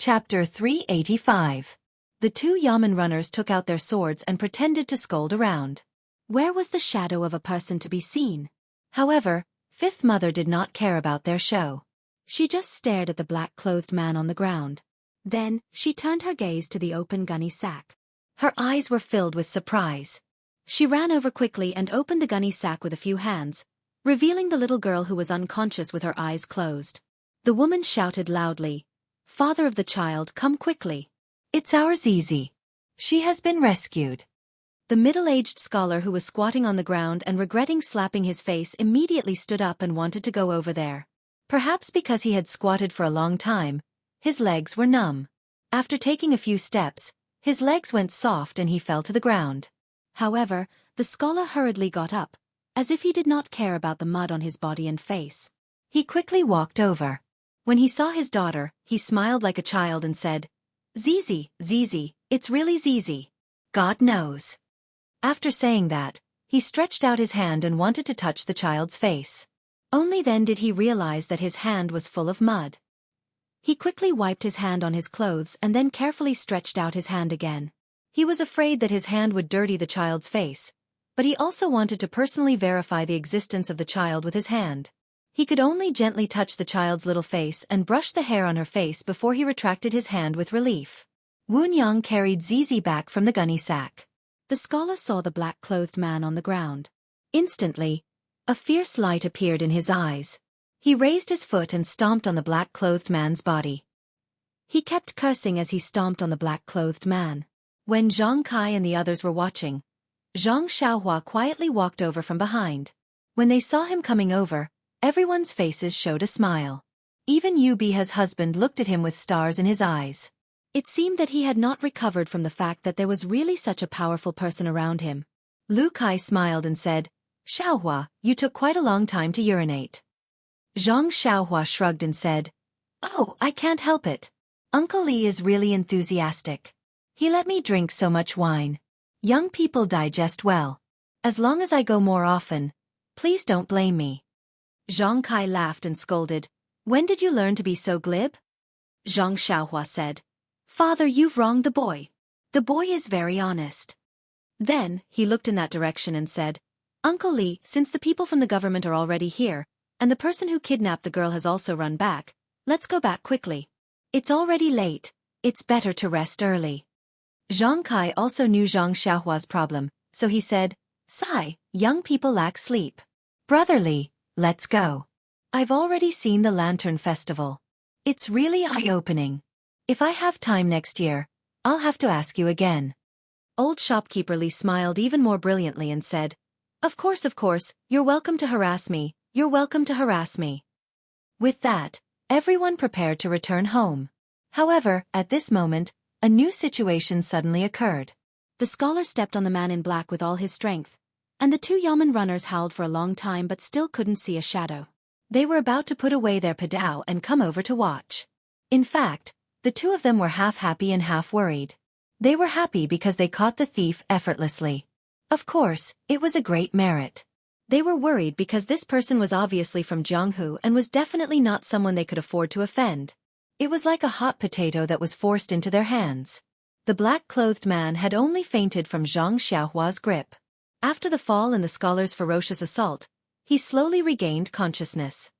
Chapter 385. The two Yamen runners took out their swords and pretended to scold around. Where was the shadow of a person to be seen? However, Fifth Mother did not care about their show. She just stared at the black-clothed man on the ground. Then, she turned her gaze to the open gunny sack. Her eyes were filled with surprise. She ran over quickly and opened the gunny sack with a few hands, revealing the little girl who was unconscious with her eyes closed. The woman shouted loudly, "Father of the child, come quickly. It's our Zizi. She has been rescued." The middle-aged scholar who was squatting on the ground and regretting slapping his face immediately stood up and wanted to go over there. Perhaps because he had squatted for a long time, his legs were numb. After taking a few steps, his legs went soft and he fell to the ground. However, the scholar hurriedly got up, as if he did not care about the mud on his body and face. He quickly walked over. When he saw his daughter, he smiled like a child and said, "Zizi, Zizi, it's really Zizi. God knows." After saying that, he stretched out his hand and wanted to touch the child's face. Only then did he realize that his hand was full of mud. He quickly wiped his hand on his clothes and then carefully stretched out his hand again. He was afraid that his hand would dirty the child's face, but he also wanted to personally verify the existence of the child with his hand. He could only gently touch the child's little face and brush the hair on her face before he retracted his hand with relief. Wunyang carried Zizi back from the gunny sack. The scholar saw the black-clothed man on the ground. Instantly, a fierce light appeared in his eyes. He raised his foot and stomped on the black-clothed man's body. He kept cursing as he stomped on the black-clothed man. When Zhang Kai and the others were watching, Zhang Xiaohua quietly walked over from behind. When they saw him coming over, everyone's faces showed a smile. Even Yu Biha's husband looked at him with stars in his eyes. It seemed that he had not recovered from the fact that there was really such a powerful person around him. Lu Kai smiled and said, "Xiaohua, you took quite a long time to urinate." Zhang Xiaohua shrugged and said, "Oh, I can't help it. Uncle Li is really enthusiastic. He let me drink so much wine. Young people digest well. As long as I go more often, please don't blame me." Zhang Kai laughed and scolded, "When did you learn to be so glib?" Zhang Xiaohua said, "Father, you've wronged the boy. The boy is very honest." Then, he looked in that direction and said, "Uncle Li, since the people from the government are already here, and the person who kidnapped the girl has also run back, let's go back quickly. It's already late, it's better to rest early." Zhang Kai also knew Zhang Xiaohua's problem, so he said, "Sigh, young people lack sleep. Brotherly, let's go. I've already seen the Lantern Festival. It's really eye-opening. If I have time next year, I'll have to ask you again." Old shopkeeper Li smiled even more brilliantly and said, of course, you're welcome to harass me, you're welcome to harass me." With that, everyone prepared to return home. However, at this moment, a new situation suddenly occurred. The scholar stepped on the man in black with all his strength, and the two Yamen runners howled for a long time but still couldn't see a shadow. They were about to put away their padao and come over to watch. In fact, the two of them were half happy and half worried. They were happy because they caught the thief effortlessly. Of course, it was a great merit. They were worried because this person was obviously from Jianghu and was definitely not someone they could afford to offend. It was like a hot potato that was forced into their hands. The black-clothed man had only fainted from Zhang Xiaohua's grip. After the fall and the scholar's ferocious assault, he slowly regained consciousness.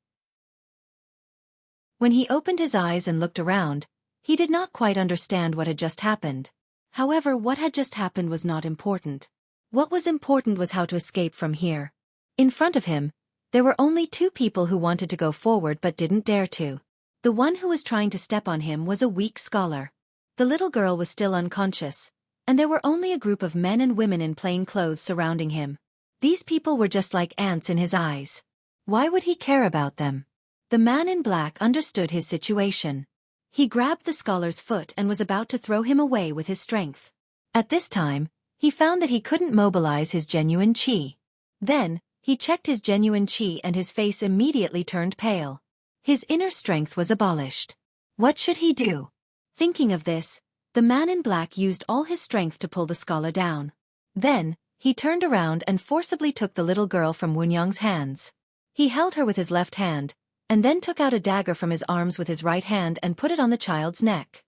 When he opened his eyes and looked around, he did not quite understand what had just happened. However, what had just happened was not important. What was important was how to escape from here. In front of him, there were only two people who wanted to go forward but didn't dare to. The one who was trying to step on him was a weak scholar. The little girl was still unconscious, and there were only a group of men and women in plain clothes surrounding him. These people were just like ants in his eyes. Why would he care about them? The man in black understood his situation. He grabbed the scholar's foot and was about to throw him away with his strength. At this time, he found that he couldn't mobilize his genuine qi. Then, he checked his genuine qi and his face immediately turned pale. His inner strength was abolished. What should he do? Thinking of this, the man in black used all his strength to pull the scholar down. Then, he turned around and forcibly took the little girl from Wunyang's hands. He held her with his left hand, and then took out a dagger from his arms with his right hand and put it on the child's neck.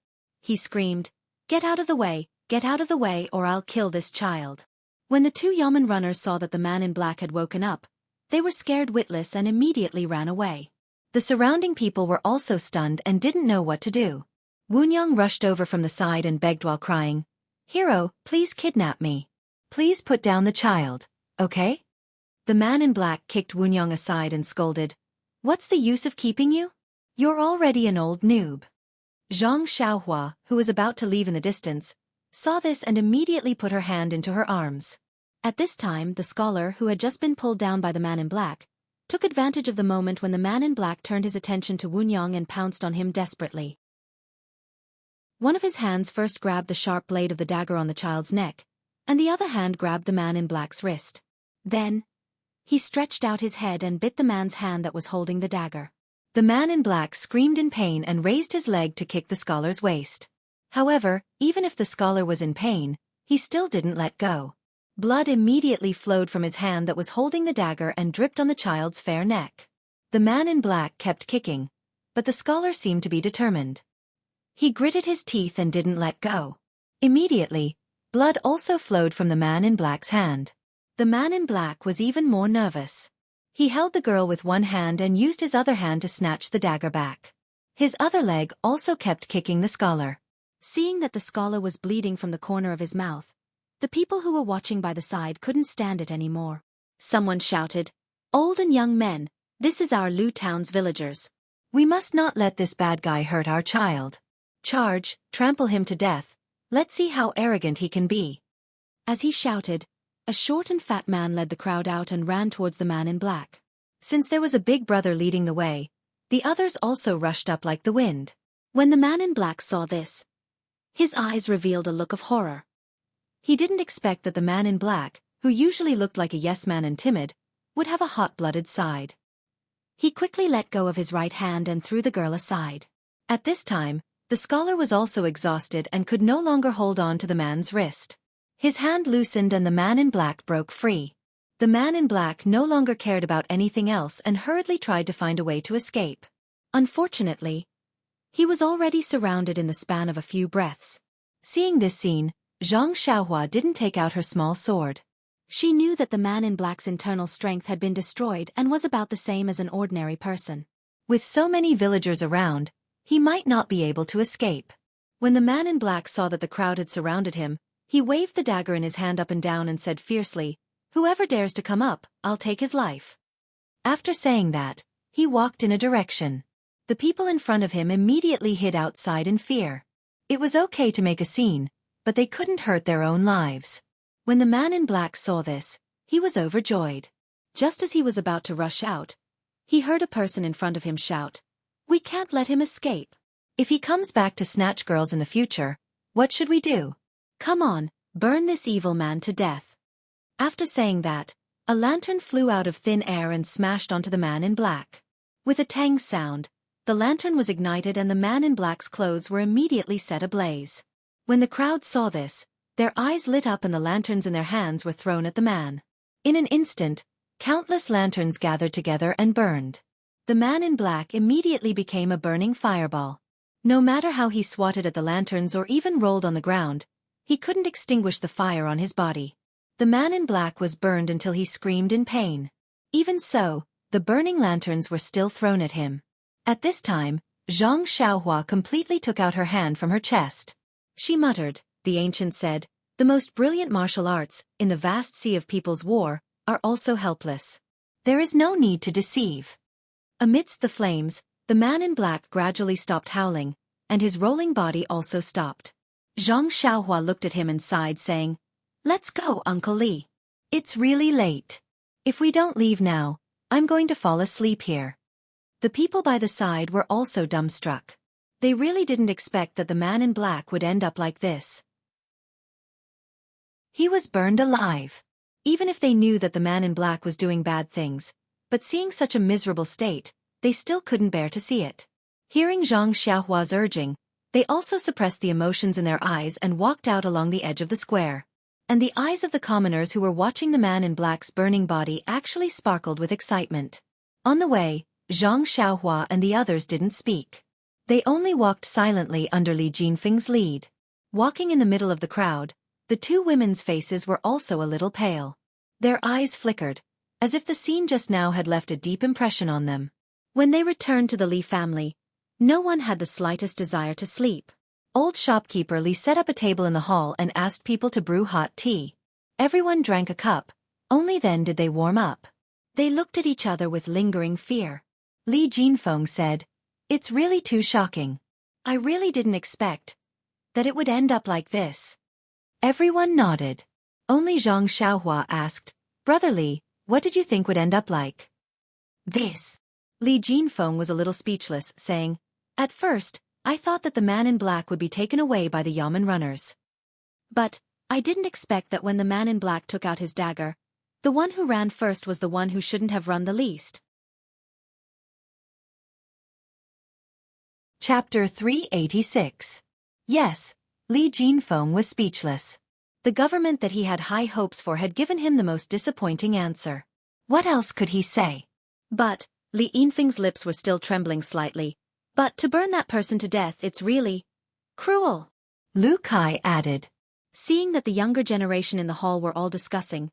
he screamed. Get out of the way, or I'll kill this child. When the two Yamen runners saw that the man in black had woken up, they were scared witless and immediately ran away. The surrounding people were also stunned and didn't know what to do. Wunyang rushed over from the side and begged while crying, "Hero, please kidnap me. Please put down the child, okay?" The man in black kicked Wunyang aside and scolded, "What's the use of keeping you? You're already an old noob." Xianxia, who was about to leave in the distance, saw this and immediately put her hand into her arms. At this time, the scholar, who had just been pulled down by the man in black, took advantage of the moment when the man in black turned his attention to Wunyang and pounced on him desperately. One of his hands first grabbed the sharp blade of the dagger on the child's neck, and the other hand grabbed the man in black's wrist. Then, he stretched out his head and bit the man's hand that was holding the dagger. The man in black screamed in pain and raised his leg to kick the scholar's waist. However, even if the scholar was in pain, he still didn't let go. Blood immediately flowed from his hand that was holding the dagger and dripped on the child's fair neck. The man in black kept kicking, but the scholar seemed to be determined. He gritted his teeth and didn't let go. Immediately, blood also flowed from the man in black's hand. The man in black was even more nervous. He held the girl with one hand and used his other hand to snatch the dagger back. His other leg also kept kicking the scholar. Seeing that the scholar was bleeding from the corner of his mouth, the people who were watching by the side couldn't stand it anymore. Someone shouted, "Old and young men, this is our Lu town's villagers. We must not let this bad guy hurt our child. Charge, trample him to death. Let's see how arrogant he can be." As he shouted, a short and fat man led the crowd out and ran towards the man in black. Since there was a big brother leading the way, the others also rushed up like the wind. When the man in black saw this, his eyes revealed a look of horror. He didn't expect that the man in black, who usually looked like a yes-man and timid, would have a hot-blooded side. He quickly let go of his right hand and threw the girl aside. At this time, the scholar was also exhausted and could no longer hold on to the man's wrist. His hand loosened and the man in black broke free. The man in black no longer cared about anything else and hurriedly tried to find a way to escape. Unfortunately, he was already surrounded in the span of a few breaths. Seeing this scene, Xianxia didn't take out her small sword. She knew that the man in black's internal strength had been destroyed and was about the same as an ordinary person. With so many villagers around, he might not be able to escape. When the man in black saw that the crowd had surrounded him, he waved the dagger in his hand up and down and said fiercely, "Whoever dares to come up, I'll take his life." After saying that, he walked in a direction. The people in front of him immediately hid outside in fear. It was okay to make a scene, but they couldn't hurt their own lives. When the man in black saw this, he was overjoyed. Just as he was about to rush out, he heard a person in front of him shout, "We can't let him escape. If he comes back to snatch girls in the future, what should we do? Come on, burn this evil man to death." After saying that, a lantern flew out of thin air and smashed onto the man in black. With a tang sound, the lantern was ignited and the man in black's clothes were immediately set ablaze. When the crowd saw this, their eyes lit up and the lanterns in their hands were thrown at the man. In an instant, countless lanterns gathered together and burned. The man in black immediately became a burning fireball. No matter how he swatted at the lanterns or even rolled on the ground, he couldn't extinguish the fire on his body. The man in black was burned until he screamed in pain. Even so, the burning lanterns were still thrown at him. At this time, Xianxia completely took out her hand from her chest. She muttered, "The ancient said, the most brilliant martial arts, in the vast sea of people's war, are also helpless. There is no need to deceive." Amidst the flames, the man in black gradually stopped howling, and his rolling body also stopped. Xianxia looked at him and sighed, saying, "Let's go, Uncle Li. It's really late. If we don't leave now, I'm going to fall asleep here." The people by the side were also dumbstruck. They really didn't expect that the man in black would end up like this. He was burned alive. Even if they knew that the man in black was doing bad things, but seeing such a miserable state, they still couldn't bear to see it. Hearing Xiangshua's urging, they also suppressed the emotions in their eyes and walked out along the edge of the square. And the eyes of the commoners who were watching the man in black's burning body actually sparkled with excitement. On the way, Xianxia and the others didn't speak. They only walked silently under Li Jinfeng's lead. Walking in the middle of the crowd, the two women's faces were also a little pale. Their eyes flickered, as if the scene just now had left a deep impression on them. When they returned to the Li family, no one had the slightest desire to sleep. Old shopkeeper Li set up a table in the hall and asked people to brew hot tea. Everyone drank a cup, only then did they warm up. They looked at each other with lingering fear. Li Jinfeng said, "It's really too shocking. I really didn't expect that it would end up like this." Everyone nodded. Only Zhang Xiaohua asked, "Brother Li, what did you think would end up like this?" Li Jinfeng was a little speechless, saying, "At first, I thought that the man in black would be taken away by the Yamen runners. But I didn't expect that when the man in black took out his dagger, the one who ran first was the one who shouldn't have run the least." Chapter 386. Yes, Li Jinfeng was speechless. The government that he had high hopes for had given him the most disappointing answer. What else could he say? But Li Jinfeng's lips were still trembling slightly. "But to burn that person to death, it's really cruel," Lu Kai added. Seeing that the younger generation in the hall were all discussing,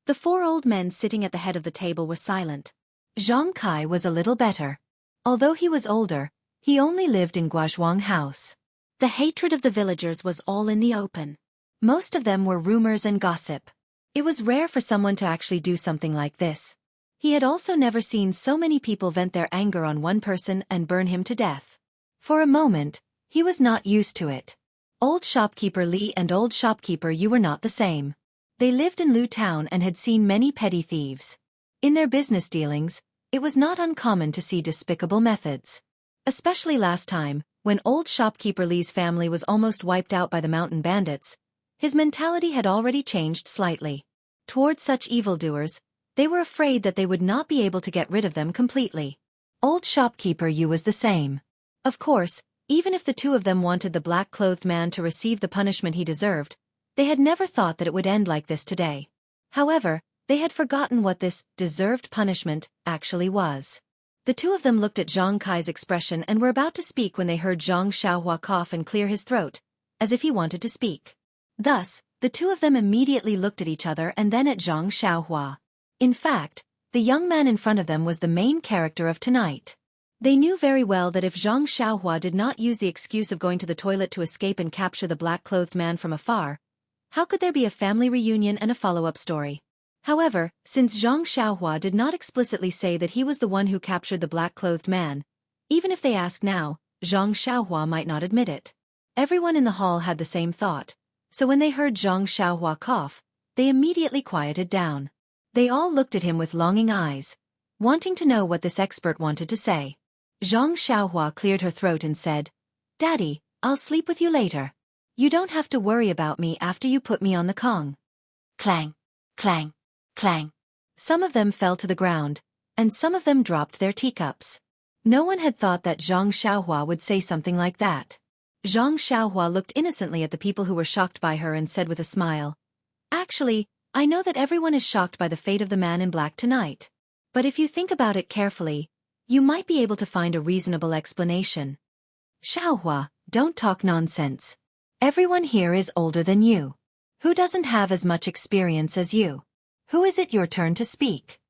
the four old men sitting at the head of the table were silent. Zhang Kai was a little better. Although he was older, he only lived in Guozhuang House. The hatred of the villagers was all in the open. Most of them were rumors and gossip. It was rare for someone to actually do something like this. He had also never seen so many people vent their anger on one person and burn him to death. For a moment, he was not used to it. Old shopkeeper Li and old shopkeeper Yu were not the same. They lived in Lu town and had seen many petty thieves. In their business dealings, it was not uncommon to see despicable methods. Especially last time, when old shopkeeper Li's family was almost wiped out by the mountain bandits, his mentality had already changed slightly. Towards such evildoers, they were afraid that they would not be able to get rid of them completely. Old shopkeeper Yu was the same. Of course, even if the two of them wanted the black-clothed man to receive the punishment he deserved, they had never thought that it would end like this today. However, they had forgotten what this deserved punishment actually was. The two of them looked at Zhang Kai's expression and were about to speak when they heard Zhang Xiaohua cough and clear his throat, as if he wanted to speak. Thus, the two of them immediately looked at each other and then at Zhang Xiaohua. In fact, the young man in front of them was the main character of tonight. They knew very well that if Zhang Xiaohua did not use the excuse of going to the toilet to escape and capture the black-clothed man from afar, how could there be a family reunion and a follow-up story? However, since Zhang Xiaohua did not explicitly say that he was the one who captured the black-clothed man, even if they asked now, Zhang Xiaohua might not admit it. Everyone in the hall had the same thought, so when they heard Zhang Xiaohua cough, they immediately quieted down. They all looked at him with longing eyes, wanting to know what this expert wanted to say. Zhang Xiaohua cleared her throat and said, "Daddy, I'll sleep with you later. You don't have to worry about me after you put me on the Kong." Clang, clang, clang. Some of them fell to the ground, and some of them dropped their teacups. No one had thought that Zhang Xiaohua would say something like that. Zhang Xiaohua looked innocently at the people who were shocked by her and said with a smile, "Actually, I know that everyone is shocked by the fate of the man in black tonight. But if you think about it carefully, you might be able to find a reasonable explanation." "Xiaohua, don't talk nonsense. Everyone here is older than you. Who doesn't have as much experience as you? Who is it your turn to speak?"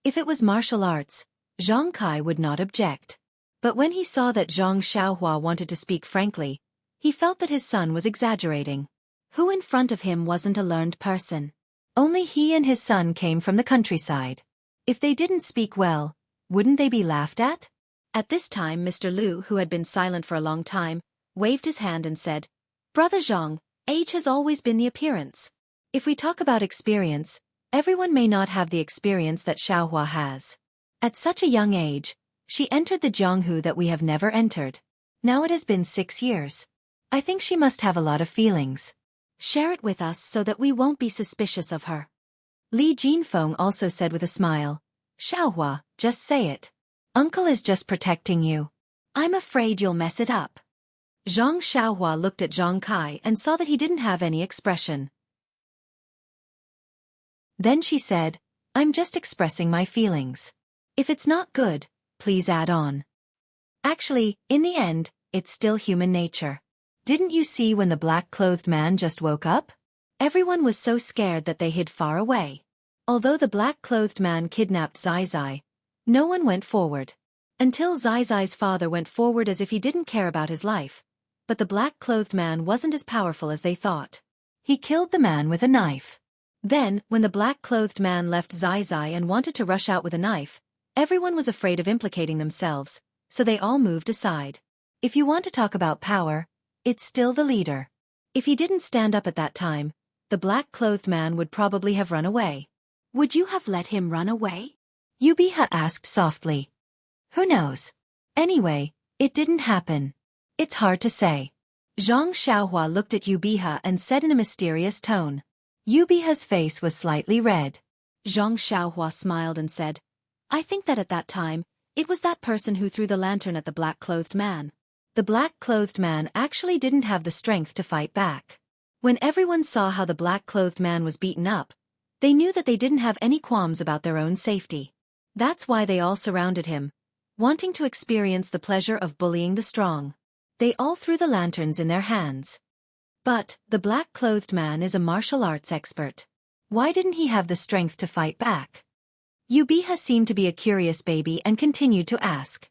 If it was martial arts, Zhang Kai would not object. But when he saw that Zhang Xiaohua wanted to speak frankly, he felt that his son was exaggerating. Who in front of him wasn't a learned person? Only he and his son came from the countryside. If they didn't speak well, wouldn't they be laughed at? At this time Mr. Liu, who had been silent for a long time, waved his hand and said, "Brother Zhang, age has always been the appearance. If we talk about experience, everyone may not have the experience that Xiaohua has. At such a young age, she entered the Jianghu that we have never entered. Now it has been 6 years. I think she must have a lot of feelings. Share it with us so that we won't be suspicious of her." Li Jinfeng also said with a smile, "Xiaohua, just say it. Uncle is just protecting you. I'm afraid you'll mess it up." Zhang Xiaohua looked at Zhang Kai and saw that he didn't have any expression. Then she said, "I'm just expressing my feelings. If it's not good, please add on." Actually, in the end, it's still human nature. Didn't you see when the black-clothed man just woke up? Everyone was so scared that they hid far away. Although the black-clothed man kidnapped Zai, no one went forward. Until Zai's father went forward as if he didn't care about his life. But the black-clothed man wasn't as powerful as they thought. He killed the man with a knife. Then, when the black-clothed man left Zai and wanted to rush out with a knife, everyone was afraid of implicating themselves, so they all moved aside. If you want to talk about power, it's still the leader. If he didn't stand up at that time, the black-clothed man would probably have run away. Would you have let him run away? Yubiha asked softly. Who knows? Anyway, it didn't happen. It's hard to say. Xianxia looked at Yubiha and said in a mysterious tone. Yubiha's face was slightly red. Xianxia smiled and said, I think that at that time, it was that person who threw the lantern at the black-clothed man. The black-clothed man actually didn't have the strength to fight back. When everyone saw how the black-clothed man was beaten up, they knew that they didn't have any qualms about their own safety. That's why they all surrounded him, wanting to experience the pleasure of bullying the strong. They all threw the lanterns in their hands. But, the black-clothed man is a martial arts expert. Why didn't he have the strength to fight back? Yubiha seemed to be a curious baby and continued to ask.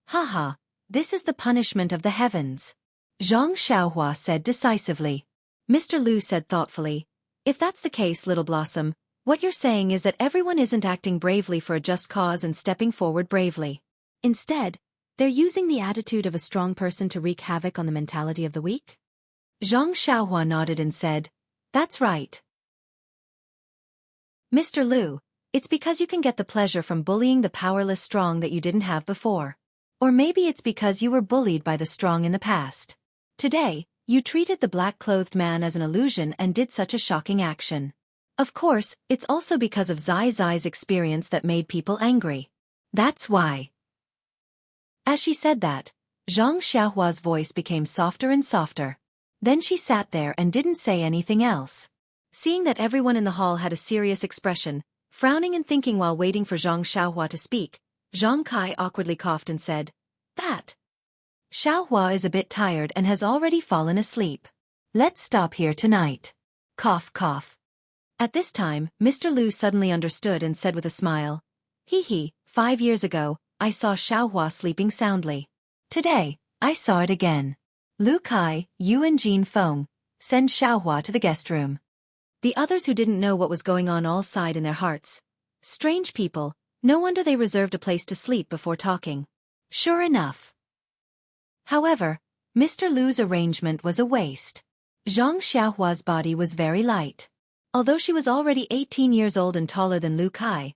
Haha, this is the punishment of the heavens. Xianxia said decisively. Mr. Lu said thoughtfully, if that's the case, Little Blossom, what you're saying is that everyone isn't acting bravely for a just cause and stepping forward bravely. Instead, they're using the attitude of a strong person to wreak havoc on the mentality of the weak? Xianxia nodded and said, that's right. Mr. Lu, it's because you can get the pleasure from bullying the powerless strong that you didn't have before. Or maybe it's because you were bullied by the strong in the past. Today, you treated the black-clothed man as an illusion and did such a shocking action. Of course, it's also because of Zai's experience that made people angry. That's why. As she said that, Xianxia's voice became softer and softer. Then she sat there and didn't say anything else. Seeing that everyone in the hall had a serious expression, frowning and thinking while waiting for Xianxia to speak, Zhang Kai awkwardly coughed and said, that. Xiaohua is a bit tired and has already fallen asleep. Let's stop here tonight. Cough cough. At this time, Mr. Lu suddenly understood and said with a smile, hee hee, 5 years ago, I saw Xiaohua sleeping soundly. Today, I saw it again. Lu Kai, Yu and Jin Feng, send Xiaohua to the guest room. The others who didn't know what was going on all sighed in their hearts. Strange people, no wonder they reserved a place to sleep before talking. Sure enough. However, Mr. Lu's arrangement was a waste. Zhang Xiaohua's body was very light. Although she was already 18 years old and taller than Lu Kai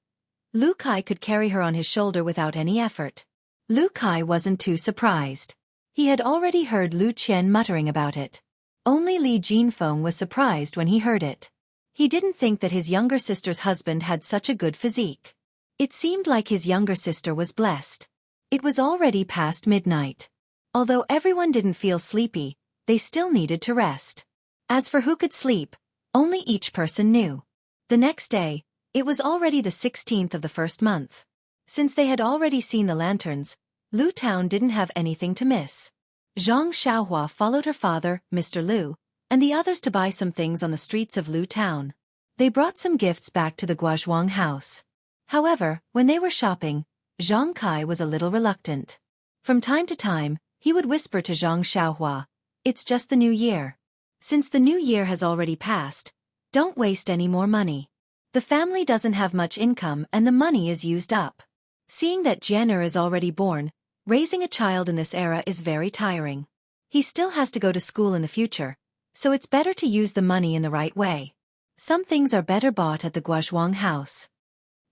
could carry her on his shoulder without any effort. Lu Kai wasn't too surprised. He had already heard Lu Qian muttering about it. Only Li Jinfeng was surprised when he heard it. He didn't think that his younger sister's husband had such a good physique. It seemed like his younger sister was blessed. It was already past midnight. Although everyone didn't feel sleepy, they still needed to rest. As for who could sleep, only each person knew. The next day, it was already the 16th of the first month. Since they had already seen the lanterns, Lu Town didn't have anything to miss. Zhang Xiaohua followed her father, Mr. Lu, and the others to buy some things on the streets of Lu Town. They brought some gifts back to the Guozhuang house. However, when they were shopping, Zhang Kai was a little reluctant. From time to time, he would whisper to Zhang Xiaohua, it's just the new year. Since the new year has already passed, don't waste any more money. The family doesn't have much income and the money is used up. Seeing that Jian'er is already born, raising a child in this era is very tiring. He still has to go to school in the future, so it's better to use the money in the right way. Some things are better bought at the Guozhuang house.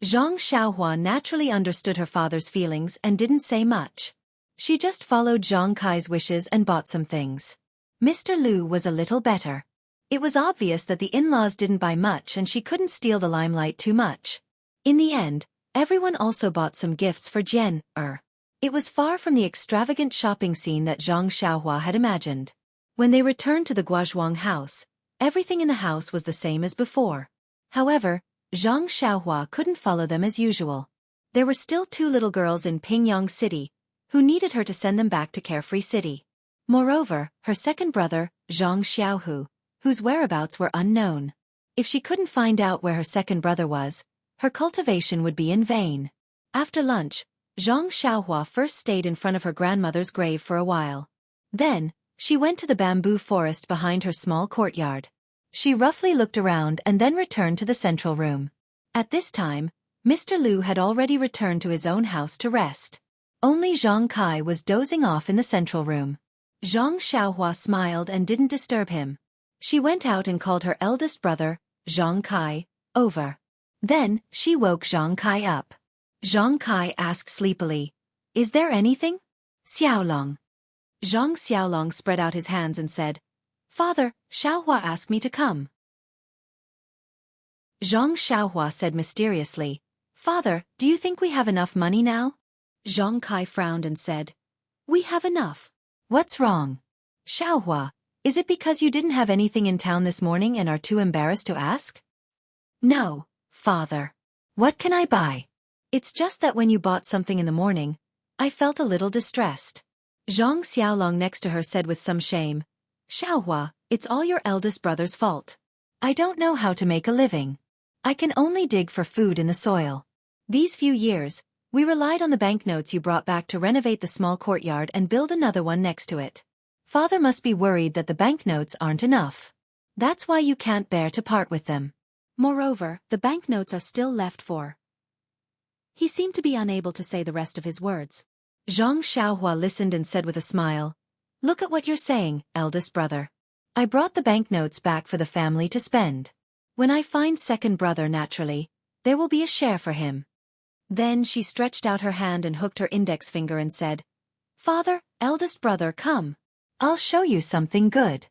Zhang Xiaohua naturally understood her father's feelings and didn't say much. She just followed Zhang Kai's wishes and bought some things. Mr. Lu was a little better. It was obvious that the in-laws didn't buy much and she couldn't steal the limelight too much. In the end, everyone also bought some gifts for Jian'er. It was far from the extravagant shopping scene that Zhang Xiaohua had imagined. When they returned to the Guozhuang house, everything in the house was the same as before. However, Zhang Xiaohua couldn't follow them as usual. There were still 2 little girls in Pingyang City, who needed her to send them back to Carefree City. Moreover, her second brother, Xianxia, whose whereabouts were unknown. If she couldn't find out where her second brother was, her cultivation would be in vain. After lunch, Zhang Xiaohua first stayed in front of her grandmother's grave for a while. Then, she went to the bamboo forest behind her small courtyard. She roughly looked around and then returned to the central room. At this time, Mr. Liu had already returned to his own house to rest. Only Zhang Kai was dozing off in the central room. Zhang Xiaohua smiled and didn't disturb him. She went out and called her eldest brother, Zhang Kai, over. Then, she woke Zhang Kai up. Zhang Kai asked sleepily, "Is there anything?" "Xiaolong." Zhang Xiaolong spread out his hands and said, "Father, Xiaohua asked me to come." Zhang Xiaohua said mysteriously, "Father, do you think we have enough money now?" Zhang Kai frowned and said, "We have enough. What's wrong?" "Xiaohua, is it because you didn't have anything in town this morning and are too embarrassed to ask?" "No, Father. What can I buy? It's just that when you bought something in the morning, I felt a little distressed." Zhang Xiaolong next to her said with some shame, "Xiaohua, it's all your eldest brother's fault. I don't know how to make a living. I can only dig for food in the soil. These few years, we relied on the banknotes you brought back to renovate the small courtyard and build another one next to it. Father must be worried that the banknotes aren't enough. That's why you can't bear to part with them. Moreover, the banknotes are still left for—" He seemed to be unable to say the rest of his words. Zhang Xiaohua listened and said with a smile, "Look at what you're saying, eldest brother. I brought the banknotes back for the family to spend. When I find second brother naturally, there will be a share for him." Then she stretched out her hand and hooked her index finger and said, "Father, eldest brother, come. I'll show you something good."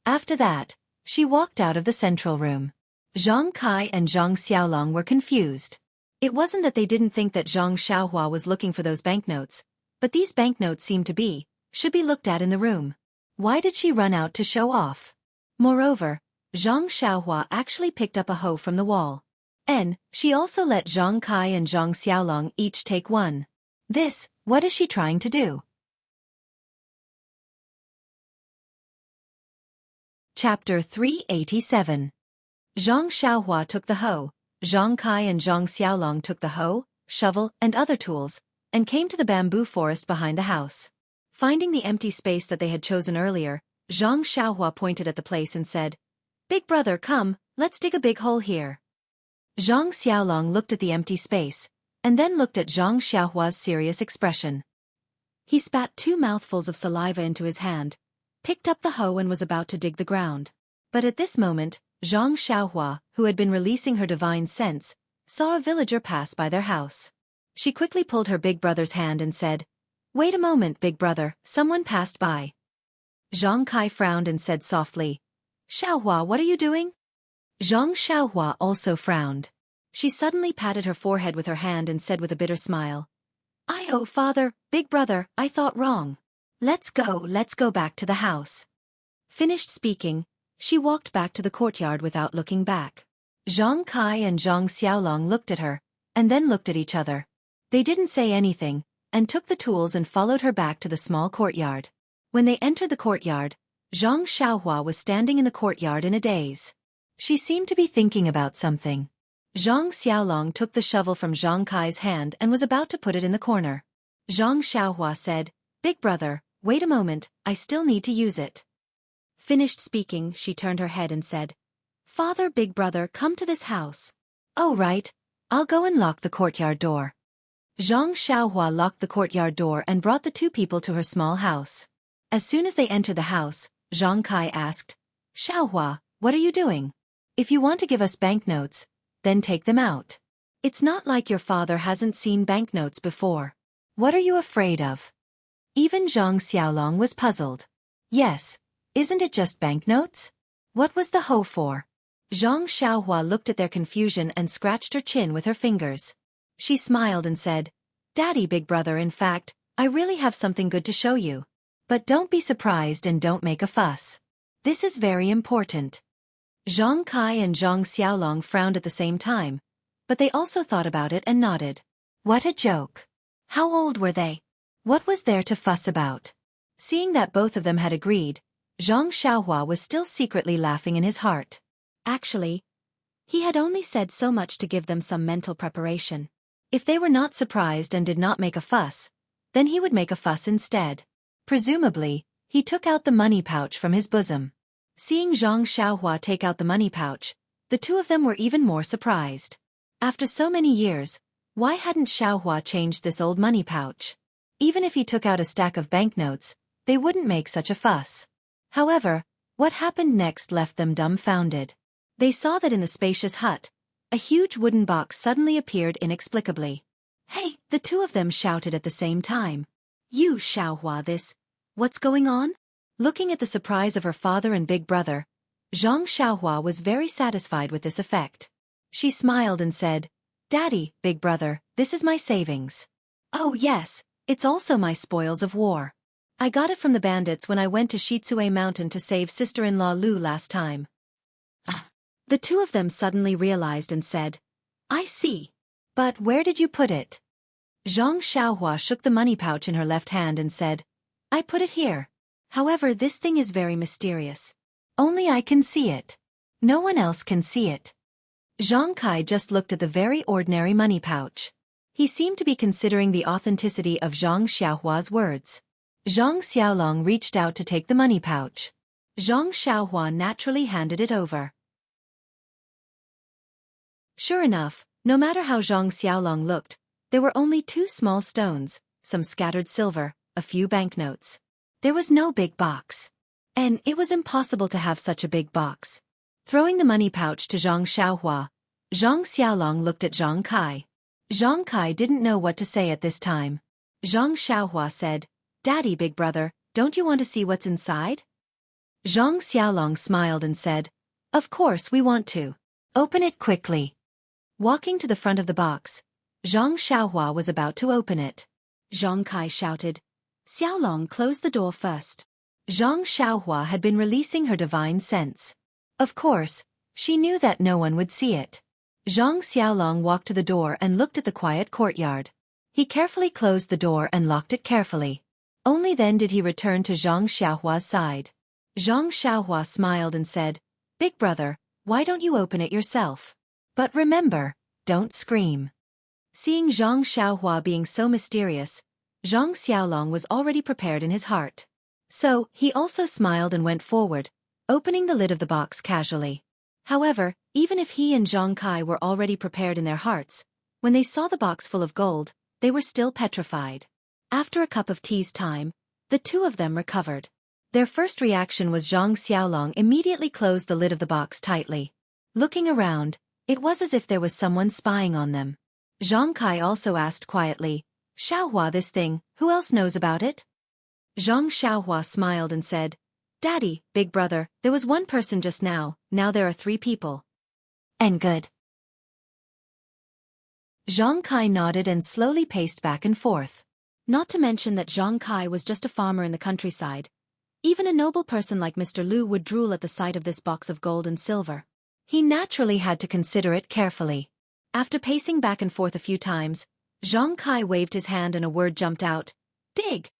After that, she walked out of the central room. Zhang Kai and Zhang Xiaolong were confused. It wasn't that they didn't think that Zhang Xiaohua was looking for those banknotes, but these banknotes should be looked at in the room. Why did she run out to show off? Moreover, Zhang Xiaohua actually picked up a hoe from the wall. And she also let Zhang Kai and Zhang Xiaolong each take one. What is she trying to do? Chapter 387. Zhang Xiaohua took the hoe, Zhang Kai and Zhang Xiaolong took the hoe, shovel, and other tools, and came to the bamboo forest behind the house. Finding the empty space that they had chosen earlier, Zhang Xiaohua pointed at the place and said, "Big brother, come, let's dig a big hole here." Zhang Xiaolong looked at the empty space, and then looked at Zhang Xiaohua's serious expression. He spat 2 mouthfuls of saliva into his hand, picked up the hoe and was about to dig the ground. But at this moment, Zhang Xiaohua, who had been releasing her divine sense, saw a villager pass by their house. She quickly pulled her big brother's hand and said, "Wait a moment, big brother, someone passed by." Zhang Kai frowned and said softly, "Xiaohua, what are you doing?" Zhang Xiaohua also frowned. She suddenly patted her forehead with her hand and said with a bitter smile, "Oh, father, big brother, I thought wrong. Let's go back to the house." Finished speaking, she walked back to the courtyard without looking back. Zhang Kai and Zhang Xiaolong looked at her, and then looked at each other. They didn't say anything, and took the tools and followed her back to the small courtyard. When they entered the courtyard, Zhang Xiaohua was standing in the courtyard in a daze. She seemed to be thinking about something. Zhang Xiaolong took the shovel from Zhang Kai's hand and was about to put it in the corner. Zhang Xiaohua said, "Big brother, wait a moment, I still need to use it." Finished speaking, she turned her head and said, "Father, big brother, come to this house." "Oh right, I'll go and lock the courtyard door." Zhang Xiaohua locked the courtyard door and brought the 2 people to her small house. As soon as they entered the house, Zhang Kai asked, "Xiaohua, what are you doing? If you want to give us banknotes, then take them out. It's not like your father hasn't seen banknotes before. What are you afraid of?" Even Zhang Xiaolong was puzzled. "Yes, isn't it just banknotes? What was the hoe for?" Zhang Xiaohua looked at their confusion and scratched her chin with her fingers. She smiled and said, "Daddy, big brother, in fact, I really have something good to show you. But don't be surprised and don't make a fuss. This is very important." Zhang Kai and Zhang Xiaolong frowned at the same time, but they also thought about it and nodded. What a joke. How old were they? What was there to fuss about? Seeing that both of them had agreed, Zhang Xiaohua was still secretly laughing in his heart. Actually, he had only said so much to give them some mental preparation. If they were not surprised and did not make a fuss, then he would make a fuss instead. Presumably, he took out the money pouch from his bosom. Seeing Zhang Xiaohua take out the money pouch, the two of them were even more surprised. After so many years, why hadn't Xiaohua changed this old money pouch? Even if he took out a stack of banknotes, they wouldn't make such a fuss. However, what happened next left them dumbfounded. They saw that in the spacious hut, a huge wooden box suddenly appeared inexplicably. "Hey!" the two of them shouted at the same time. "You, Xiaohua, what's going on?" Looking at the surprise of her father and big brother, Zhang Xiaohua was very satisfied with this effect. She smiled and said, "Daddy, big brother, this is my savings." "Oh yes, it's also my spoils of war. I got it from the bandits when I went to Shitsue Mountain to save sister-in-law Lu last time." The two of them suddenly realized and said, "I see. But where did you put it?" Zhang Xiaohua shook the money pouch in her left hand and said, "I put it here. However, this thing is very mysterious. Only I can see it. No one else can see it." Zhang Kai just looked at the very ordinary money pouch. He seemed to be considering the authenticity of Zhang Xiaohua's words. Zhang Xiaolong reached out to take the money pouch. Zhang Xiaohua naturally handed it over. Sure enough, no matter how Zhang Xiaolong looked, there were only 2 small stones, some scattered silver, a few banknotes. There was no big box. And it was impossible to have such a big box. Throwing the money pouch to Zhang Xiaohua, Zhang Xiaolong looked at Zhang Kai. Zhang Kai didn't know what to say at this time. Zhang Xiaohua said, "Daddy, big brother, don't you want to see what's inside?" Zhang Xiaolong smiled and said, "Of course we want to. Open it quickly." Walking to the front of the box, Zhang Xiaohua was about to open it. Zhang Kai shouted, "Xiaolong, close the door first." Zhang Xiaohua had been releasing her divine sense. Of course, she knew that no one would see it. Zhang Xiaolong walked to the door and looked at the quiet courtyard. He carefully closed the door and locked it carefully. Only then did he return to Zhang Xiaohua's side. Zhang Xiaohua smiled and said, "Big brother, why don't you open it yourself? But remember, don't scream." Seeing Zhang Xiaohua being so mysterious, Zhang Xiaolong was already prepared in his heart. So, he also smiled and went forward, opening the lid of the box casually. However, even if he and Zhang Kai were already prepared in their hearts, when they saw the box full of gold, they were still petrified. After a cup of tea's time, the two of them recovered. Their first reaction was Zhang Xiaolong immediately closed the lid of the box tightly. Looking around, it was as if there was someone spying on them. Zhang Kai also asked quietly, "Xiaohua, this thing, who else knows about it?" Zhang Xiaohua smiled and said, "Daddy, big brother, there was one person just now there are 3 people." "And good." Zhang Kai nodded and slowly paced back and forth. Not to mention that Zhang Kai was just a farmer in the countryside. Even a noble person like Mr. Lu would drool at the sight of this box of gold and silver. He naturally had to consider it carefully. After pacing back and forth a few times, Zhang Kai waved his hand and a word jumped out. "Dig."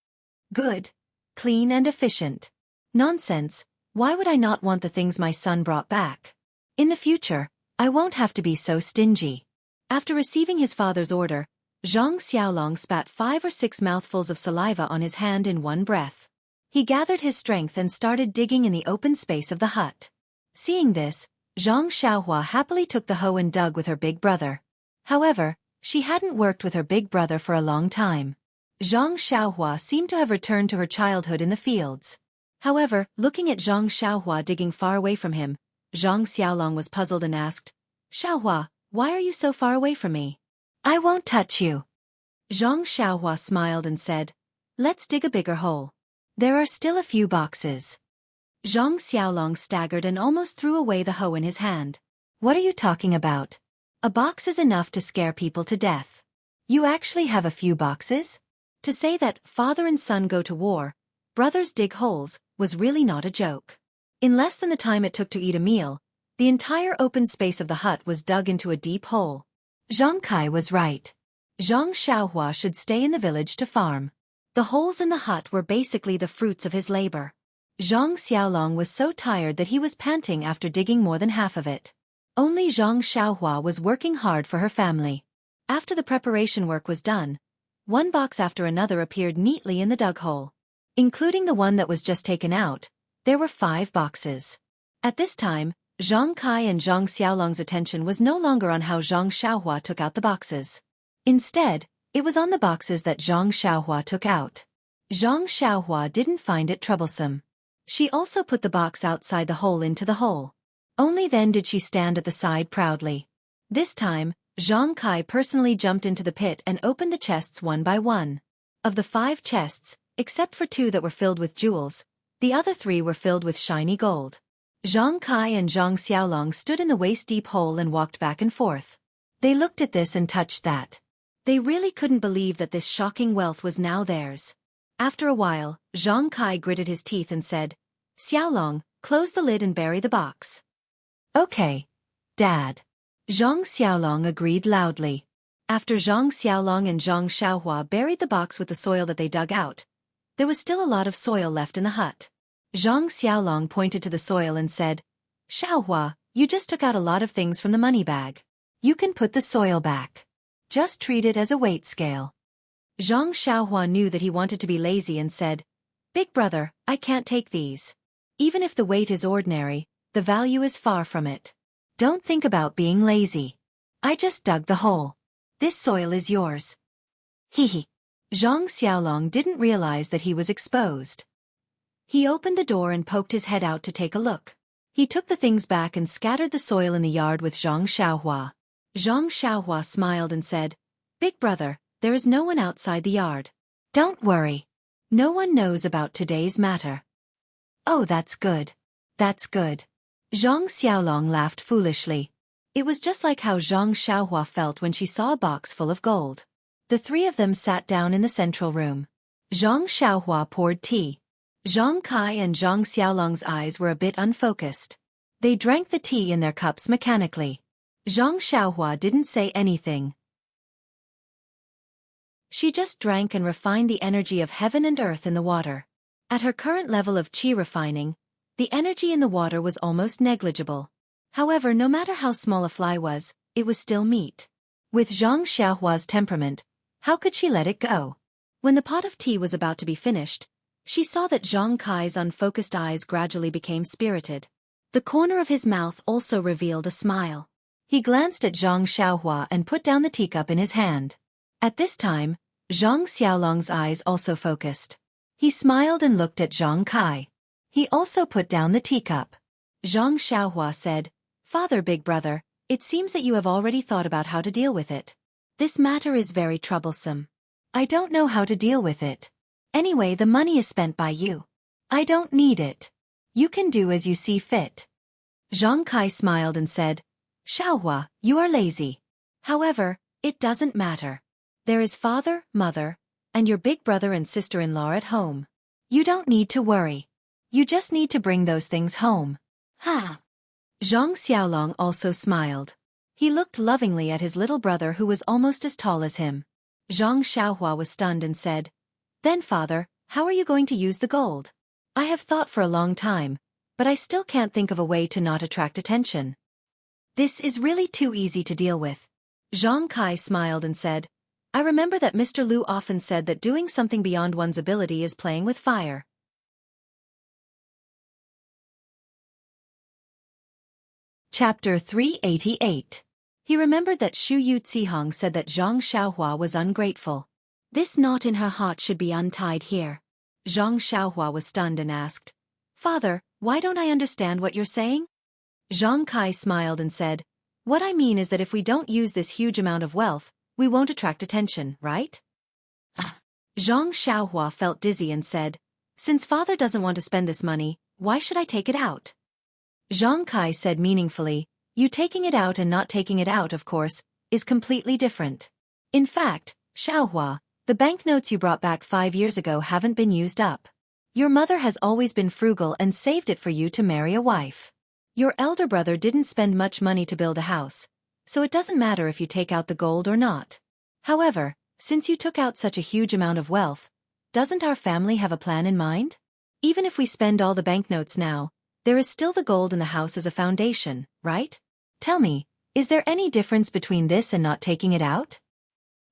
"Good. Clean and efficient." "Nonsense, why would I not want the things my son brought back? In the future, I won't have to be so stingy." After receiving his father's order, Zhang Xiaolong spat 5 or 6 mouthfuls of saliva on his hand in one breath. He gathered his strength and started digging in the open space of the hut. Seeing this, Zhang Xiaohua happily took the hoe and dug with her big brother. However, she hadn't worked with her big brother for a long time. Zhang Xiaohua seemed to have returned to her childhood in the fields. However, looking at Zhang Xiaohua digging far away from him, Zhang Xiaolong was puzzled and asked, "Xiaohua, why are you so far away from me?" "I won't touch you." Zhang Xiaohua smiled and said, "Let's dig a bigger hole. There are still a few boxes." Zhang Xiaolong staggered and almost threw away the hoe in his hand. "What are you talking about? A box is enough to scare people to death. You actually have a few boxes?" To say that father and son go to war, brothers dig holes, was really not a joke. In less than the time it took to eat a meal, the entire open space of the hut was dug into a deep hole. Zhang Kai was right. Zhang Xiaohua should stay in the village to farm. The holes in the hut were basically the fruits of his labor. Zhang Xiaolong was so tired that he was panting after digging more than half of it. Only Zhang Xiaohua was working hard for her family. After the preparation work was done, one box after another appeared neatly in the dug hole. Including the one that was just taken out, there were 5 boxes. At this time, Zhang Kai and Zhang Xiaolong's attention was no longer on how Zhang Xiaohua took out the boxes. Instead, it was on the boxes that Zhang Xiaohua took out. Zhang Xiaohua didn't find it troublesome. She also put the box outside the hole into the hole. Only then did she stand at the side proudly. This time, Zhang Kai personally jumped into the pit and opened the chests one by one. Of the 5 chests, except for 2 that were filled with jewels, the other 3 were filled with shiny gold. Zhang Kai and Zhang Xiaolong stood in the waist-deep hole and walked back and forth. They looked at this and touched that. They really couldn't believe that this shocking wealth was now theirs. After a while, Zhang Kai gritted his teeth and said, "Xiaolong, close the lid and bury the box." "Okay, Dad." Zhang Xiaolong agreed loudly. After Zhang Xiaolong and Zhang Xiaohua buried the box with the soil that they dug out, there was still a lot of soil left in the hut. Zhang Xiaolong pointed to the soil and said, "Xiaohua, you just took out a lot of things from the money bag. You can put the soil back. Just treat it as a weight scale." Zhang Xiaohua knew that he wanted to be lazy and said, "Big brother, I can't take these. Even if the weight is ordinary, the value is far from it. Don't think about being lazy. I just dug the hole. This soil is yours." Hee. Zhang Xiaolong didn't realize that he was exposed. He opened the door and poked his head out to take a look. He took the things back and scattered the soil in the yard with Zhang Xiaohua. Zhang Xiaohua smiled and said, "Big brother, there is no one outside the yard. Don't worry. No one knows about today's matter." "Oh, that's good. That's good." Zhang Xiaolong laughed foolishly. It was just like how Zhang Xiaohua felt when she saw a box full of gold. The 3 of them sat down in the central room. Zhang Xiaohua poured tea. Zhang Kai and Zhang Xiaolong's eyes were a bit unfocused. They drank the tea in their cups mechanically. Zhang Xiaohua didn't say anything. She just drank and refined the energy of heaven and earth in the water. At her current level of qi refining, the energy in the water was almost negligible. However, no matter how small a fly was, it was still meat. With Zhang Xiaohua's temperament, how could she let it go? When the pot of tea was about to be finished, she saw that Zhang Kai's unfocused eyes gradually became spirited. The corner of his mouth also revealed a smile. He glanced at Zhang Xiaohua and put down the teacup in his hand. At this time, Zhang Xiaolong's eyes also focused. He smiled and looked at Zhang Kai. He also put down the teacup. Zhang Xiaohua said, "Father, big brother, it seems that you have already thought about how to deal with it. This matter is very troublesome. I don't know how to deal with it. Anyway, the money is spent by you. I don't need it. You can do as you see fit." Zhang Kai smiled and said, "Xiaohua, you are lazy. However, it doesn't matter. There is father, mother, and your big brother and sister-in-law at home. You don't need to worry. You just need to bring those things home." "Ha!" Zhang Xiaolong also smiled. He looked lovingly at his little brother who was almost as tall as him. Zhang Xiaohua was stunned and said, "Then father, how are you going to use the gold? I have thought for a long time, but I still can't think of a way to not attract attention. This is really too easy to deal with." Zhang Kai smiled and said, "I remember that Mr. Liu often said that doing something beyond one's ability is playing with fire." Chapter 388. He remembered that Shu Yu Zihong said that Zhang Xiaohua was ungrateful. This knot in her heart should be untied here. Zhang Xiaohua was stunned and asked, "Father, why don't I understand what you're saying?" Zhang Kai smiled and said, "What I mean is that if we don't use this huge amount of wealth, we won't attract attention, right?" Zhang Xiaohua felt dizzy and said, "Since father doesn't want to spend this money, why should I take it out?" Zhang Kai said meaningfully, "You taking it out and not taking it out, of course, is completely different. In fact, Xiaohua, the banknotes you brought back 5 years ago haven't been used up. Your mother has always been frugal and saved it for you to marry a wife. Your elder brother didn't spend much money to build a house, so it doesn't matter if you take out the gold or not. However, since you took out such a huge amount of wealth, doesn't our family have a plan in mind? Even if we spend all the banknotes now, there is still the gold in the house as a foundation, right? Tell me, is there any difference between this and not taking it out?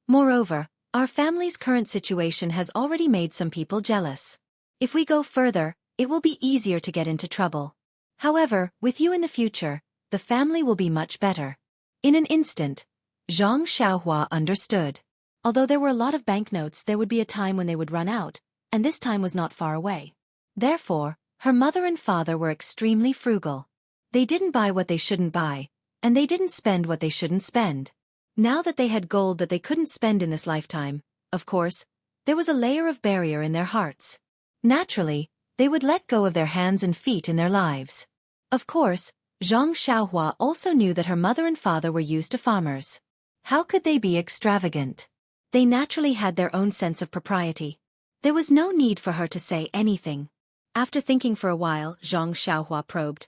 Moreover, our family's current situation has already made some people jealous. If we go further, it will be easier to get into trouble. However, with you in the future, the family will be much better. In an instant, Zhang Xiaohua understood. Although there were a lot of banknotes, there would be a time when they would run out, and this time was not far away. Therefore, her mother and father were extremely frugal. They didn't buy what they shouldn't buy, and they didn't spend what they shouldn't spend. Now that they had gold that they couldn't spend in this lifetime, of course, there was a layer of barrier in their hearts. Naturally, they would let go of their hands and feet in their lives. Of course, Zhang Xiaohua also knew that her mother and father were used to farmers. How could they be extravagant? They naturally had their own sense of propriety. There was no need for her to say anything. After thinking for a while, Zhang Xiaohua probed.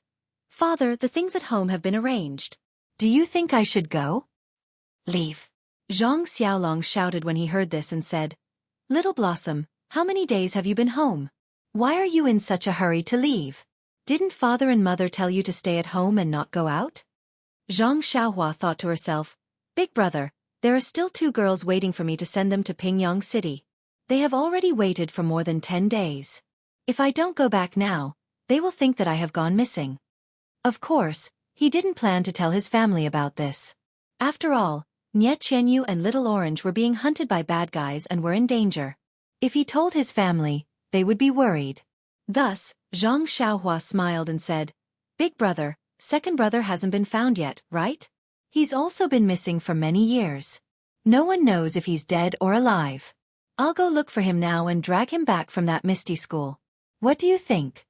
Father, the things at home have been arranged. Do you think I should go? Leave. Zhang Xiaolong shouted when he heard this and said, Little Blossom, how many days have you been home? Why are you in such a hurry to leave? Didn't father and mother tell you to stay at home and not go out? Zhang Xiaohua thought to herself, Big brother, there are still 2 girls waiting for me to send them to Pingyang City. They have already waited for more than 10 days. If I don't go back now, they will think that I have gone missing. Of course, he didn't plan to tell his family about this. After all, Jianghu and Little Orange were being hunted by bad guys and were in danger. If he told his family, they would be worried. Thus, Zhang Xiaohua smiled and said, Big brother, second brother hasn't been found yet, right? He's also been missing for many years. No one knows if he's dead or alive. I'll go look for him now and drag him back from that misty school. What do you think?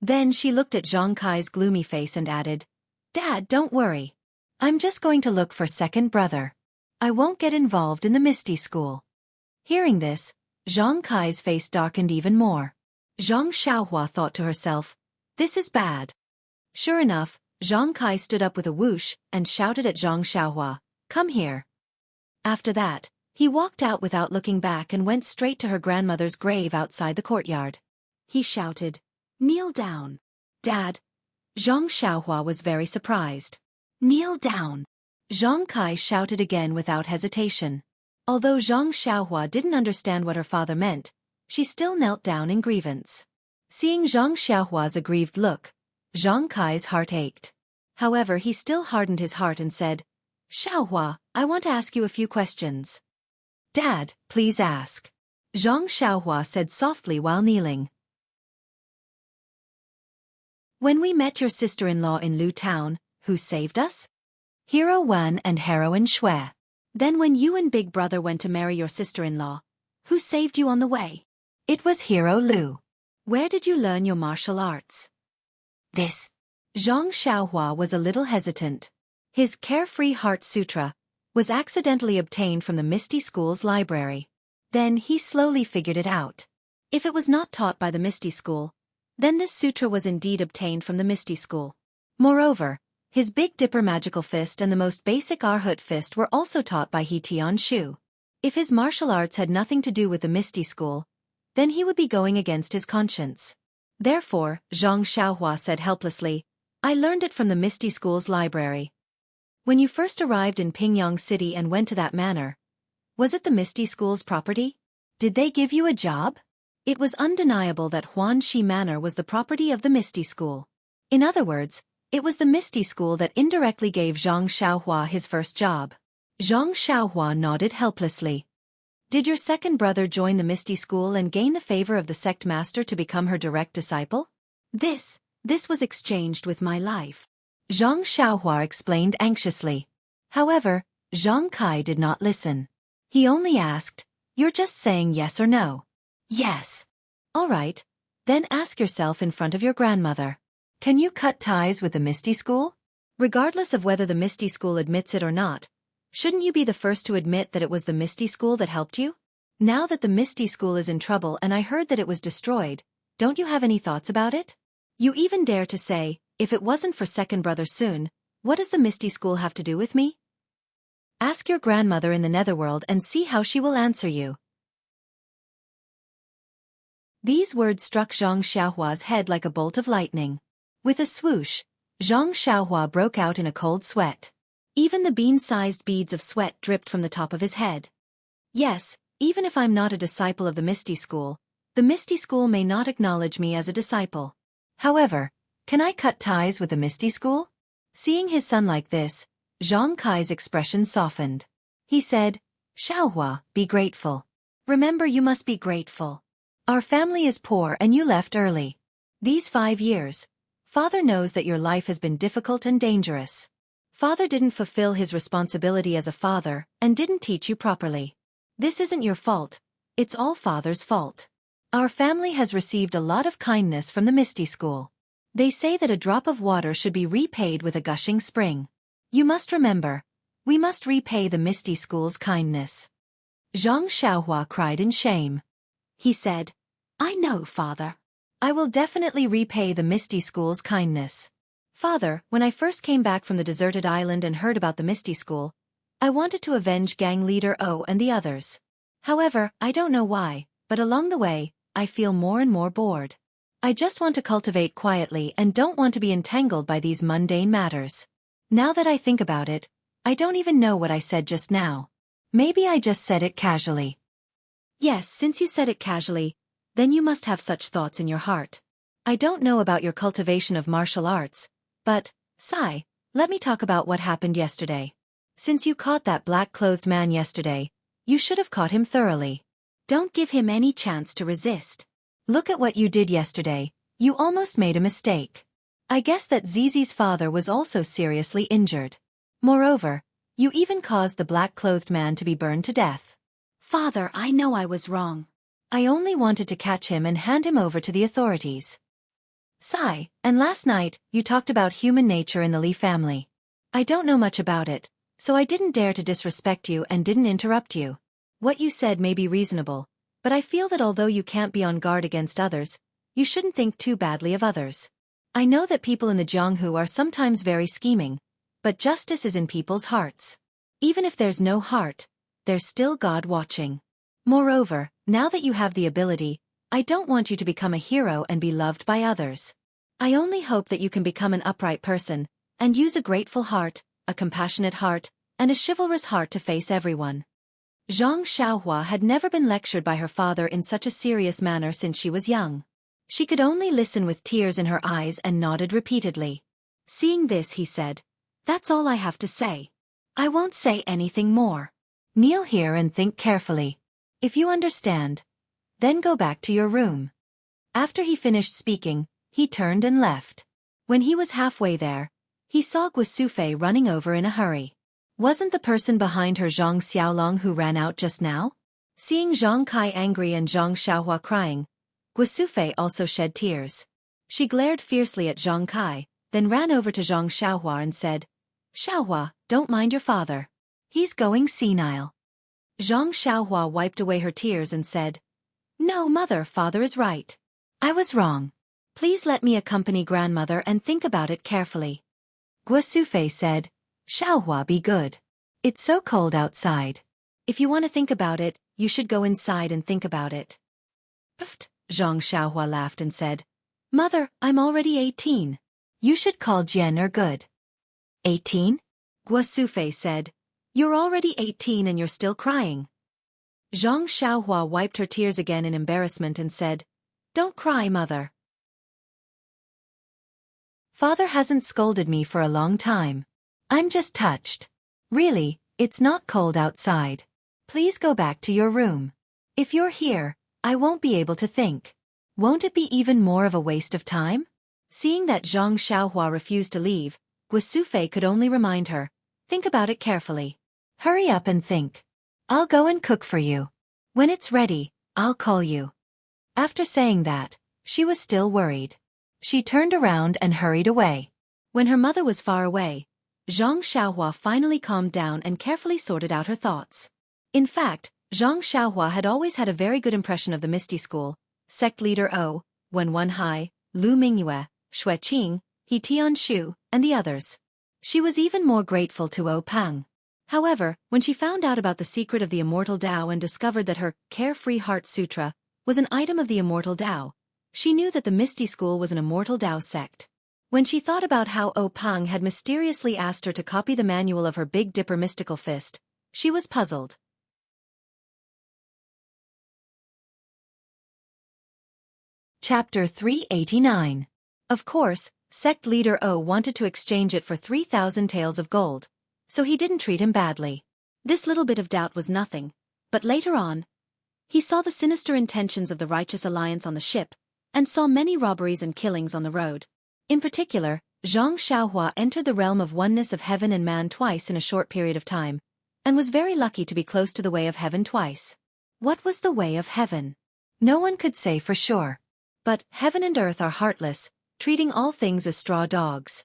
Then she looked at Zhang Kai's gloomy face and added, Dad, don't worry. I'm just going to look for second brother. I won't get involved in the misty school. Hearing this, Zhang Kai's face darkened even more. Zhang Xiaohua thought to herself, this is bad. Sure enough, Zhang Kai stood up with a whoosh and shouted at Zhang Xiaohua, Come here. After that, he walked out without looking back and went straight to her grandmother's grave outside the courtyard. He shouted, Kneel down. Dad. Zhang Xiaohua was very surprised. Kneel down. Zhang Kai shouted again without hesitation. Although Zhang Xiaohua didn't understand what her father meant, she still knelt down in grievance. Seeing Zhang Xiaohua's aggrieved look, Zhang Kai's heart ached. However, he still hardened his heart and said, Xiaohua, I want to ask you a few questions. Dad, please ask. Zhang Xiaohua said softly while kneeling. When we met your sister-in-law in Lu Town, who saved us? Hero Wan and Heroine Shui. Then when you and Big Brother went to marry your sister-in-law, who saved you on the way? It was Hero Lu. Where did you learn your martial arts? This. Zhang Xiaohua was a little hesitant. His Carefree Heart Sutra was accidentally obtained from the Misty School's library. Then he slowly figured it out. If it was not taught by the Misty School, then this sutra was indeed obtained from the Misty School. Moreover, his Big Dipper Magical Fist and the most basic Arhut Fist were also taught by He Tianshu. If his martial arts had nothing to do with the Misty School, then he would be going against his conscience. Therefore, Zhang Xiaohua said helplessly, I learned it from the Misty School's library. When you first arrived in Pingyang City and went to that manor, was it the Misty School's property? Did they give you a job? It was undeniable that Huanxi Manor was the property of the Misty School. In other words, it was the Misty School that indirectly gave Zhang Xiaohua his first job. Zhang Xiaohua nodded helplessly. Did your second brother join the Misty School and gain the favor of the sect master to become her direct disciple? This was exchanged with my life. Zhang Xiaohua explained anxiously. However, Zhang Kai did not listen. He only asked, You're just saying yes or no? Yes. All right. Then ask yourself in front of your grandmother. Can you cut ties with the Misty School? Regardless of whether the Misty School admits it or not, shouldn't you be the first to admit that it was the Misty School that helped you? Now that the Misty School is in trouble and I heard that it was destroyed, don't you have any thoughts about it? You even dare to say, if it wasn't for second brother Soon, what does the Misty School have to do with me? Ask your grandmother in the Netherworld and see how she will answer you. These words struck Zhang Xiaohua's head like a bolt of lightning. With a swoosh, Zhang Xiaohua broke out in a cold sweat. Even the bean-sized beads of sweat dripped from the top of his head. Yes, even if I'm not a disciple of the Misty School, the Misty School may not acknowledge me as a disciple. However, can I cut ties with the Misty School? Seeing his son like this, Zhang Kai's expression softened. He said, Xiaohua, be grateful. Remember, you must be grateful. Our family is poor and you left early. These 5 years, Father knows that your life has been difficult and dangerous. Father didn't fulfill his responsibility as a father and didn't teach you properly. This isn't your fault, it's all Father's fault. Our family has received a lot of kindness from the Misty School. They say that a drop of water should be repaid with a gushing spring. You must remember, we must repay the Misty School's kindness. Zhang Xiaohua cried in shame. He said, I know, Father. I will definitely repay the Misty School's kindness. Father, when I first came back from the deserted island and heard about the Misty School, I wanted to avenge gang leader O and the others. However, I don't know why, but along the way, I feel more and more bored. I just want to cultivate quietly and don't want to be entangled by these mundane matters. Now that I think about it, I don't even know what I said just now. Maybe I just said it casually. Yes, since you said it casually, then you must have such thoughts in your heart. I don't know about your cultivation of martial arts, but, Sai, let me talk about what happened yesterday. Since you caught that black-clothed man yesterday, you should have caught him thoroughly. Don't give him any chance to resist. Look at what you did yesterday, you almost made a mistake. I guess that Zizi's father was also seriously injured. Moreover, you even caused the black-clothed man to be burned to death. Father, I know I was wrong. I only wanted to catch him and hand him over to the authorities. Sai, and last night, you talked about human nature in the Li family. I don't know much about it, so I didn't dare to disrespect you and didn't interrupt you. What you said may be reasonable, but I feel that although you can't be on guard against others, you shouldn't think too badly of others. I know that people in the Jianghu are sometimes very scheming, but justice is in people's hearts. Even if there's no heart, there's still God watching. Moreover, now that you have the ability, I don't want you to become a hero and be loved by others. I only hope that you can become an upright person, and use a grateful heart, a compassionate heart, and a chivalrous heart to face everyone. Zhang Xiaohua had never been lectured by her father in such a serious manner since she was young. She could only listen with tears in her eyes and nodded repeatedly. Seeing this, he said, That's all I have to say. I won't say anything more. Kneel here and think carefully. If you understand, then go back to your room. After he finished speaking, he turned and left. When he was halfway there, he saw Guosufei running over in a hurry. Wasn't the person behind her Zhang Xiaolong who ran out just now? Seeing Zhang Kai angry and Zhang Xiaohua crying, Guosufei also shed tears. She glared fiercely at Zhang Kai, then ran over to Zhang Xiaohua and said, Xiaohua, don't mind your father. He's going senile. Zhang Xiaohua wiped away her tears and said, No, mother, father is right. I was wrong. Please let me accompany grandmother and think about it carefully. Guosufei said, Xiaohua, be good. It's so cold outside. If you want to think about it, you should go inside and think about it. Pfft, Zhang Xiaohua laughed and said, Mother, I'm already 18. You should call Jian good. 18? Guosufei said, You're already 18 and you're still crying. Zhang Xiaohua wiped her tears again in embarrassment and said, Don't cry, mother. Father hasn't scolded me for a long time. I'm just touched. Really, it's not cold outside. Please go back to your room. If you're here, I won't be able to think. Won't it be even more of a waste of time? Seeing that Zhang Xiaohua refused to leave, Guosufei could only remind her, Think about it carefully. Hurry up and think. I'll go and cook for you. When it's ready, I'll call you. After saying that, she was still worried. She turned around and hurried away. When her mother was far away, Zhang Xiaohua finally calmed down and carefully sorted out her thoughts. In fact, Zhang Xiaohua had always had a very good impression of the Misty School, sect leader O, Wen Wenhai, Lu Mingyue, Xue Qing, He Tianshu, and the others. She was even more grateful to O Pang. However, when she found out about the secret of the Immortal Tao and discovered that her Carefree Heart Sutra was an item of the Immortal Tao. She knew that the Misty School was an Immortal Tao sect. When she thought about how Peng had mysteriously asked her to copy the manual of her Big Dipper mystical fist, she was puzzled. Chapter 389. Of course, sect leader O wanted to exchange it for 3,000 taels of gold, so he didn't treat him badly. This little bit of doubt was nothing, but later on, he saw the sinister intentions of the Righteous Alliance on the ship, and saw many robberies and killings on the road. In particular, Xianxia entered the realm of oneness of heaven and man twice in a short period of time, and was very lucky to be close to the way of heaven twice. What was the way of heaven? No one could say for sure. But heaven and earth are heartless, treating all things as straw dogs.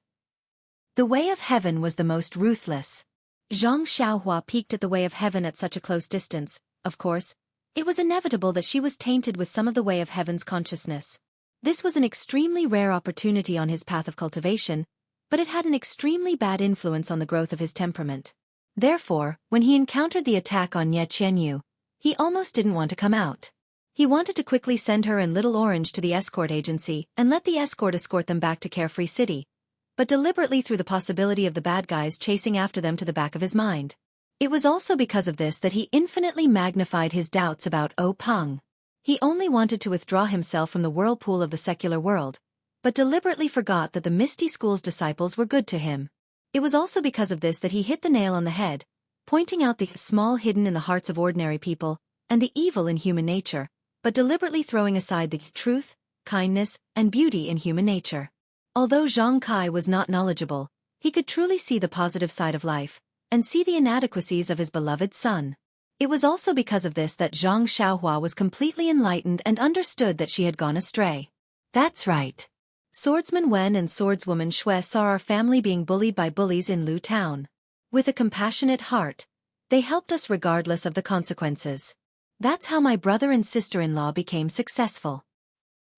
The way of heaven was the most ruthless. Zhang Xiaohua peeked at the way of heaven at such a close distance. Of course, it was inevitable that she was tainted with some of the way of heaven's consciousness. This was an extremely rare opportunity on his path of cultivation, but it had an extremely bad influence on the growth of his temperament. Therefore, when he encountered the attack on Ye Qianyu, he almost didn't want to come out. He wanted to quickly send her and Little Orange to the escort agency and let the escort them back to Carefree City, but deliberately threw the possibility of the bad guys chasing after them to the back of his mind. It was also because of this that he infinitely magnified his doubts about Peng. He only wanted to withdraw himself from the whirlpool of the secular world, but deliberately forgot that the Misty School's disciples were good to him. It was also because of this that he hit the nail on the head, pointing out the small hidden in the hearts of ordinary people, and the evil in human nature, but deliberately throwing aside the truth, kindness, and beauty in human nature. Although Zhang Kai was not knowledgeable, he could truly see the positive side of life, and see the inadequacies of his beloved son. It was also because of this that Zhang Xiaohua was completely enlightened and understood that she had gone astray. That's right. Swordsman Wen and swordswoman Xue saw our family being bullied by bullies in Lu Town. With a compassionate heart, they helped us regardless of the consequences. That's how my brother and sister-in-law became successful.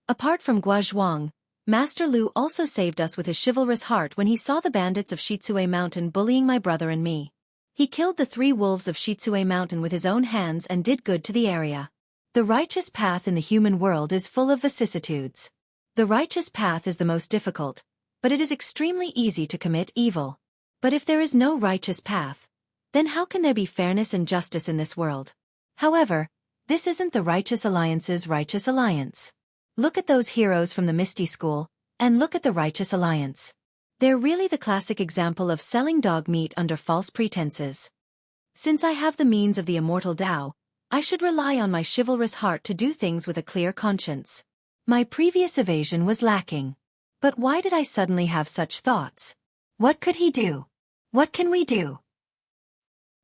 Apart from Guozhuang, Master Lu also saved us with his chivalrous heart when he saw the bandits of Shitsue Mountain bullying my brother and me. He killed the 3 wolves of Shitsue Mountain with his own hands and did good to the area. The righteous path in the human world is full of vicissitudes. The righteous path is the most difficult, but it is extremely easy to commit evil. But if there is no righteous path, then how can there be fairness and justice in this world? However, this isn't the Righteous Alliance's Righteous Alliance. Look at those heroes from the Misty School, and look at the Righteous Alliance. They're really the classic example of selling dog meat under false pretenses. Since I have the means of the Immortal Tao, I should rely on my chivalrous heart to do things with a clear conscience. My previous evasion was lacking. But why did I suddenly have such thoughts? What could he do? What can we do?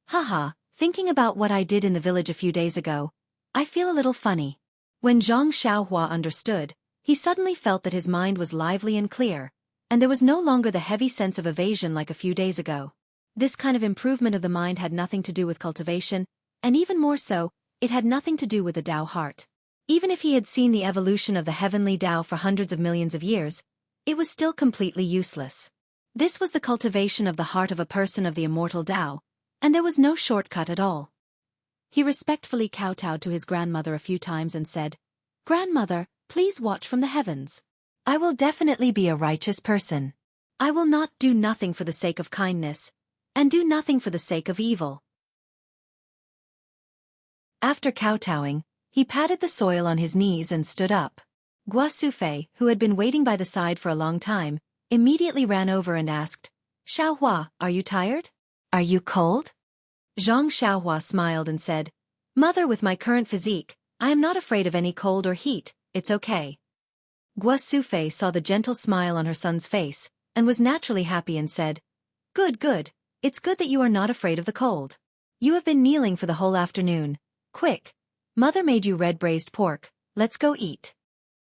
Haha, thinking about what I did in the village a few days ago, I feel a little funny. When Zhang Xiaohua understood, he suddenly felt that his mind was lively and clear, and there was no longer the heavy sense of evasion like a few days ago. This kind of improvement of the mind had nothing to do with cultivation, and even more so, it had nothing to do with the Tao heart. Even if he had seen the evolution of the heavenly Tao for hundreds of millions of years, it was still completely useless. This was the cultivation of the heart of a person of the Immortal Tao, and there was no shortcut at all. He respectfully kowtowed to his grandmother a few times and said, "Grandmother, please watch from the heavens. I will definitely be a righteous person. I will not do nothing for the sake of kindness, and do nothing for the sake of evil." After kowtowing, he patted the soil on his knees and stood up. Gua Sufei, who had been waiting by the side for a long time, immediately ran over and asked, "Xiaohua, are you tired? Are you cold?" Zhang Xiaohua smiled and said, "Mother, with my current physique, I am not afraid of any cold or heat, it's okay." Gua Sufei saw the gentle smile on her son's face, and was naturally happy and said, "Good, good, it's good that you are not afraid of the cold. You have been kneeling for the whole afternoon. Quick, Mother made you red braised pork, let's go eat."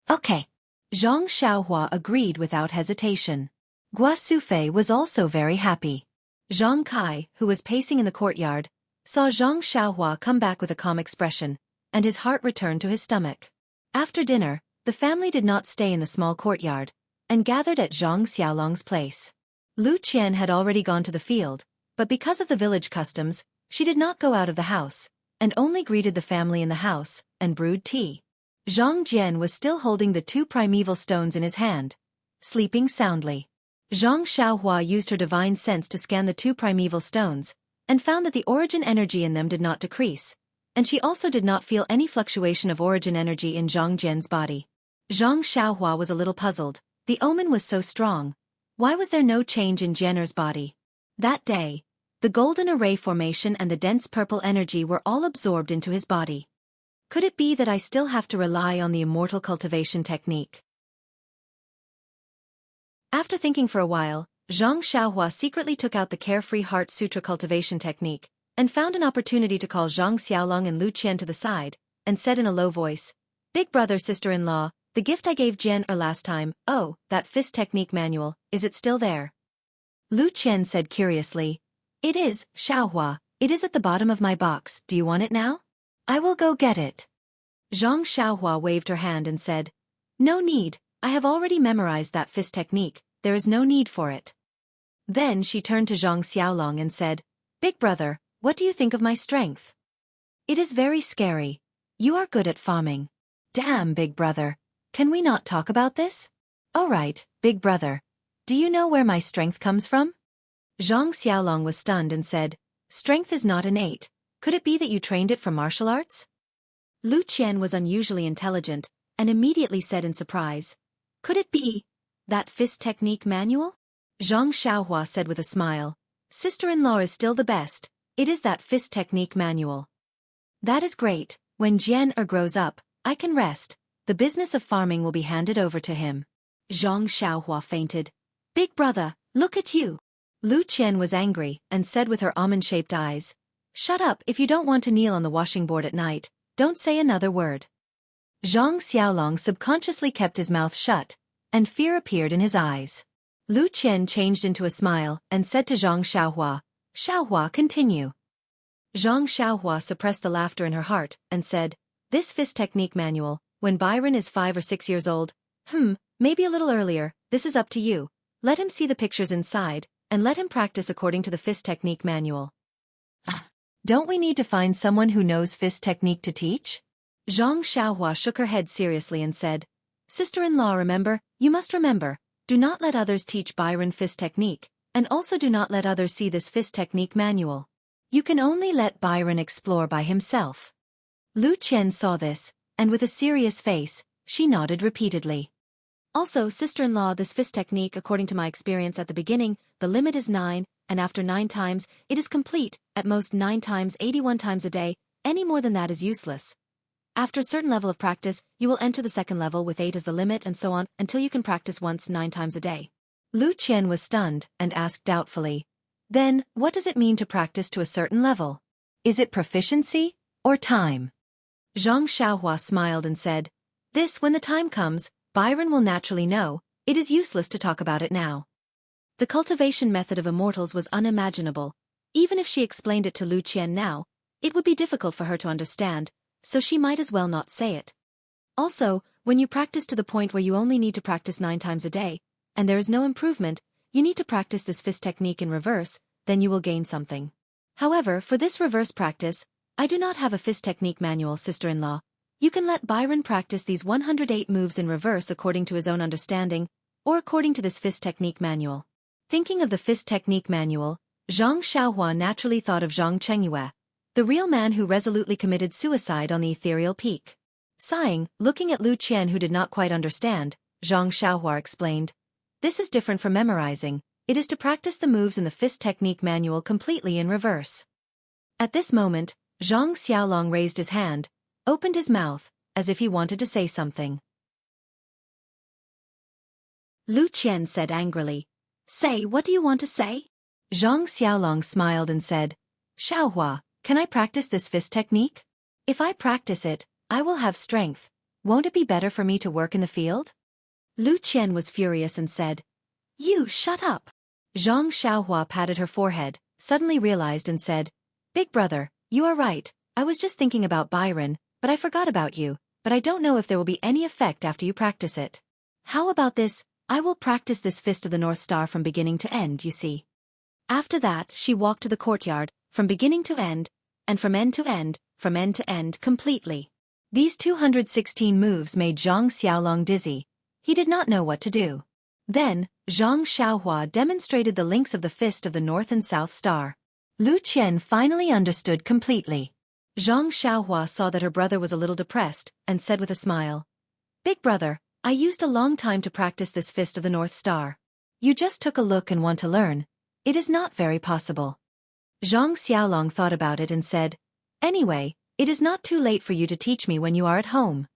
"Okay." Zhang Xiaohua agreed without hesitation. Gua Sufei was also very happy. Zhang Kai, who was pacing in the courtyard, saw Zhang Xiaohua come back with a calm expression, and his heart returned to his stomach. After dinner, the family did not stay in the small courtyard, and gathered at Zhang Xiaolong's place. Lu Qian had already gone to the field, but because of the village customs, she did not go out of the house, and only greeted the family in the house, and brewed tea. Zhang Jian was still holding the two primeval stones in his hand, sleeping soundly. Zhang Xiaohua used her divine sense to scan the two primeval stones, and found that the origin energy in them did not decrease, and she also did not feel any fluctuation of origin energy in Zhang Jian's body. Zhang Xiaohua was a little puzzled. The omen was so strong. Why was there no change in Jian'er's body? That day, the golden array formation and the dense purple energy were all absorbed into his body. Could it be that I still have to rely on the immortal cultivation technique? After thinking for a while, Zhang Xiaohua secretly took out the Carefree Heart Sutra cultivation technique, and found an opportunity to call Zhang Xiaolong and Lu Qian to the side, and said in a low voice, "Big brother, sister-in-law, the gift I gave Jian last time, oh, that fist technique manual, is it still there?" Lu Qian said curiously, "It is, Xiaohua, it is at the bottom of my box, do you want it now? I will go get it." Zhang Xiaohua waved her hand and said, "No need, I have already memorized that fist technique, there is no need for it." Then she turned to Zhang Xiaolong and said, "Big brother, what do you think of my strength?" "It is very scary. You are good at farming." "Damn, big brother. Can we not talk about this?" "All right, big brother. Do you know where my strength comes from?" Zhang Xiaolong was stunned and said, "Strength is not innate. Could it be that you trained it from martial arts?" Lu Qian was unusually intelligent, and immediately said in surprise, "Could it be that fist technique manual?" Zhang Xiaohua said with a smile, "Sister-in-law is still the best, it is that fist technique manual." "That is great, when Jian grows up, I can rest, the business of farming will be handed over to him." Zhang Xiaohua fainted. "Big brother, look at you." Lu Qian was angry, and said with her almond-shaped eyes, "Shut up if you don't want to kneel on the washing board at night, don't say another word." Zhang Xiaolong subconsciously kept his mouth shut, and fear appeared in his eyes. Lu Qian changed into a smile, and said to Zhang Xiaohua, "Xiaohua, continue." Zhang Xiaohua suppressed the laughter in her heart, and said, "This fist technique manual, when Byron is 5 or 6 years old, maybe a little earlier, this is up to you. Let him see the pictures inside, and let him practice according to the fist technique manual." "Don't we need to find someone who knows fist technique to teach?" Zhang Xiaohua shook her head seriously and said, "Sister-in-law, remember, you must remember, do not let others teach Byron fist technique, and also do not let others see this fist technique manual. You can only let Byron explore by himself." Lu Qian saw this, and with a serious face, she nodded repeatedly. "Also, sister-in-law, this fist technique, according to my experience at the beginning, the limit is 9, and after 9 times, it is complete, at most 9 times 81 times a day, any more than that is useless. After a certain level of practice, you will enter the second level with 8 as the limit and so on, until you can practice once 9 times a day." Lu Qian was stunned, and asked doubtfully, "Then, what does it mean to practice to a certain level? Is it proficiency, or time?" Zhang Xiaohua smiled and said, "This, when the time comes, Byron will naturally know, it is useless to talk about it now." The cultivation method of immortals was unimaginable. Even if she explained it to Lu Qian now, it would be difficult for her to understand, so she might as well not say it. Also, when you practice to the point where you only need to practice 9 times a day, and there is no improvement, you need to practice this fist technique in reverse, then you will gain something. However, for this reverse practice, I do not have a fist technique manual, sister-in-law. You can let Byron practice these 108 moves in reverse according to his own understanding, or according to this fist technique manual. Thinking of the fist technique manual, Zhang Xiaohua naturally thought of Zhang Chengyue, the real man who resolutely committed suicide on the ethereal peak. Sighing, looking at Lu Qian who did not quite understand, Zhang Xiaohua explained, "This is different from memorizing, it is to practice the moves in the fist technique manual completely in reverse." At this moment, Zhang Xiaolong raised his hand, opened his mouth, as if he wanted to say something. Lu Qian said angrily, "Say, what do you want to say?" Zhang Xiaolong smiled and said, "Xiaohua, can I practice this fist technique? If I practice it, I will have strength. Won't it be better for me to work in the field?" Lu Qian was furious and said, "You shut up." Zhang Xiaohua patted her forehead, suddenly realized and said, "Big brother, you are right, I was just thinking about Byron, but I forgot about you, but I don't know if there will be any effect after you practice it. How about this, I will practice this fist of the North Star from beginning to end, you see." After that, she walked to the courtyard, from beginning to end, and from end to end, from end to end completely. These 216 moves made Zhang Xiaolong dizzy. He did not know what to do. Then, Zhang Xiaohua demonstrated the links of the fist of the North and South Star. Lu Qian finally understood completely. Zhang Xiaohua saw that her brother was a little depressed, and said with a smile, "Big brother, I used a long time to practice this fist of the North Star. You just took a look and want to learn. It is not very possible." Zhang Xiaolong thought about it and said, "Anyway, it is not too late for you to teach me when you are at home."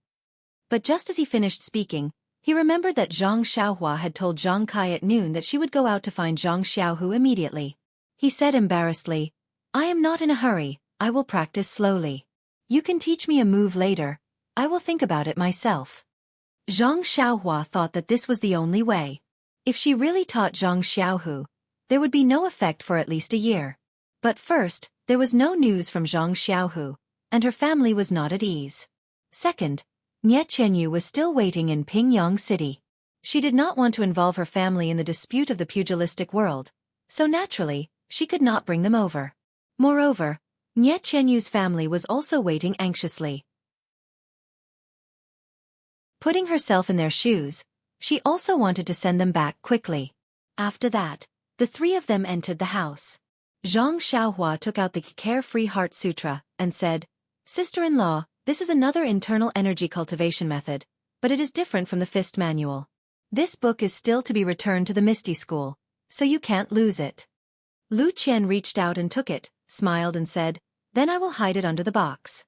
But just as he finished speaking, he remembered that Zhang Xiaohua had told Zhang Kai at noon that she would go out to find Zhang Xiaohu immediately. He said embarrassedly, "I am not in a hurry, I will practice slowly. You can teach me a move later, I will think about it myself." Zhang Xiaohua thought that this was the only way. If she really taught Zhang Xiaohu, there would be no effect for at least a year. But first, there was no news from Zhang Xiaohu, and her family was not at ease. Second, Nie Qianyu was still waiting in Pingyang City. She did not want to involve her family in the dispute of the pugilistic world, so naturally, she could not bring them over. Moreover, Nie Qianyu's family was also waiting anxiously. Putting herself in their shoes, she also wanted to send them back quickly. After that, the three of them entered the house. Zhang Xiaohua took out the Carefree Heart Sutra and said, "Sister-in-law, this is another internal energy cultivation method, but it is different from the fist manual. This book is still to be returned to the Misty School, so you can't lose it." Lu Qian reached out and took it, smiled and said, "Then I will hide it under the box."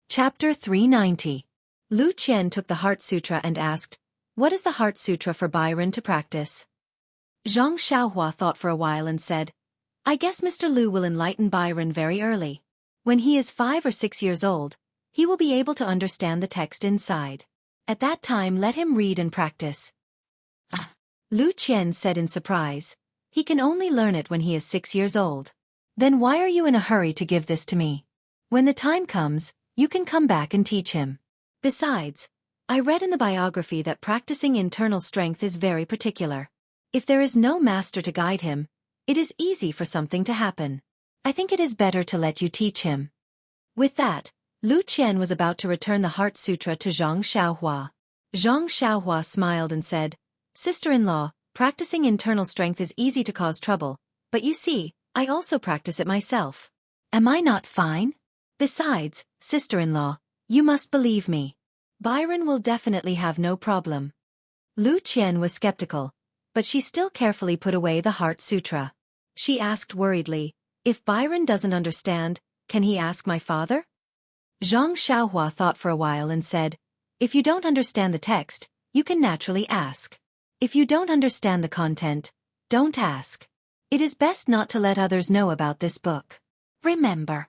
Chapter 390. Lu Qian took the Heart Sutra and asked, "What is the Heart Sutra for Byron to practice?" Zhang Xiaohua thought for a while and said, "I guess Mr. Lu will enlighten Byron very early. When he is 5 or 6 years old, he will be able to understand the text inside. At that time let him read and practice." Lu Qian said in surprise, "He can only learn it when he is 6 years old. Then why are you in a hurry to give this to me? When the time comes, you can come back and teach him. Besides, I read in the biography that practicing internal strength is very particular. If there is no master to guide him, it is easy for something to happen. I think it is better to let you teach him." With that, Lu Qian was about to return the Heart Sutra to Zhang Xiaohua. Zhang Xiaohua smiled and said, "Sister-in-law, practicing internal strength is easy to cause trouble, but you see, I also practice it myself. Am I not fine? Besides, sister-in-law, you must believe me. Byron will definitely have no problem." Lu Qian was skeptical, but she still carefully put away the Heart Sutra. She asked worriedly, "If Byron doesn't understand, can he ask my father?" Zhang Xiaohua thought for a while and said, "If you don't understand the text, you can naturally ask. If you don't understand the content, don't ask. It is best not to let others know about this book. Remember."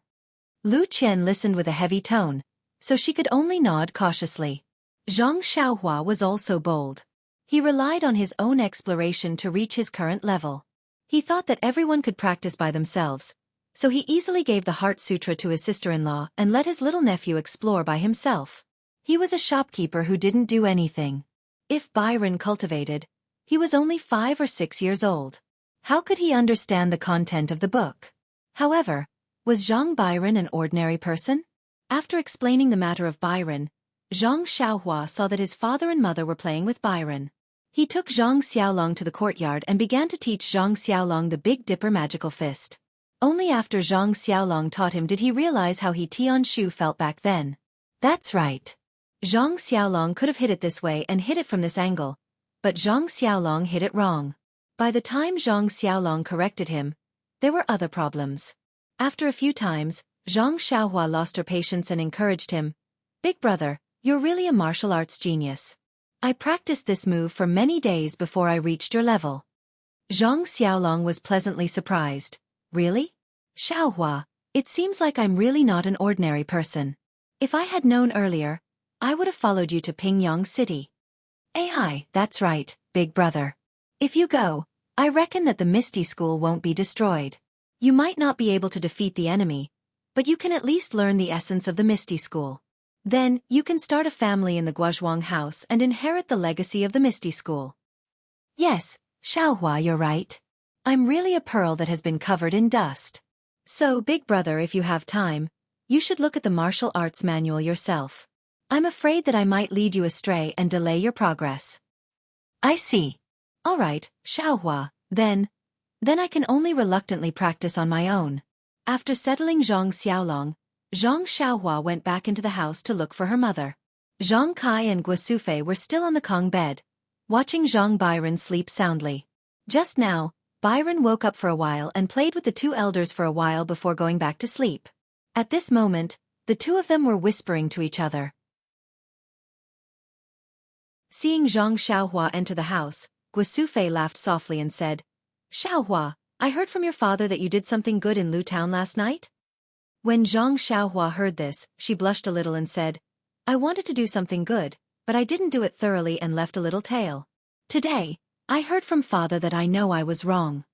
Lu Qian listened with a heavy tone, so she could only nod cautiously. Zhang Xiaohua was also bold. He relied on his own exploration to reach his current level. He thought that everyone could practice by themselves, so he easily gave the Heart Sutra to his sister-in-law and let his little nephew explore by himself. He was a shopkeeper who didn't do anything. If Byron cultivated, he was only 5 or 6 years old. How could he understand the content of the book? However, was Zhang Byron an ordinary person? After explaining the matter of Byron, Zhang Xiaohua saw that his father and mother were playing with Byron. He took Zhang Xiaolong to the courtyard and began to teach Zhang Xiaolong the Big Dipper magical fist. Only after Zhang Xiaolong taught him did he realize how he Tianshu felt back then. That's right. Zhang Xiaolong could have hit it this way and hit it from this angle, but Zhang Xiaolong hit it wrong. By the time Zhang Xiaolong corrected him, there were other problems. After a few times, Zhang Xiaohua lost her patience and encouraged him, "Big brother, you're really a martial arts genius. I practiced this move for many days before I reached your level." Zhang Xiaolong was pleasantly surprised. "Really? Xiaohua, it seems like I'm really not an ordinary person. If I had known earlier, I would have followed you to Pingyang City." Hi, that's right, big brother. If you go, I reckon that the Misty School won't be destroyed. You might not be able to defeat the enemy, but you can at least learn the essence of the Misty School. Then, you can start a family in the Guozhuang house and inherit the legacy of the Misty School. Yes, Xiaohua, you're right. I'm really a pearl that has been covered in dust. So, big brother, if you have time, you should look at the martial arts manual yourself. I'm afraid that I might lead you astray and delay your progress. I see. All right, Xiaohua, then I can only reluctantly practice on my own. After settling Zhang Xiaolong, Zhang Xiaohua went back into the house to look for her mother. Zhang Kai and Guo Sufei were still on the Kong bed, watching Zhang Byron sleep soundly. Just now, Byron woke up for a while and played with the two elders for a while before going back to sleep. At this moment, the two of them were whispering to each other. Seeing Zhang Xiaohua enter the house, Guo Sufei laughed softly and said, Xiaohua, I heard from your father that you did something good in Lu Town last night? When Zhang Xiaohua heard this, she blushed a little and said, I wanted to do something good, but I didn't do it thoroughly and left a little tail. Today, I heard from father that I know I was wrong.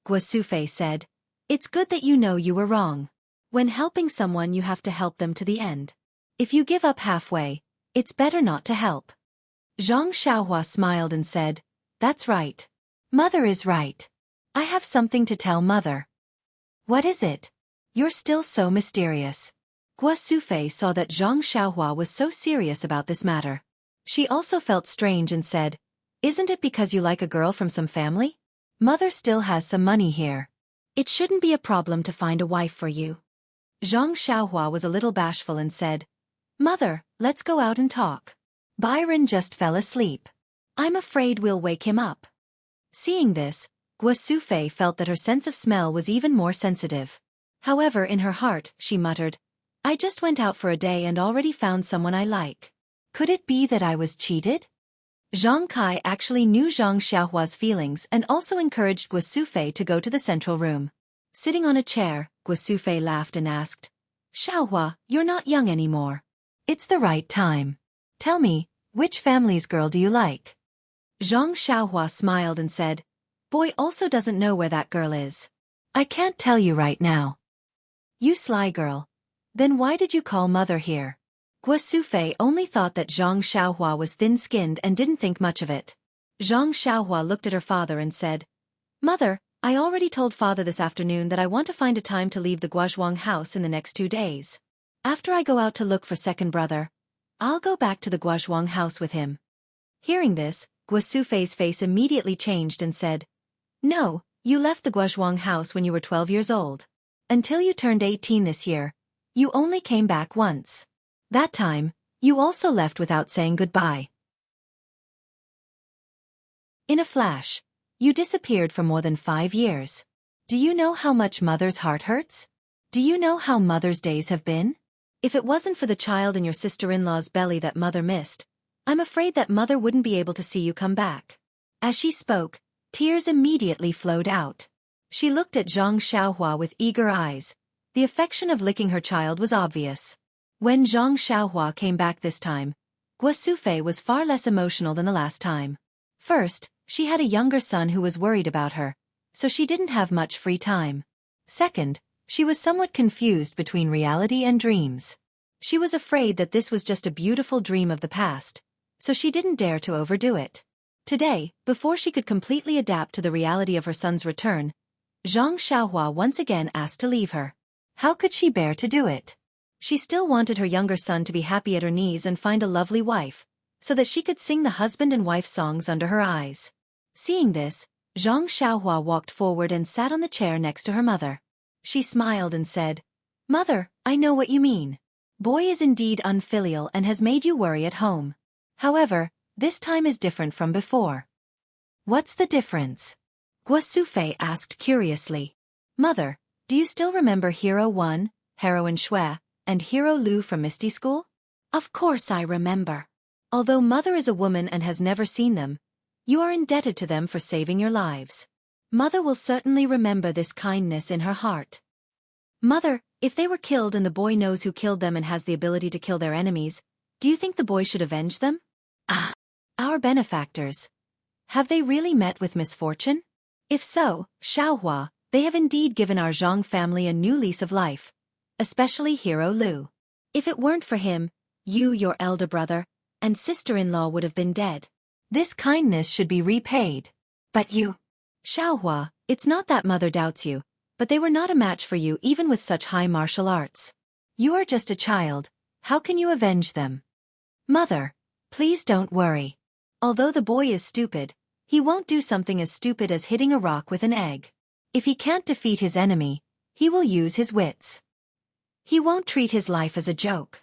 Guo Sufei said, It's good that you know you were wrong. When helping someone you have to help them to the end. If you give up halfway, it's better not to help. Zhang Xiaohua smiled and said, That's right. Mother is right. I have something to tell mother. What is it? You're still so mysterious. Guo Sufei saw that Zhang Xiaohua was so serious about this matter. She also felt strange and said, Isn't it because you like a girl from some family? Mother still has some money here. It shouldn't be a problem to find a wife for you. Zhang Xiaohua was a little bashful and said, Mother, let's go out and talk. Byron just fell asleep. I'm afraid we'll wake him up. Seeing this, Guo Sufei felt that her sense of smell was even more sensitive. However, in her heart, she muttered, I just went out for a day and already found someone I like. Could it be that I was cheated? Zhang Kai actually knew Zhang Xiaohua's feelings and also encouraged Guo Sufei to go to the central room. Sitting on a chair, Guo Sufei laughed and asked, Xiaohua, you're not young anymore. It's the right time. Tell me, which family's girl do you like? Zhang Xiaohua smiled and said, Boy also doesn't know where that girl is. I can't tell you right now. You sly girl. Then why did you call mother here? Guo Sufei only thought that Zhang Xiaohua was thin-skinned and didn't think much of it. Zhang Xiaohua looked at her father and said, Mother, I already told father this afternoon that I want to find a time to leave the Guozhuang house in the next 2 days. After I go out to look for second brother, I'll go back to the Guozhuang house with him. Hearing this, Guo Sufei's face immediately changed and said, No, you left the Guozhuang house when you were 12 years old. Until you turned 18 this year, you only came back once. That time, you also left without saying goodbye. In a flash, you disappeared for more than 5 years. Do you know how much mother's heart hurts? Do you know how mother's days have been? If it wasn't for the child in your sister-in-law's belly that mother missed, I'm afraid that mother wouldn't be able to see you come back. As she spoke, tears immediately flowed out. She looked at Zhang Xiaohua with eager eyes. The affection of licking her child was obvious. When Zhang Xiaohua came back this time, Guo Sufei was far less emotional than the last time. First, she had a younger son who was worried about her, so she didn't have much free time. Second, she was somewhat confused between reality and dreams. She was afraid that this was just a beautiful dream of the past, so she didn't dare to overdo it. Today, before she could completely adapt to the reality of her son's return, Zhang Xiaohua once again asked to leave her. How could she bear to do it? She still wanted her younger son to be happy at her knees and find a lovely wife, so that she could sing the husband and wife songs under her eyes. Seeing this, Zhang Xiaohua walked forward and sat on the chair next to her mother. She smiled and said, Mother, I know what you mean. Boy is indeed unfilial and has made you worry at home. However, this time is different from before. What's the difference? Guo Sufei asked curiously. Mother, do you still remember Hero 1, Heroine Shui, and Hero Lu from Misty School? Of course I remember. Although Mother is a woman and has never seen them, you are indebted to them for saving your lives. Mother will certainly remember this kindness in her heart. Mother, if they were killed and the boy knows who killed them and has the ability to kill their enemies, do you think the boy should avenge them? Ah, our benefactors. Have they really met with misfortune? If so, Xiaohua, they have indeed given our Zhang family a new lease of life, especially Hero Lu. If it weren't for him, you, your elder brother, and sister-in-law would have been dead. This kindness should be repaid. But you, Xiaohua, it's not that Mother doubts you, but they were not a match for you even with such high martial arts. You are just a child, how can you avenge them? Mother, please don't worry. Although the boy is stupid, he won't do something as stupid as hitting a rock with an egg. If he can't defeat his enemy, he will use his wits. He won't treat his life as a joke.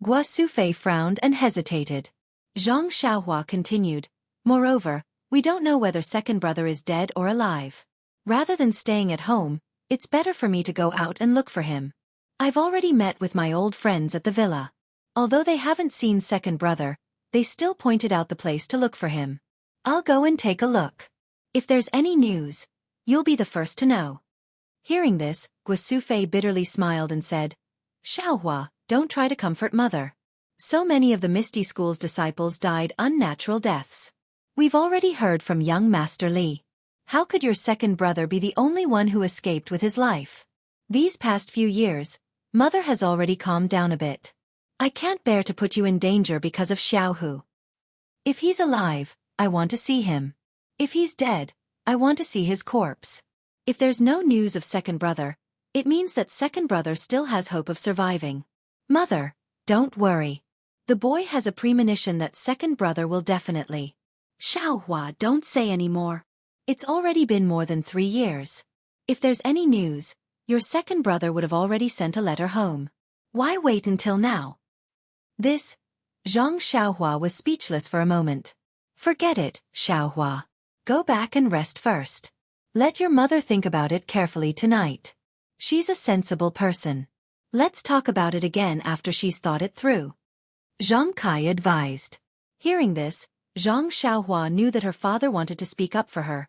Guo Sufei frowned and hesitated. Zhang Xiaohua continued, moreover, we don't know whether second brother is dead or alive. Rather than staying at home, it's better for me to go out and look for him. I've already met with my old friends at the villa. Although they haven't seen second brother, they still pointed out the place to look for him. I'll go and take a look. If there's any news, you'll be the first to know. Hearing this, Guo Sufei bitterly smiled and said, Xiaohua, don't try to comfort mother. So many of the Misty School's disciples died unnatural deaths. We've already heard from young Master Li. How could your second brother be the only one who escaped with his life? These past few years, mother has already calmed down a bit. I can't bear to put you in danger because of Xiaohu. If he's alive, I want to see him. If he's dead, I want to see his corpse. If there's no news of second brother, it means that second brother still has hope of surviving. Mother, don't worry. The boy has a premonition that second brother will definitely. Xiaohua, don't say any more. It's already been more than 3 years. If there's any news, your second brother would have already sent a letter home. Why wait until now? This, Zhang Xiaohua was speechless for a moment. Forget it, Xiaohua. Go back and rest first. Let your mother think about it carefully tonight. She's a sensible person. Let's talk about it again after she's thought it through. Zhang Kai advised. Hearing this, Zhang Xiaohua knew that her father wanted to speak up for her.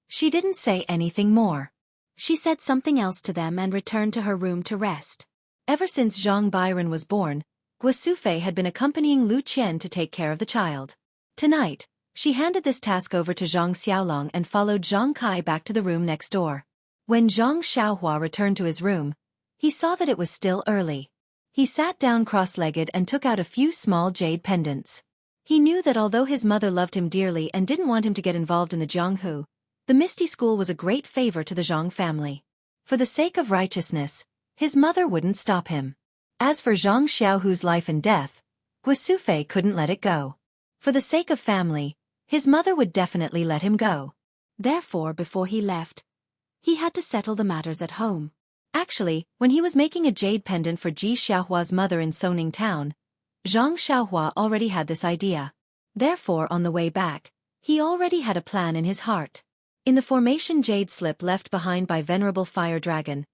She didn't say anything more. She said something else to them and returned to her room to rest. Ever since Zhang Byron was born, Guo Sufei had been accompanying Lu Qian to take care of the child. Tonight, she handed this task over to Zhang Xiaolong and followed Zhang Kai back to the room next door. When Zhang Xiaohua returned to his room, he saw that it was still early. He sat down cross-legged and took out a few small jade pendants. He knew that although his mother loved him dearly and didn't want him to get involved in the Jianghu, the Misty School was a great favor to the Zhang family. For the sake of righteousness, his mother wouldn't stop him. As for Zhang Xiaohu's life and death, Guo Sufei couldn't let it go. For the sake of family, his mother would definitely let him go. Therefore, before he left, he had to settle the matters at home. Actually, when he was making a jade pendant for Ji Xiaohua's mother in Soning Town, Zhang Xiaohua already had this idea. Therefore, on the way back, he already had a plan in his heart. In the formation jade slip left behind by Venerable Fire Dragon,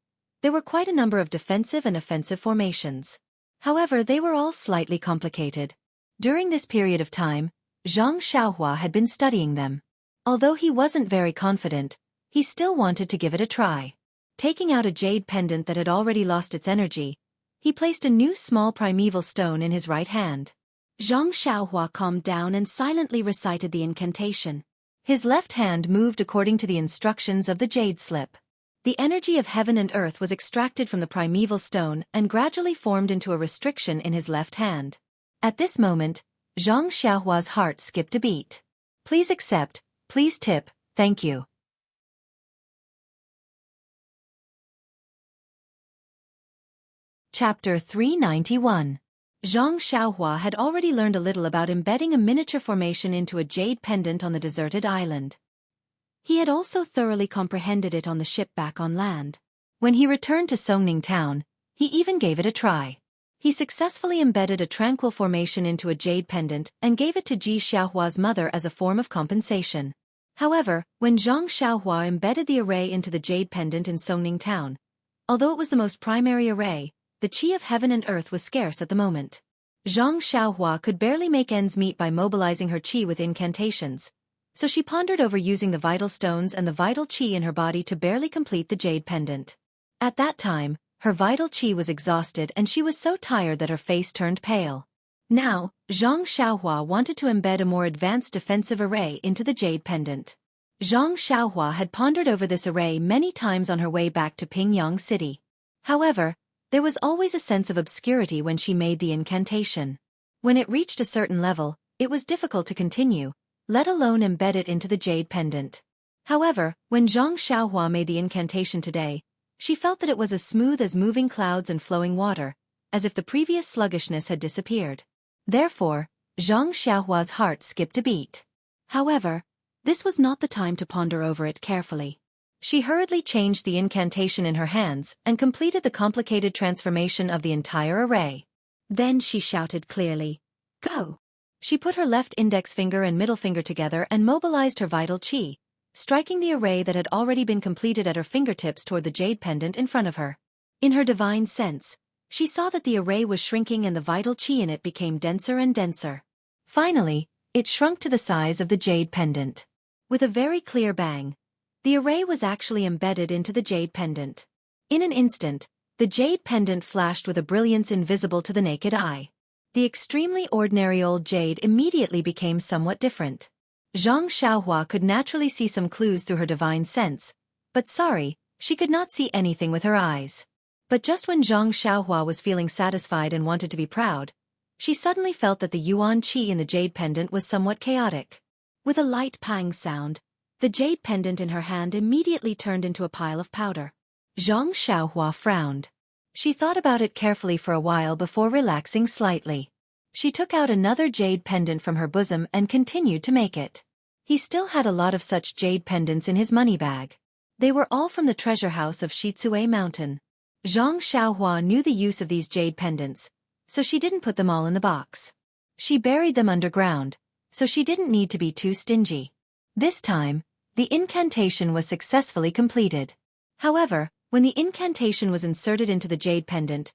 there were quite a number of defensive and offensive formations. However, they were all slightly complicated. During this period of time, Zhang Xiaohua had been studying them. Although he wasn't very confident, he still wanted to give it a try. Taking out a jade pendant that had already lost its energy, he placed a new small primeval stone in his right hand. Zhang Xiaohua calmed down and silently recited the incantation. His left hand moved according to the instructions of the jade slip. The energy of heaven and earth was extracted from the primeval stone and gradually formed into a restriction in his left hand. At this moment, Zhang Xiaohua's heart skipped a beat. Please accept, please tip, thank you. Chapter 391. Zhang Xiaohua had already learned a little about embedding a miniature formation into a jade pendant on the deserted island. He had also thoroughly comprehended it on the ship back on land. When he returned to Songning Town, he even gave it a try. He successfully embedded a tranquil formation into a jade pendant and gave it to Ji Xiaohua's mother as a form of compensation. However, when Zhang Xiaohua embedded the array into the jade pendant in Songning Town, although it was the most primary array, the qi of heaven and earth was scarce at the moment. Zhang Xiaohua could barely make ends meet by mobilizing her qi with incantations, so she pondered over using the vital stones and the vital qi in her body to barely complete the jade pendant. At that time, her vital qi was exhausted and she was so tired that her face turned pale. Now, Zhang Xiaohua wanted to embed a more advanced defensive array into the jade pendant. Zhang Xiaohua had pondered over this array many times on her way back to Pingyang City. However, there was always a sense of obscurity when she made the incantation. When it reached a certain level, it was difficult to continue, let alone embed it into the jade pendant. However, when Zhang Xiaohua made the incantation today, she felt that it was as smooth as moving clouds and flowing water, as if the previous sluggishness had disappeared. Therefore, Zhang Xiaohua's heart skipped a beat. However, this was not the time to ponder over it carefully. She hurriedly changed the incantation in her hands and completed the complicated transformation of the entire array. Then she shouted clearly, "Go!" She put her left index finger and middle finger together and mobilized her vital qi, striking the array that had already been completed at her fingertips toward the jade pendant in front of her. In her divine sense, she saw that the array was shrinking and the vital qi in it became denser and denser. Finally, it shrunk to the size of the jade pendant. With a very clear bang, the array was actually embedded into the jade pendant. In an instant, the jade pendant flashed with a brilliance invisible to the naked eye. The extremely ordinary old jade immediately became somewhat different. Zhang Xiaohua could naturally see some clues through her divine sense, but sorry, she could not see anything with her eyes. But just when Zhang Xiaohua was feeling satisfied and wanted to be proud, she suddenly felt that the yuan qi in the jade pendant was somewhat chaotic. With a light pang sound, the jade pendant in her hand immediately turned into a pile of powder. Zhang Xiaohua frowned. She thought about it carefully for a while before relaxing slightly. She took out another jade pendant from her bosom and continued to make it. He still had a lot of such jade pendants in his money bag. They were all from the treasure house of Shizue Mountain. Zhang Xiaohua knew the use of these jade pendants, so she didn't put them all in the box. She buried them underground, so she didn't need to be too stingy. This time, the incantation was successfully completed. However, when the incantation was inserted into the jade pendant,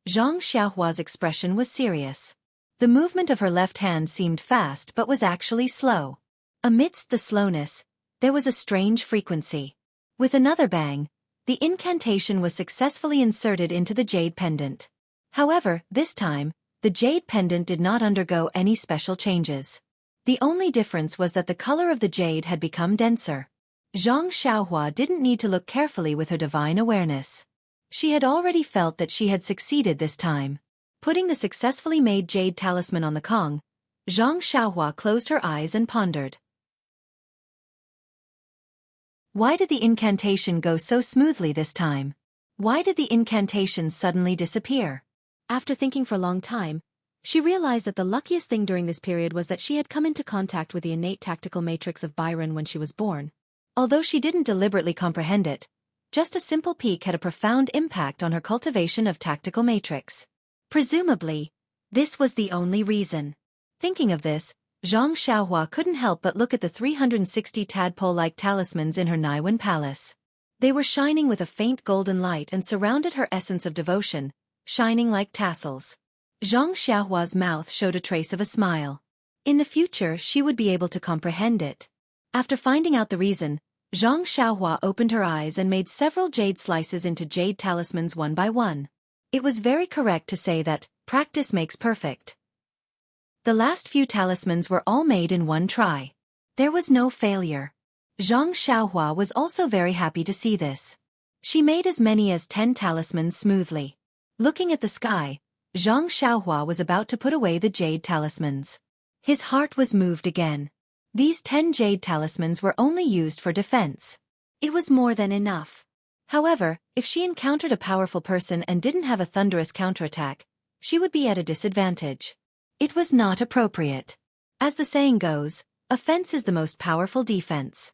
Zhang Xiaohua's expression was serious. The movement of her left hand seemed fast but was actually slow. Amidst the slowness, there was a strange frequency. With another bang, the incantation was successfully inserted into the jade pendant. However, this time, the jade pendant did not undergo any special changes. The only difference was that the color of the jade had become denser. Zhang Xiaohua didn't need to look carefully with her divine awareness. She had already felt that she had succeeded this time. Putting the successfully made jade talisman on the Kong, Zhang Xiaohua closed her eyes and pondered. Why did the incantation go so smoothly this time? Why did the incantation suddenly disappear? After thinking for a long time, she realized that the luckiest thing during this period was that she had come into contact with the innate tactical matrix of Byron when she was born. Although she didn't deliberately comprehend it, just a simple peek had a profound impact on her cultivation of tactical matrix. Presumably, this was the only reason. Thinking of this, Zhang Xiaohua couldn't help but look at the 360 tadpole-like talismans in her Naiwan palace. They were shining with a faint golden light and surrounded her essence of devotion, shining like tassels. Zhang Xiaohua's mouth showed a trace of a smile. In the future she would be able to comprehend it. After finding out the reason, Zhang Xiaohua opened her eyes and made several jade slices into jade talismans one by one. It was very correct to say that practice makes perfect. The last few talismans were all made in one try. There was no failure. Zhang Xiaohua was also very happy to see this. She made as many as 10 talismans smoothly. Looking at the sky, Zhang Xiaohua was about to put away the jade talismans. His heart was moved again. These 10 jade talismans were only used for defense. It was more than enough. However, if she encountered a powerful person and didn't have a thunderous counterattack, she would be at a disadvantage. It was not appropriate. As the saying goes, offense is the most powerful defense.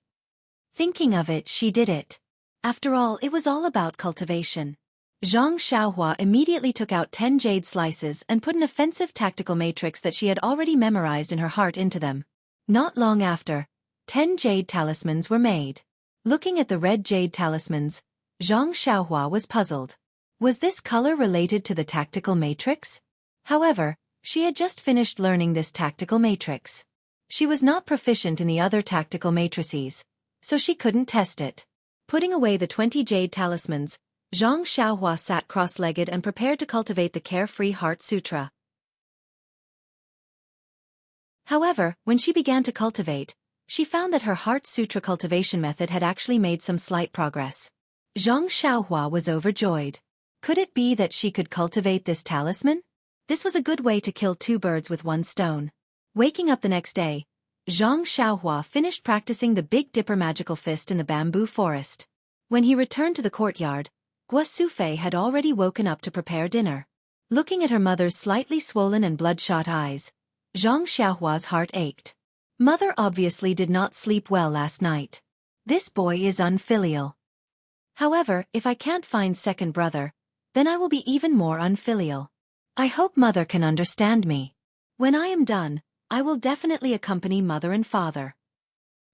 Thinking of it, she did it. After all, it was all about cultivation. Zhang Xiaohua immediately took out 10 jade slices and put an offensive tactical matrix that she had already memorized in her heart into them. Not long after, 10 jade talismans were made. Looking at the red jade talismans, Zhang Xiaohua was puzzled. Was this color related to the tactical matrix? However, she had just finished learning this tactical matrix. She was not proficient in the other tactical matrices, so she couldn't test it. Putting away the 20 jade talismans, Zhang Xiaohua sat cross-legged and prepared to cultivate the Carefree Heart Sutra. However, when she began to cultivate, she found that her Heart Sutra cultivation method had actually made some slight progress. Zhang Xiaohua was overjoyed. Could it be that she could cultivate this talisman? This was a good way to kill 2 birds with 1 stone. Waking up the next day, Zhang Xiaohua finished practicing the Big Dipper magical fist in the bamboo forest. When he returned to the courtyard, Guo Sufei had already woken up to prepare dinner. Looking at her mother's slightly swollen and bloodshot eyes, Zhang Xiaohua's heart ached. Mother obviously did not sleep well last night. This boy is unfilial. However, if I can't find second brother, then I will be even more unfilial. I hope mother can understand me. When I am done, I will definitely accompany mother and father.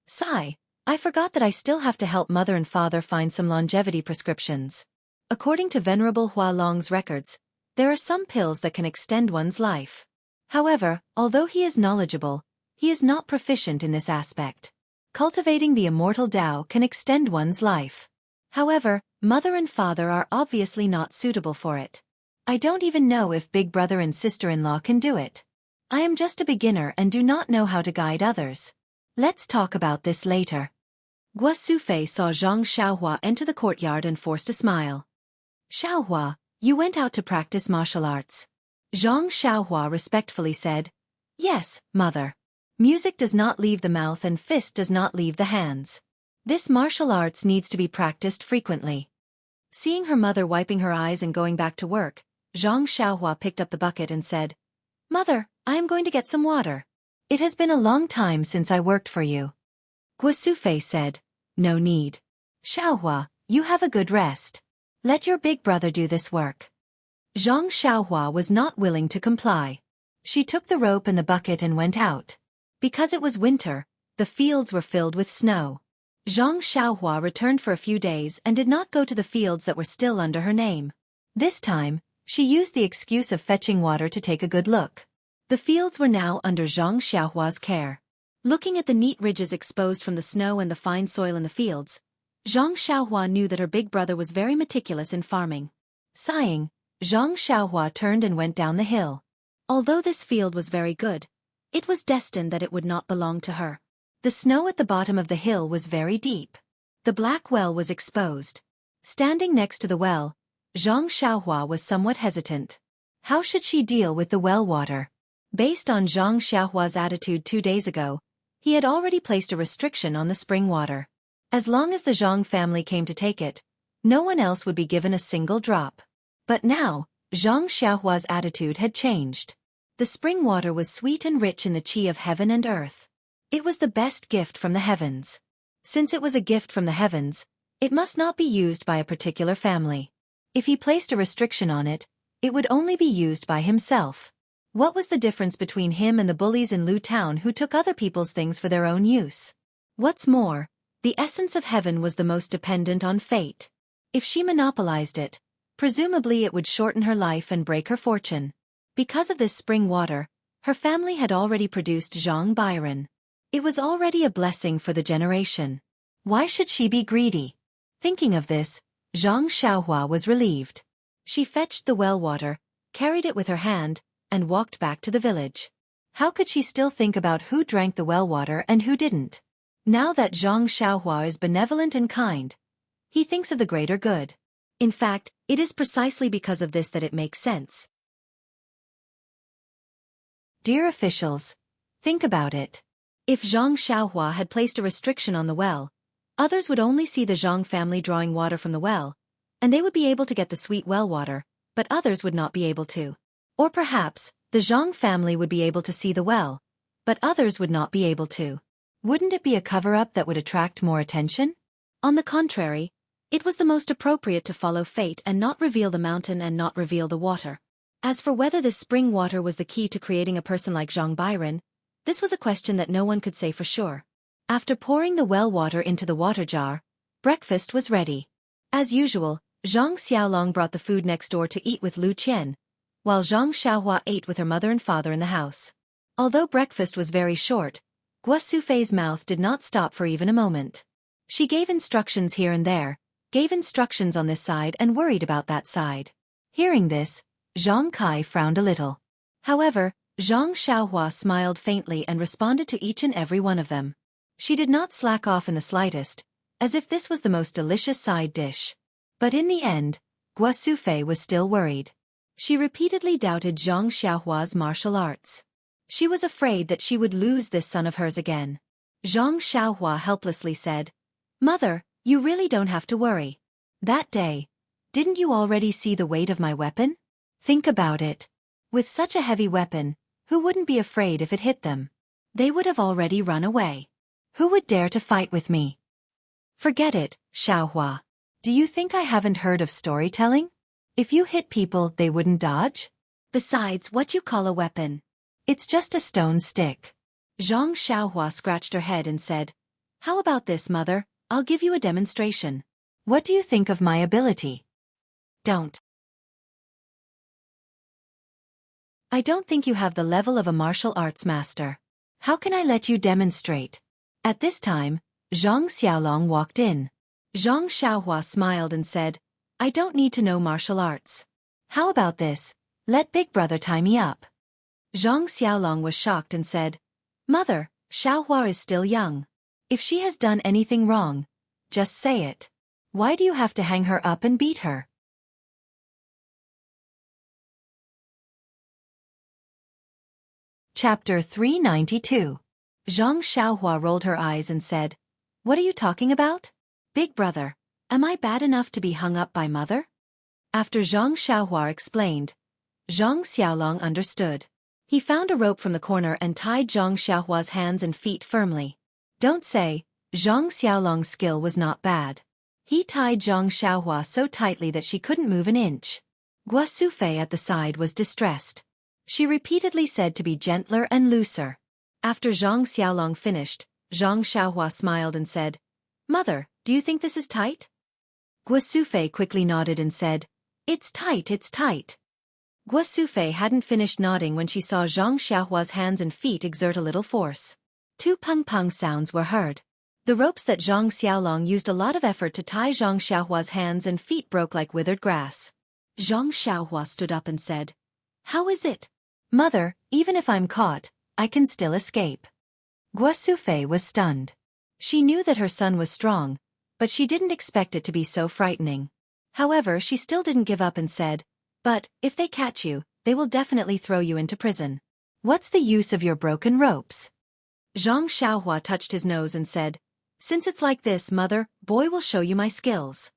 Sigh, I forgot that I still have to help mother and father find some longevity prescriptions. According to Venerable Hualong's records, there are some pills that can extend one's life. However, although he is knowledgeable, he is not proficient in this aspect. Cultivating the immortal Tao can extend one's life. However, mother and father are obviously not suitable for it. I don't even know if big brother and sister-in-law can do it. I am just a beginner and do not know how to guide others. Let's talk about this later. Guo Sufei saw Zhang Xiaohua enter the courtyard and forced a smile. Xiaohua, you went out to practice martial arts. Zhang Xiaohua respectfully said, Yes, mother. Music does not leave the mouth and fist does not leave the hands. This martial arts needs to be practiced frequently. Seeing her mother wiping her eyes and going back to work, Zhang Xiaohua picked up the bucket and said, Mother, I am going to get some water. It has been a long time since I worked for you. Guo Sufei said, No need. Xiaohua, you have a good rest. Let your big brother do this work. Zhang Xiaohua was not willing to comply. She took the rope and the bucket and went out. Because it was winter, the fields were filled with snow. Zhang Xiaohua returned for a few days and did not go to the fields that were still under her name. This time, she used the excuse of fetching water to take a good look. The fields were now under Zhang Xiaohua's care. Looking at the neat ridges exposed from the snow and the fine soil in the fields, Zhang Xiaohua knew that her big brother was very meticulous in farming. Sighing, Zhang Xiaohua turned and went down the hill. Although this field was very good, it was destined that it would not belong to her. The snow at the bottom of the hill was very deep. The black well was exposed. Standing next to the well, Zhang Xiaohua was somewhat hesitant. How should she deal with the well water? Based on Zhang Xiaohua's attitude 2 days ago, he had already placed a restriction on the spring water. As long as the Zhang family came to take it, no one else would be given a single drop. But now, Zhang Xiaohua's attitude had changed. The spring water was sweet and rich in the qi of heaven and earth. It was the best gift from the heavens. Since it was a gift from the heavens, it must not be used by a particular family. If he placed a restriction on it, it would only be used by himself. What was the difference between him and the bullies in Lu Town who took other people's things for their own use? What's more, the essence of heaven was the most dependent on fate. If she monopolized it, presumably it would shorten her life and break her fortune. Because of this spring water, her family had already produced Zhang Byron. It was already a blessing for the generation. Why should she be greedy? Thinking of this, Zhang Xiaohua was relieved. She fetched the well water, carried it with her hand, and walked back to the village. How could she still think about who drank the well water and who didn't? Now that Zhang Xiaohua is benevolent and kind, he thinks of the greater good. In fact, it is precisely because of this that it makes sense. Dear officials, think about it. If Zhang Xiaohua had placed a restriction on the well, others would only see the Zhang family drawing water from the well, and they would be able to get the sweet well water, but others would not be able to. Or perhaps, the Zhang family would be able to see the well, but others would not be able to. Wouldn't it be a cover-up that would attract more attention? On the contrary, it was the most appropriate to follow fate and not reveal the mountain and not reveal the water. As for whether this spring water was the key to creating a person like Zhang Byron, this was a question that no one could say for sure. After pouring the well water into the water jar, breakfast was ready. As usual, Zhang Xiaolong brought the food next door to eat with Lu Qian, while Zhang Xiaohua ate with her mother and father in the house. Although breakfast was very short, Guo Sufei's mouth did not stop for even a moment. She gave instructions here and there, gave instructions on this side and worried about that side. Hearing this, Zhang Kai frowned a little. However, Zhang Xiaohua smiled faintly and responded to each and every one of them. She did not slack off in the slightest, as if this was the most delicious side dish. But in the end, Guo Sufei was still worried. She repeatedly doubted Zhang Xiaohua's martial arts. She was afraid that she would lose this son of hers again. Zhang Xiaohua helplessly said, "Mother, you really don't have to worry. That day, didn't you already see the weight of my weapon? Think about it. With such a heavy weapon, who wouldn't be afraid if it hit them? They would have already run away. Who would dare to fight with me?" "Forget it, Xiaohua. Do you think I haven't heard of storytelling? If you hit people, they wouldn't dodge? Besides, what you call a weapon? It's just a stone stick." Zhang Xiaohua scratched her head and said, "How about this, mother? I'll give you a demonstration. What do you think of my ability?" "Don't. I don't think you have the level of a martial arts master. How can I let you demonstrate?" At this time, Zhang Xiaolong walked in. Zhang Xiaohua smiled and said, "I don't need to know martial arts. How about this? Let Big Brother tie me up." Zhang Xiaolong was shocked and said, "Mother, Xiaohua is still young. If she has done anything wrong, just say it. Why do you have to hang her up and beat her?" Chapter 392. Zhang Xiaohua rolled her eyes and said, "What are you talking about? Big Brother, am I bad enough to be hung up by mother?" After Zhang Xiaohua explained, Zhang Xiaolong understood. He found a rope from the corner and tied Zhang Xiaohua's hands and feet firmly. Don't say, Zhang Xiaolong's skill was not bad. He tied Zhang Xiaohua so tightly that she couldn't move an inch. Guo Sufei at the side was distressed. She repeatedly said to be gentler and looser. After Zhang Xiaolong finished, Zhang Xiaohua smiled and said, "Mother, do you think this is tight?" Guo Sufei quickly nodded and said, "It's tight, it's tight." Guo Sufei hadn't finished nodding when she saw Zhang Xiaohua's hands and feet exert a little force. Two pung-pung sounds were heard. The ropes that Zhang Xiaolong used a lot of effort to tie Zhang Xiaohua's hands and feet broke like withered grass. Zhang Xiaohua stood up and said, "How is it? Mother, even if I'm caught, I can still escape." Guo Sufei was stunned. She knew that her son was strong, but she didn't expect it to be so frightening. However, she still didn't give up and said, "But, if they catch you, they will definitely throw you into prison. What's the use of your broken ropes?" Zhang Xiaohua touched his nose and said, "Since it's like this, mother, boy will show you my skills."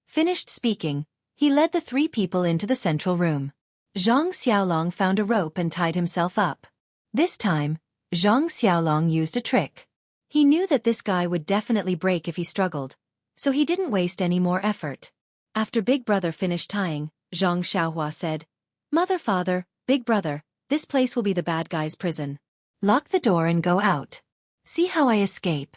Finished speaking, he led the three people into the central room. Zhang Xiaolong found a rope and tied himself up. This time, Zhang Xiaolong used a trick. He knew that this guy would definitely break if he struggled, so he didn't waste any more effort. After Big Brother finished tying, Zhang Xiaohua said, Father, Big Brother, this place will be the bad guy's prison. Lock the door and go out. See how I escape."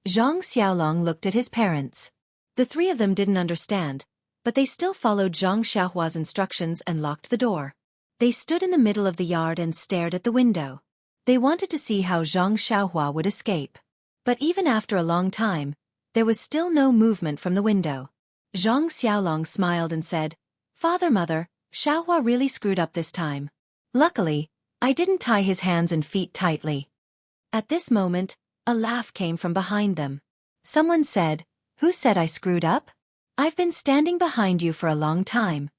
Zhang Xiaolong looked at his parents. The three of them didn't understand, but they still followed Zhang Xiaohua's instructions and locked the door. They stood in the middle of the yard and stared at the window. They wanted to see how Zhang Xiaohua would escape. But even after a long time, there was still no movement from the window. Zhang Xiaolong smiled and said, Mother, Xiaohua really screwed up this time. Luckily, I didn't tie his hands and feet tightly." At this moment, a laugh came from behind them. Someone said, "Who said I screwed up? I've been standing behind you for a long time."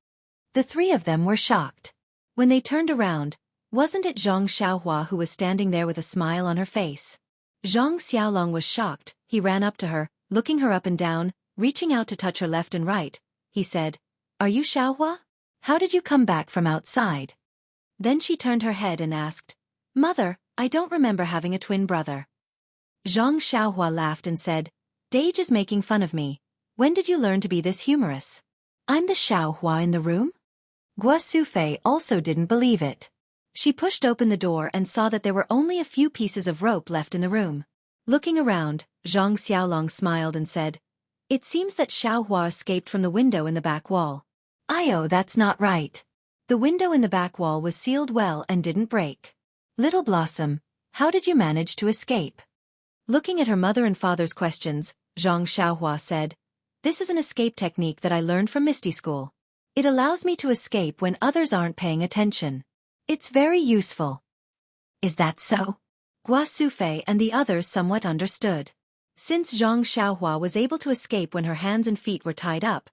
The three of them were shocked. When they turned around, wasn't it Zhang Xiaohua who was standing there with a smile on her face? Zhang Xiaolong was shocked. He ran up to her, looking her up and down, reaching out to touch her left and right. He said, "Are you Xiaohua? How did you come back from outside?" Then she turned her head and asked, "Mother, I don't remember having a twin brother." Zhang Xiaohua laughed and said, "Dage is making fun of me. When did you learn to be this humorous? I'm the Xiaohua in the room?" Guo Sufei also didn't believe it. She pushed open the door and saw that there were only a few pieces of rope left in the room. Looking around, Zhang Xiaolong smiled and said, "It seems that Xiaohua escaped from the window in the back wall." "Io, that's not right. The window in the back wall was sealed well and didn't break. Little Blossom, how did you manage to escape?" Looking at her mother and father's questions, Zhang Xiaohua said, "This is an escape technique that I learned from Misty School. It allows me to escape when others aren't paying attention. It's very useful." "Is that so?" Guo Sufei and the others somewhat understood. Since Zhang Xiaohua was able to escape when her hands and feet were tied up,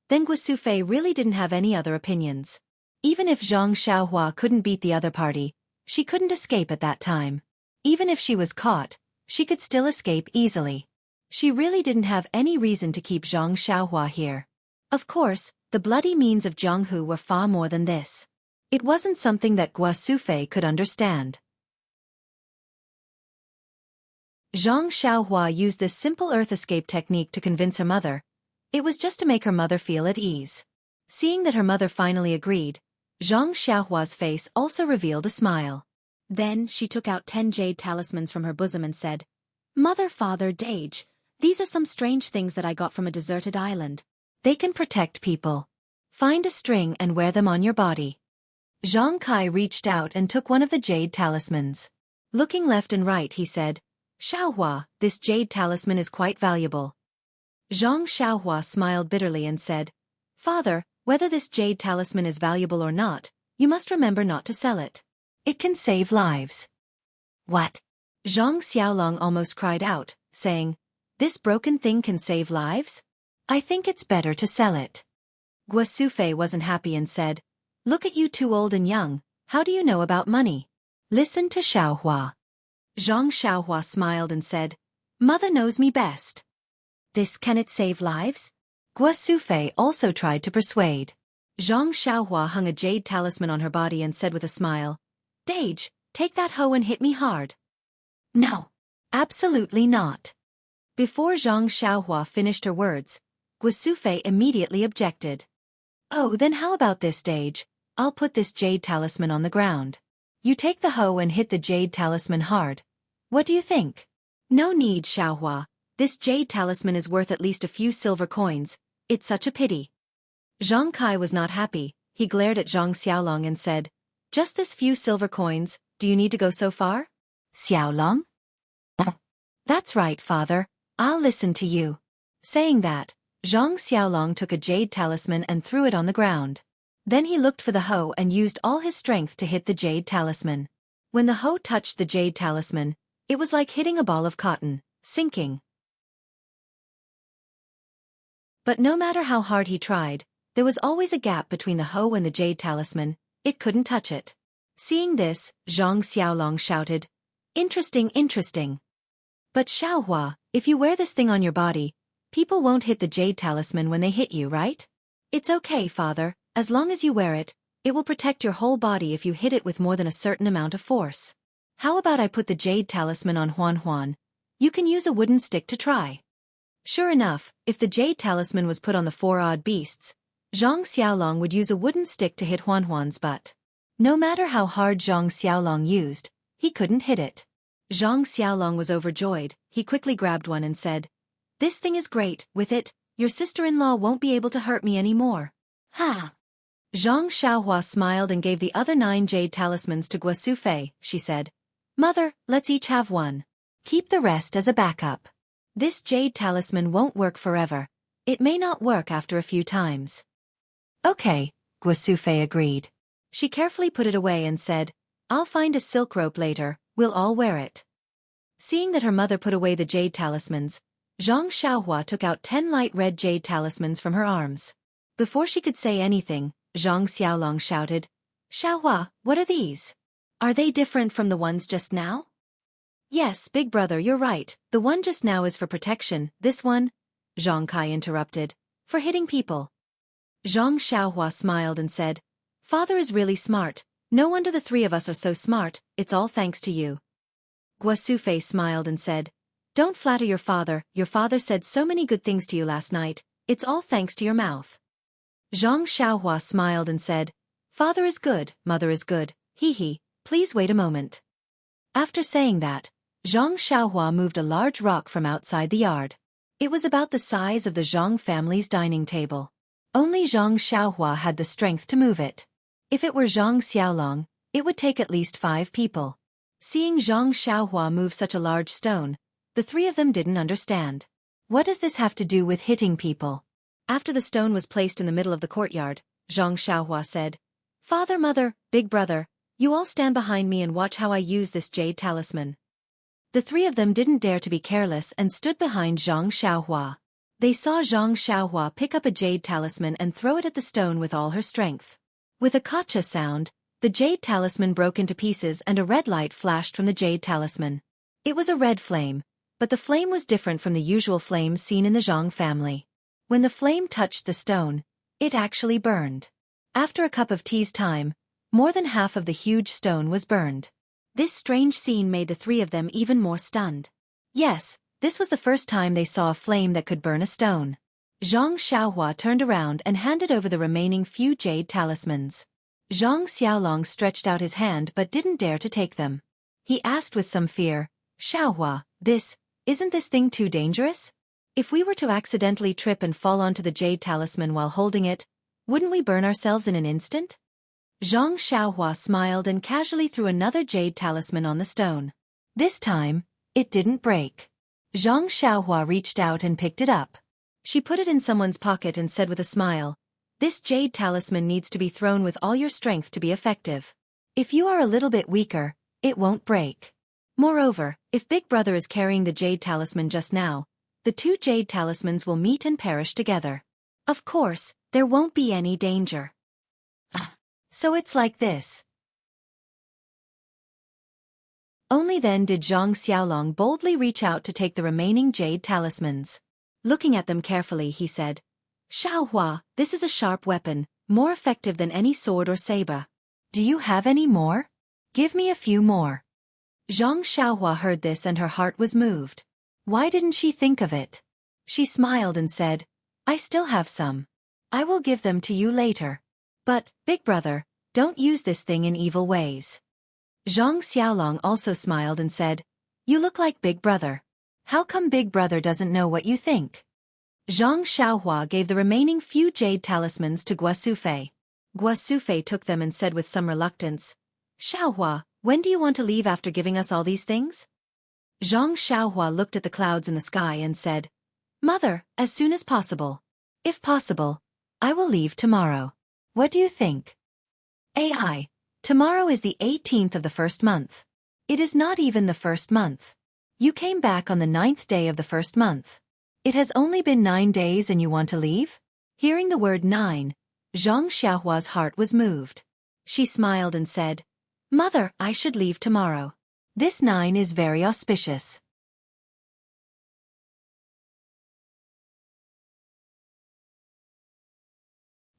then Guo Sufei really didn't have any other opinions. Even if Zhang Xiaohua couldn't beat the other party, She couldn't escape at that time. Even if she was caught, she could still escape easily. She really didn't have any reason to keep Zhang Xiaohua here. Of course, the bloody means of Jianghu were far more than this. It wasn't something that Guo Sufei could understand. Zhang Xiaohua used this simple earth escape technique to convince her mother. It was just to make her mother feel at ease. Seeing that her mother finally agreed, Zhang Xiaohua's face also revealed a smile. Then she took out 10 jade talismans from her bosom and said, "Mother, father, Dage, these are some strange things that I got from a deserted island. They can protect people. Find a string and wear them on your body." Zhang Kai reached out and took one of the jade talismans. Looking left and right, he said, "Xiaohua, this jade talisman is quite valuable." Zhang Xiaohua smiled bitterly and said, "Father, whether this jade talisman is valuable or not, you must remember not to sell it. It can save lives." "What?" Zhang Xiaolong almost cried out, saying, "This broken thing can save lives? I think it's better to sell it." Guo Sufei wasn't happy and said, "Look at you two old and young, how do you know about money? Listen to Xiaohua." Zhang Xiaohua smiled and said, "Mother knows me best." Can it save lives?" Guo Sufei also tried to persuade. Zhang Xiaohua hung a jade talisman on her body and said with a smile, "Dage, take that hoe and hit me hard." "No. Absolutely not." Before Zhang Xiaohua finished her words, Guo Sufei immediately objected. "Oh, then how about this, Dage? I'll put this jade talisman on the ground. You take the hoe and hit the jade talisman hard. What do you think?" "No need, Xiaohua. This jade talisman is worth at least a few silver coins. It's such a pity." Zhang Kai was not happy. He glared at Zhang Xiaolong and said, "Just this few silver coins, do you need to go so far?" "Xiaolong?" "That's right, father. I'll listen to you." Saying that, Zhang Xiaolong took a jade talisman and threw it on the ground. Then he looked for the hoe and used all his strength to hit the jade talisman. When the hoe touched the jade talisman, it was like hitting a ball of cotton, sinking. But no matter how hard he tried, there was always a gap between the hoe and the jade talisman. It couldn't touch it. Seeing this, Zhang Xiaolong shouted, "Interesting, interesting. But Xiaohua, if you wear this thing on your body, people won't hit the jade talisman when they hit you, right?" "It's okay, father, as long as you wear it, it will protect your whole body if you hit it with more than a certain amount of force. How about I put the jade talisman on Huan Huan? You can use a wooden stick to try." Sure enough, if the jade talisman was put on the 4 odd beasts, Zhang Xiaolong would use a wooden stick to hit Huan Huan's butt. No matter how hard Zhang Xiaolong used, he couldn't hit it. Zhang Xiaolong was overjoyed. He quickly grabbed one and said, "This thing is great. With it, your sister-in-law won't be able to hurt me anymore." "Ha!" Zhang Xiaohua smiled and gave the other 9 jade talismans to Guo Sufei. She said, "Mother, let's each have one. Keep the rest as a backup. This jade talisman won't work forever. It may not work after a few times." "Okay," Guo Sufei agreed. She carefully put it away and said, "I'll find a silk rope later, we'll all wear it." Seeing that her mother put away the jade talismans, Zhang Xiaohua took out 10 light red jade talismans from her arms. Before she could say anything, Zhang Xiaolong shouted, "Xiaohua, what are these? Are they different from the ones just now?" "Yes, big brother, you're right. The one just now is for protection. This one," Zhang Kai interrupted, "for hitting people." Zhang Xiaohua smiled and said, "Father is really smart. No wonder the 3 of us are so smart. It's all thanks to you." Guo Sufei smiled and said, "Don't flatter your father. Your father said so many good things to you last night. It's all thanks to your mouth." Zhang Xiaohua smiled and said, "Father is good, mother is good. Hee, please wait a moment." After saying that, Zhang Xiaohua moved a large rock from outside the yard. It was about the size of the Zhang family's dining table. Only Zhang Xiaohua had the strength to move it. If it were Zhang Xiaolong, it would take at least 5 people. Seeing Zhang Xiaohua move such a large stone, the 3 of them didn't understand. What does this have to do with hitting people? After the stone was placed in the middle of the courtyard, Zhang Xiaohua said, "Father, mother, big brother, you all stand behind me and watch how I use this jade talisman." The 3 of them didn't dare to be careless and stood behind Zhang Xiaohua. They saw Zhang Xiaohua pick up a jade talisman and throw it at the stone with all her strength. With a gotcha sound, The jade talisman broke into pieces and a red light flashed from the jade talisman. It was a red flame, but the flame was different from the usual flames seen in the Zhang family. When the flame touched the stone, it actually burned. After a cup of tea's time, more than half of the huge stone was burned. This strange scene made the three of them even more stunned. Yes, this was the first time they saw a flame that could burn a stone. Zhang Xiaohua turned around and handed over the remaining few jade talismans. Zhang Xiaolong stretched out his hand but didn't dare to take them. He asked with some fear, Xiaohua, isn't this thing too dangerous? If we were to accidentally trip and fall onto the jade talisman while holding it, wouldn't we burn ourselves in an instant? Zhang Xiaohua smiled and casually threw another jade talisman on the stone. This time, it didn't break. Zhang Xiaohua reached out and picked it up. She put it in someone's pocket and said with a smile, "This jade talisman needs to be thrown with all your strength to be effective. If you are a little bit weaker, it won't break. Moreover, if Big Brother is carrying the jade talisman just now, the two jade talismans will meet and perish together. Of course, there won't be any danger. So it's like this." Only then did Zhang Xiaolong boldly reach out to take the remaining jade talismans. Looking at them carefully, he said, "Xiaohua, this is a sharp weapon, more effective than any sword or saber. Do you have any more? Give me a few more." Zhang Xiaohua heard this and her heart was moved. Why didn't she think of it? She smiled and said, "I still have some. I will give them to you later. But, Big Brother, don't use this thing in evil ways." Zhang Xiaolong also smiled and said, "You look like Big Brother. How come Big Brother doesn't know what you think?" Zhang Xiaohua gave the remaining few jade talismans to Guosufei. Guosufei took them and said with some reluctance, "Xiaohua, when do you want to leave after giving us all these things?" Zhang Xiaohua looked at the clouds in the sky and said, "Mother, as soon as possible. If possible, I will leave tomorrow. What do you think?" "AI, tomorrow is the 18th of the first month. It is not even the first month. You came back on the 9th day of the first month. It has only been 9 days and you want to leave?" Hearing the word 9, Zhang Xiaohua's heart was moved. She smiled and said, "Mother, I should leave tomorrow. This 9 is very auspicious."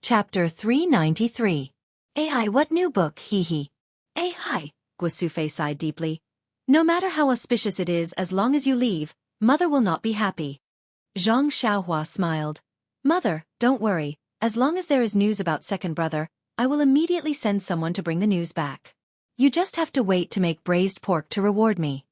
Chapter 393. AI, what new book, hee. AI, Guosufei sighed deeply. "No matter how auspicious it is, as long as you leave, Mother will not be happy." Zhang Xiaohua smiled. "Mother, don't worry, as long as there is news about second brother, I will immediately send someone to bring the news back. You just have to wait to make braised pork to reward me."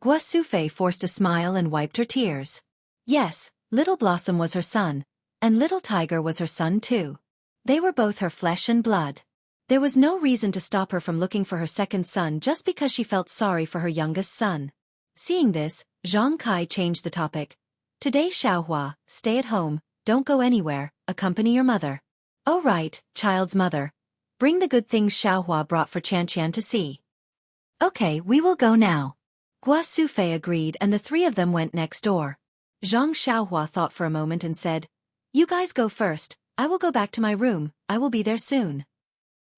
Guosufei forced a smile and wiped her tears. Yes, Little Blossom was her son, and Little Tiger was her son too. They were both her flesh and blood. There was no reason to stop her from looking for her second son just because she felt sorry for her youngest son. Seeing this, Zhang Kai changed the topic. "Today, Xiaohua, stay at home, don't go anywhere, accompany your mother." "Oh right, child's mother. Bring the good things Xiaohua brought for Xianxia to see." "Okay, we will go now." Guosufei agreed and the three of them went next door. Zhang Xiaohua thought for a moment and said, "You guys go first, I will go back to my room, I will be there soon."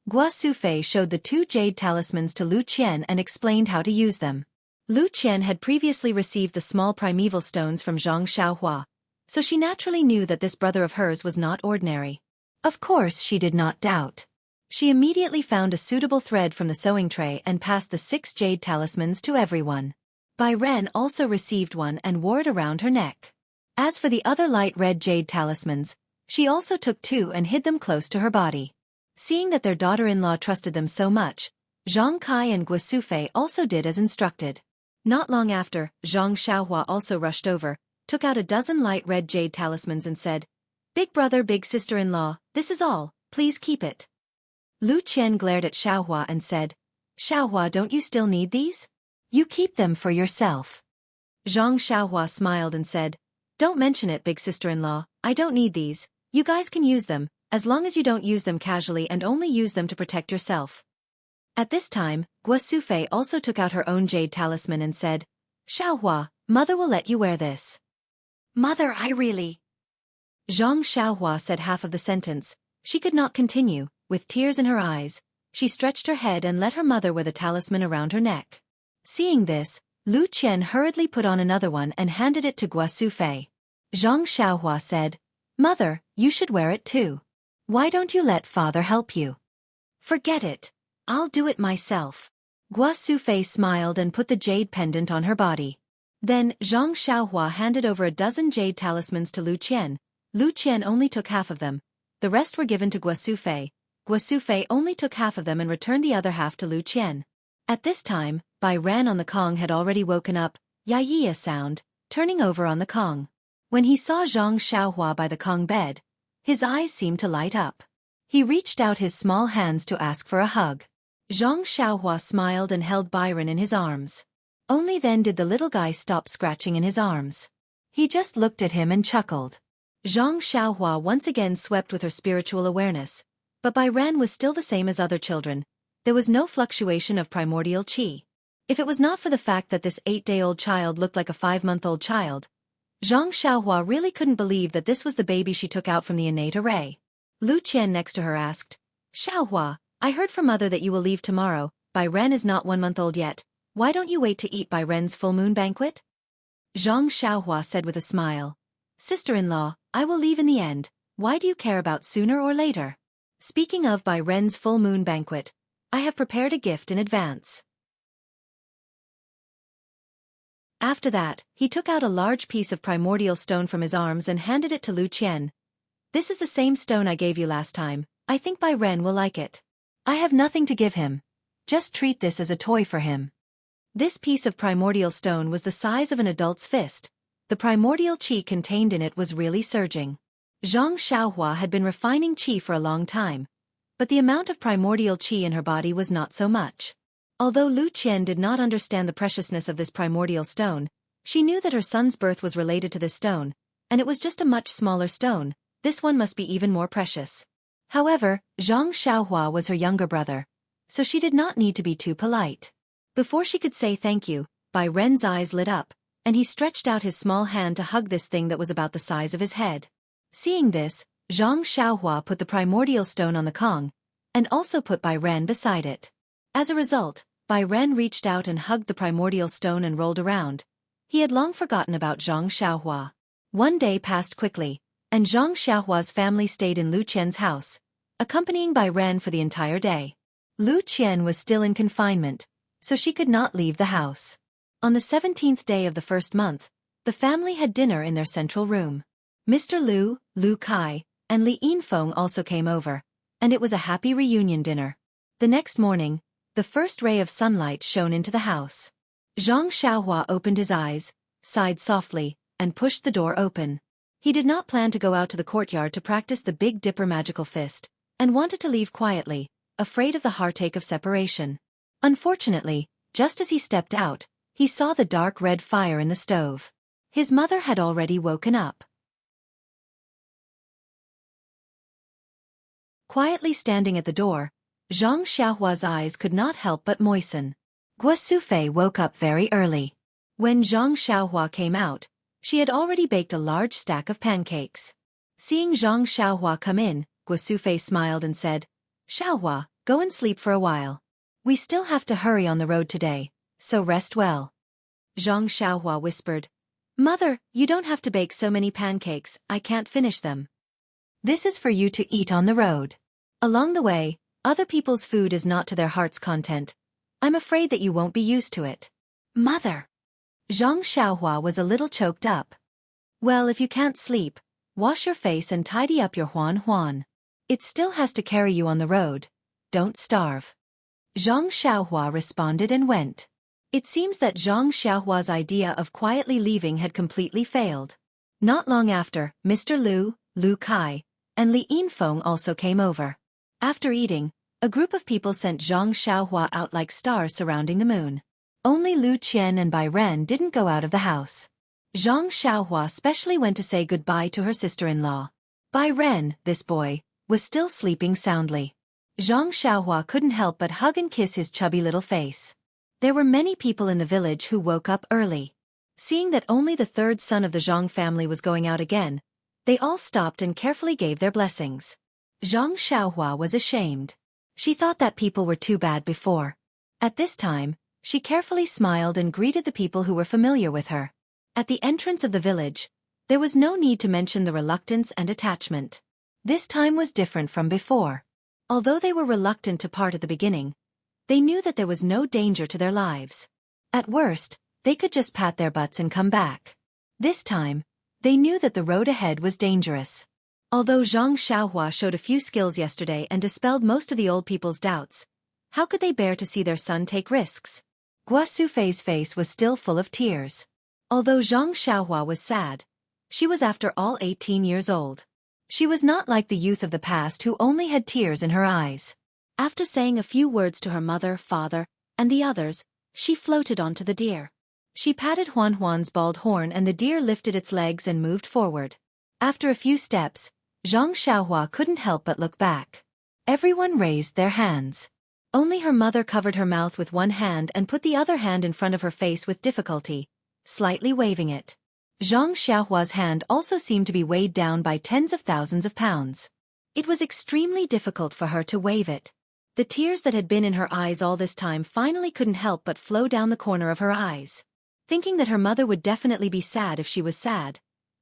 Guosufei showed the two jade talismans to Lu Qian and explained how to use them. Lu Qian had previously received the small primeval stones from Zhang Xiaohua, so she naturally knew that this brother of hers was not ordinary. Of course she did not doubt. She immediately found a suitable thread from the sewing tray and passed the 6 jade talismans to everyone. Bai Ren also received one and wore it around her neck. As for the other light red jade talismans, she also took 2 and hid them close to her body. Seeing that their daughter-in-law trusted them so much, Zhang Kai and Guosufei also did as instructed. Not long after, Zhang Xiaohua also rushed over, took out a dozen light red jade talismans and said, "Big brother, big sister-in-law, this is all, please keep it." Lu Qian glared at Xiaohua and said, "Xiaohua, don't you still need these? You keep them for yourself." Zhang Xiaohua smiled and said, "Don't mention it, big sister-in-law, I don't need these, you guys can use them, as long as you don't use them casually and only use them to protect yourself." At this time, Guosufei also took out her own jade talisman and said, "Xiaohua, mother will let you wear this." "Mother, I really..." Zhang Xiaohua said half of the sentence. She could not continue. With tears in her eyes, She stretched her head and let her mother wear the talisman around her neck. Seeing this, Lu Qian hurriedly put on another one and handed it to Guosufei. Zhang Xiaohua said, "Mother, you should wear it too. Why don't you let father help you?" "Forget it. I'll do it myself." Guosufei smiled and put the jade pendant on her body. Then Zhang Xiaohua handed over a dozen jade talismans to Lu Qian. Lu Qian only took half of them. The rest were given to Guosufei. Guosufei only took half of them and returned the other half to Lu Qian. At this time, Bai Ran on the Kong had already woken up, "Ya-yi" a sound, turning over on the Kong. When he saw Zhang Xiaohua by the Kong bed, his eyes seemed to light up. He reached out his small hands to ask for a hug. Zhang Xiaohua smiled and held Byron in his arms. Only then did the little guy stop scratching in his arms. He just looked at him and chuckled. Zhang Xiaohua once again swept with her spiritual awareness, but Bai Ran was still the same as other children. There was no fluctuation of primordial qi. If it was not for the fact that this 8-day-old child looked like a 5-month-old child, Zhang Xiaohua really couldn't believe that this was the baby she took out from the innate array. Lu Qian next to her asked, "Xiaohua, I heard from mother that you will leave tomorrow. Bai Ren is not 1 month old yet. Why don't you wait to eat Bai Ren's full moon banquet?" Zhang Xiaohua said with a smile, "Sister-in-law, I will leave in the end. Why do you care about sooner or later? Speaking of Bai Ren's full moon banquet, I have prepared a gift in advance." After that, he took out a large piece of primordial stone from his arms and handed it to Lu Qian. "This is the same stone I gave you last time. I think Bai Ren will like it. I have nothing to give him. Just treat this as a toy for him." This piece of primordial stone was the size of an adult's fist. The primordial qi contained in it was really surging. Zhang Xiaohua had been refining qi for a long time, but the amount of primordial qi in her body was not so much. Although Lu Qian did not understand the preciousness of this primordial stone, she knew that her son's birth was related to this stone, and it was just a much smaller stone. This one must be even more precious. However, Zhang Xiaohua was her younger brother, so she did not need to be too polite. Before she could say thank you, Bai Ren's eyes lit up, and he stretched out his small hand to hug this thing that was about the size of his head. Seeing this, Zhang Xiaohua put the primordial stone on the Kong, and also put Bai Ren beside it. As a result, Bai Ren reached out and hugged the primordial stone and rolled around. He had long forgotten about Zhang Xiaohua. One day passed quickly, and Zhang Xiaohua's family stayed in Lu Qian's house, accompanying Bai Ren for the entire day. Lu Qian was still in confinement, so she could not leave the house. On the 17th day of the first month, the family had dinner in their central room. Mr. Lu, Lu Kai, and Li Yinfeng also came over, and it was a happy reunion dinner. The next morning, the first ray of sunlight shone into the house. Zhang Xiaohua opened his eyes, sighed softly, and pushed the door open. He did not plan to go out to the courtyard to practice the Big Dipper magical fist, and wanted to leave quietly, afraid of the heartache of separation. Unfortunately, just as he stepped out, he saw the dark red fire in the stove. His mother had already woken up. Quietly standing at the door, Zhang Xiaohua's eyes could not help but moisten. Guosufei woke up very early. When Zhang Xiaohua came out, she had already baked a large stack of pancakes. Seeing Zhang Xiaohua come in, Guosufei smiled and said, "Xiaohua, go and sleep for a while. We still have to hurry on the road today, so rest well." Zhang Xiaohua whispered, "Mother, you don't have to bake so many pancakes, I can't finish them. This is for you to eat on the road. Along the way, other people's food is not to their heart's content. I'm afraid that you won't be used to it." "Mother!" Zhang Xiaohua was a little choked up. "Well, if you can't sleep, wash your face and tidy up your huan. It still has to carry you on the road. Don't starve." Zhang Xiaohua responded and went. It seems that Zhang Xiaohua's idea of quietly leaving had completely failed. Not long after, Mr. Lu, Lu Kai, and Li Yinfeng also came over. After eating, a group of people sent Zhang Xiaohua out like stars surrounding the moon. Only Lu Qian and Bai Ren didn't go out of the house. Zhang Xiaohua specially went to say goodbye to her sister-in-law. Bai Ren, this boy, was still sleeping soundly. Zhang Xiaohua couldn't help but hug and kiss his chubby little face. There were many people in the village who woke up early. Seeing that only the third son of the Zhang family was going out again, they all stopped and carefully gave their blessings. Zhang Xiaohua was ashamed. She thought that people were too bad before. At this time, she carefully smiled and greeted the people who were familiar with her. At the entrance of the village, there was no need to mention the reluctance and attachment. This time was different from before. Although they were reluctant to part at the beginning, they knew that there was no danger to their lives. At worst, they could just pat their butts and come back. This time, they knew that the road ahead was dangerous. Although Xianxia showed a few skills yesterday and dispelled most of the old people's doubts, how could they bear to see their son take risks? Guo Sufei's face was still full of tears. Although Xianxia was sad, she was after all 18 years old. She was not like the youth of the past who only had tears in her eyes. After saying a few words to her mother, father, and the others, she floated onto the deer. She patted Huan's bald horn and the deer lifted its legs and moved forward. After a few steps, Xianxia couldn't help but look back. Everyone raised their hands. Only her mother covered her mouth with one hand and put the other hand in front of her face with difficulty, slightly waving it. Xiaohua's hand also seemed to be weighed down by tens of thousands of pounds. It was extremely difficult for her to wave it. The tears that had been in her eyes all this time finally couldn't help but flow down the corner of her eyes. Thinking that her mother would definitely be sad if she was sad,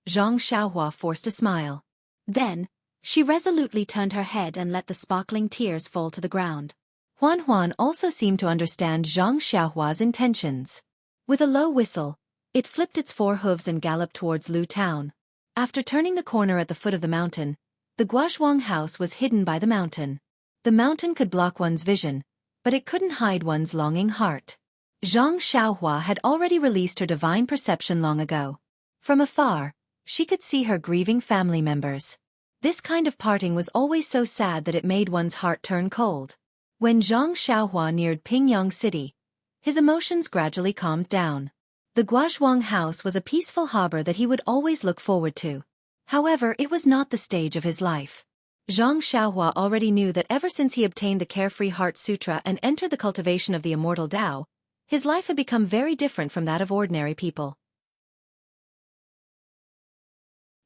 Xianxia forced a smile. Then, she resolutely turned her head and let the sparkling tears fall to the ground. Huan also seemed to understand Xiaohua's intentions. With a low whistle, it flipped its four hooves and galloped towards Lu Town. After turning the corner at the foot of the mountain, the Guozhuang house was hidden by the mountain. The mountain could block one's vision, but it couldn't hide one's longing heart. Xianxia had already released her divine perception long ago. From afar, she could see her grieving family members. This kind of parting was always so sad that it made one's heart turn cold. When Xianxia neared Pingyang City, his emotions gradually calmed down. The Guozhuang house was a peaceful harbor that he would always look forward to. However, it was not the stage of his life. Xianxia already knew that ever since he obtained the Carefree Heart Sutra and entered the cultivation of the Immortal Tao, his life had become very different from that of ordinary people.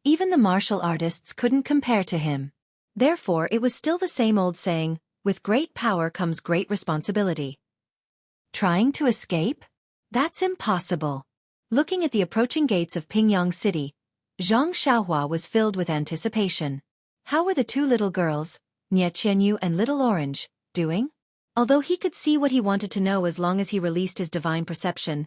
Even the martial artists couldn't compare to him. Therefore, it was still the same old saying, with great power comes great responsibility. Trying to escape? That's impossible. Looking at the approaching gates of Pingyang City, Xianxia was filled with anticipation. How were the two little girls, Xianxia and Little Orange, doing? Although he could see what he wanted to know as long as he released his divine perception,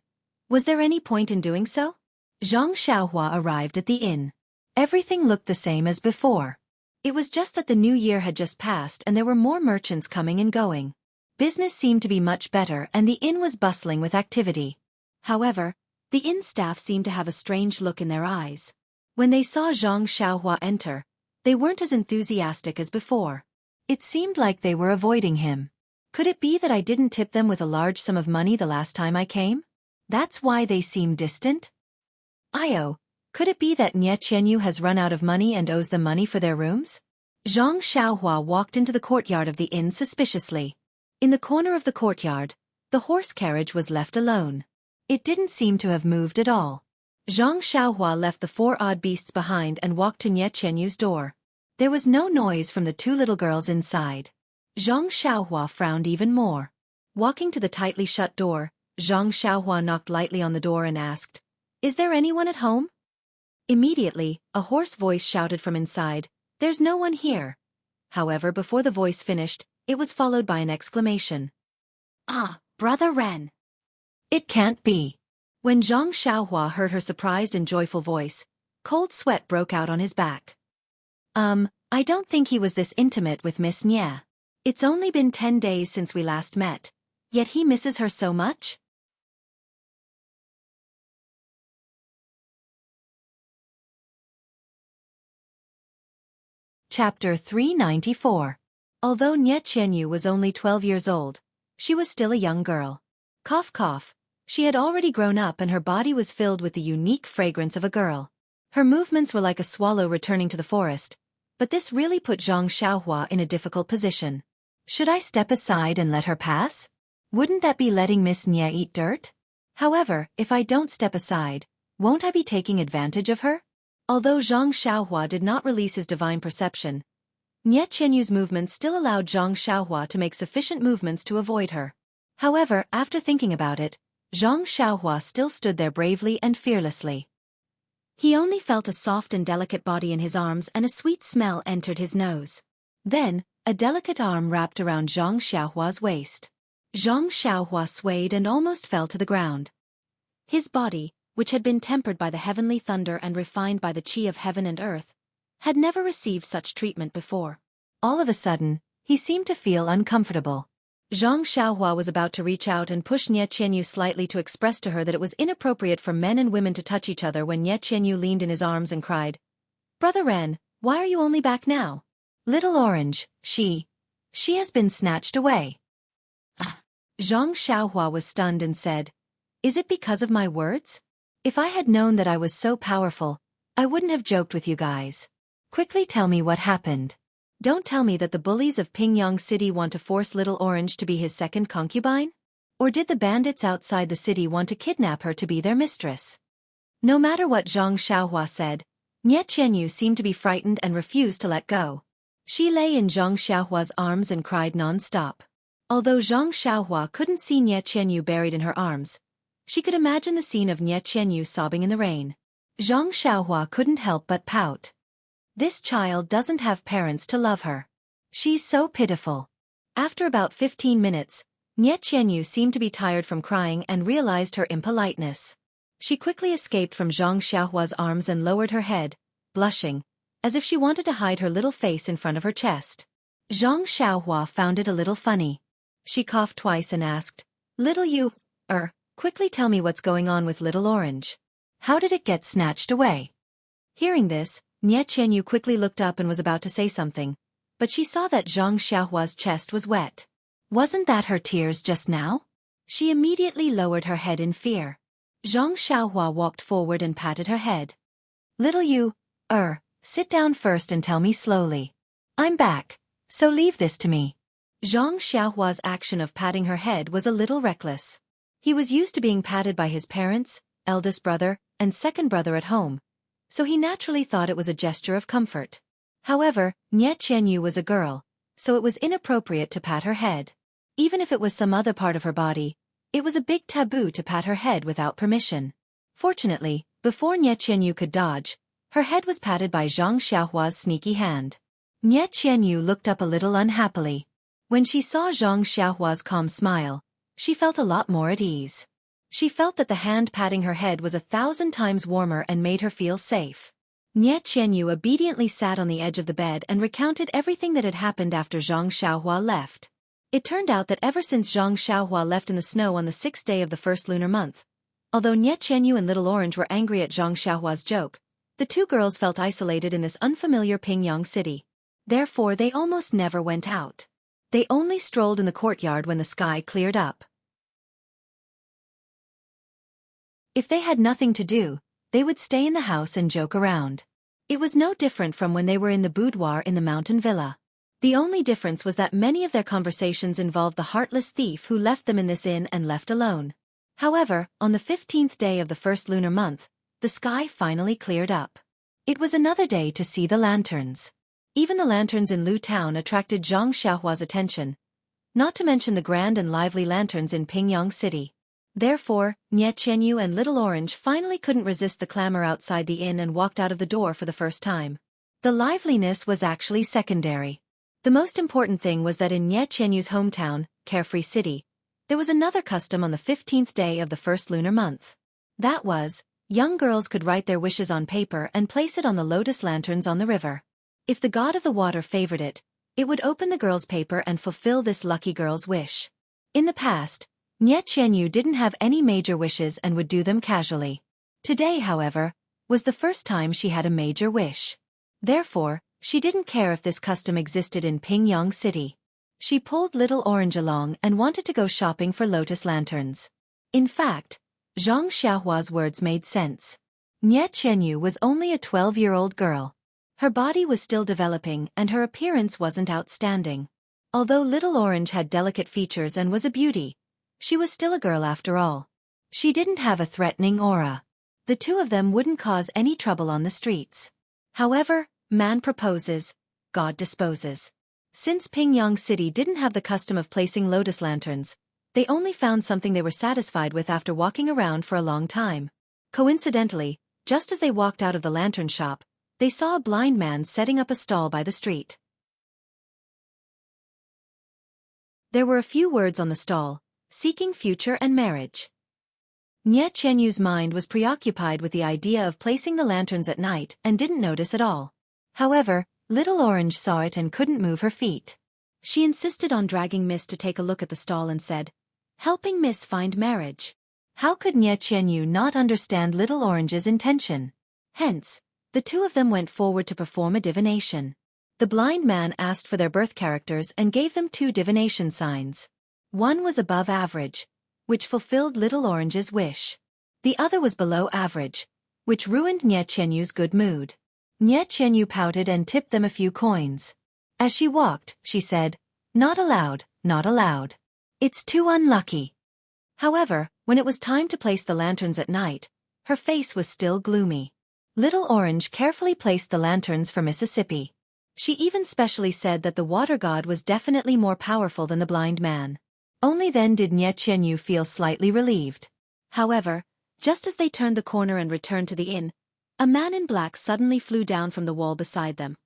was there any point in doing so? Xianxia arrived at the inn. Everything looked the same as before. It was just that the new year had just passed and there were more merchants coming and going. Business seemed to be much better and the inn was bustling with activity. However, the inn staff seemed to have a strange look in their eyes. When they saw Xianxia enter, they weren't as enthusiastic as before. It seemed like they were avoiding him. Could it be that I didn't tip them with a large sum of money the last time I came? That's why they seem distant? Could it be that Xianxia has run out of money and owes them money for their rooms? Xianxia walked into the courtyard of the inn suspiciously. In the corner of the courtyard, the horse carriage was left alone. It didn't seem to have moved at all. Xianxia left the four odd beasts behind and walked to Xianxia's door. There was no noise from the two little girls inside. Xianxia frowned even more. Walking to the tightly shut door, Xianxia knocked lightly on the door and asked, "Is there anyone at home?" Immediately, a hoarse voice shouted from inside, "There's no one here." However, before the voice finished, it was followed by an exclamation. "Ah, Brother Ren!" It can't be. When Xianxia heard her surprised and joyful voice, cold sweat broke out on his back. I don't think he was this intimate with Miss Nye. It's only been 10 days since we last met, yet he misses her so much? Chapter 394. Although Xianxia was only 12 years old, she was still a young girl. Cough cough, she had already grown up and her body was filled with the unique fragrance of a girl. Her movements were like a swallow returning to the forest, but this really put Xianxia in a difficult position. Should I step aside and let her pass? Wouldn't that be letting Miss Nye eat dirt? However, if I don't step aside, won't I be taking advantage of her? Although Xianxia did not release his divine perception, Nie Qianyu's movements still allowed Zhang Xiaohua to make sufficient movements to avoid her. However, after thinking about it, Zhang Xiaohua still stood there bravely and fearlessly. He only felt a soft and delicate body in his arms and a sweet smell entered his nose. Then, a delicate arm wrapped around Zhang Xiaohua's waist. Zhang Xiaohua swayed and almost fell to the ground. His body, which had been tempered by the heavenly thunder and refined by the qi of heaven and earth, had never received such treatment before. All of a sudden, he seemed to feel uncomfortable. Zhang Xiaohua was about to reach out and push Nie Qianyu slightly to express to her that it was inappropriate for men and women to touch each other when Nie Qianyu leaned in his arms and cried, "Brother Ren, why are you only back now? Little Orange, she has been snatched away." Zhang Xiaohua was stunned and said, "Is it because of my words? If I had known that I was so powerful, I wouldn't have joked with you guys. Quickly tell me what happened. Don't tell me that the bullies of Pingyang City want to force Little Orange to be his second concubine? Or did the bandits outside the city want to kidnap her to be their mistress?" No matter what Zhang Xiaohua said, Nie Qianyu seemed to be frightened and refused to let go. She lay in Zhang Xiaohua's arms and cried non-stop. Although Zhang Xiaohua couldn't see Nie Qianyu buried in her arms, she could imagine the scene of Nie Qianyu sobbing in the rain. Zhang Xiaohua couldn't help but pout. This child doesn't have parents to love her. She's so pitiful. After about 15 minutes, Nie Qianyu seemed to be tired from crying and realized her impoliteness. She quickly escaped from Zhang Xiaohua's arms and lowered her head, blushing, as if she wanted to hide her little face in front of her chest. Zhang Xiaohua found it a little funny. She coughed twice and asked, "Little you, quickly tell me what's going on with Little Orange. How did it get snatched away?" Hearing this, Nie Qianyu quickly looked up and was about to say something, but she saw that Zhang Xiaohua's chest was wet. Wasn't that her tears just now? She immediately lowered her head in fear. Zhang Xiaohua walked forward and patted her head. "Little you, sit down first and tell me slowly. I'm back, so leave this to me." Zhang Xiaohua's action of patting her head was a little reckless. He was used to being patted by his parents, eldest brother, and second brother at home, so he naturally thought it was a gesture of comfort. However, Nie Qianyu was a girl, so it was inappropriate to pat her head. Even if it was some other part of her body, it was a big taboo to pat her head without permission. Fortunately, before Nie Qianyu could dodge, her head was patted by Zhang Xiaohua's sneaky hand. Nie Qianyu looked up a little unhappily. When she saw Zhang Xiaohua's calm smile, she felt a lot more at ease. She felt that the hand patting her head was 1,000 times warmer and made her feel safe. Nie Qianyu obediently sat on the edge of the bed and recounted everything that had happened after Zhang Xiaohua left. It turned out that ever since Zhang Xiaohua left in the snow on the 6th day of the first lunar month, although Nie Qianyu and Little Orange were angry at Zhang Xiaohua's joke, the two girls felt isolated in this unfamiliar Pingyang city. Therefore they almost never went out. They only strolled in the courtyard when the sky cleared up. If they had nothing to do, they would stay in the house and joke around. It was no different from when they were in the boudoir in the mountain villa. The only difference was that many of their conversations involved the heartless thief who left them in this inn and left alone. However, on the 15th day of the first lunar month, the sky finally cleared up. It was another day to see the lanterns. Even the lanterns in Lu Town attracted Zhang Xiaohua's attention, not to mention the grand and lively lanterns in Pingyang City. Therefore, Nie Qianyu and Little Orange finally couldn't resist the clamor outside the inn and walked out of the door for the first time. The liveliness was actually secondary. The most important thing was that in Nie Qianyu's hometown, Carefree City, there was another custom on the 15th day of the first lunar month. That was, young girls could write their wishes on paper and place it on the lotus lanterns on the river. If the god of the water favored it, it would open the girl's paper and fulfill this lucky girl's wish. In the past, Nie Qianyu didn't have any major wishes and would do them casually. Today, however, was the first time she had a major wish. Therefore, she didn't care if this custom existed in Pingyang City. She pulled Little Orange along and wanted to go shopping for lotus lanterns. In fact, Zhang Xiaohua's words made sense. Nie Qianyu was only a 12-year-old girl. Her body was still developing and her appearance wasn't outstanding. Although Little Orange had delicate features and was a beauty, she was still a girl after all. She didn't have a threatening aura. The two of them wouldn't cause any trouble on the streets. However, man proposes, God disposes. Since Pingyang City didn't have the custom of placing lotus lanterns, they only found something they were satisfied with after walking around for a long time. Coincidentally, just as they walked out of the lantern shop, they saw a blind man setting up a stall by the street. There were a few words on the stall: seeking future and marriage. Nie Qianyu's mind was preoccupied with the idea of placing the lanterns at night and didn't notice at all. However, Little Orange saw it and couldn't move her feet. She insisted on dragging Miss to take a look at the stall and said, "Helping Miss find marriage." How could Nie Qianyu not understand Little Orange's intention? Hence, the two of them went forward to perform a divination. The blind man asked for their birth characters and gave them 2 divination signs. One was above average, which fulfilled Little Orange's wish. The other was below average, which ruined Nie Qianyu's good mood. Nie Qianyu pouted and tipped them a few coins. As she walked, she said, "Not allowed, not allowed. It's too unlucky." However, when it was time to place the lanterns at night, her face was still gloomy. Little Orange carefully placed the lanterns for Mississippi. She even specially said that the water god was definitely more powerful than the blind man. Only then did Nie Qianyu feel slightly relieved. However, just as they turned the corner and returned to the inn, a man in black suddenly flew down from the wall beside them.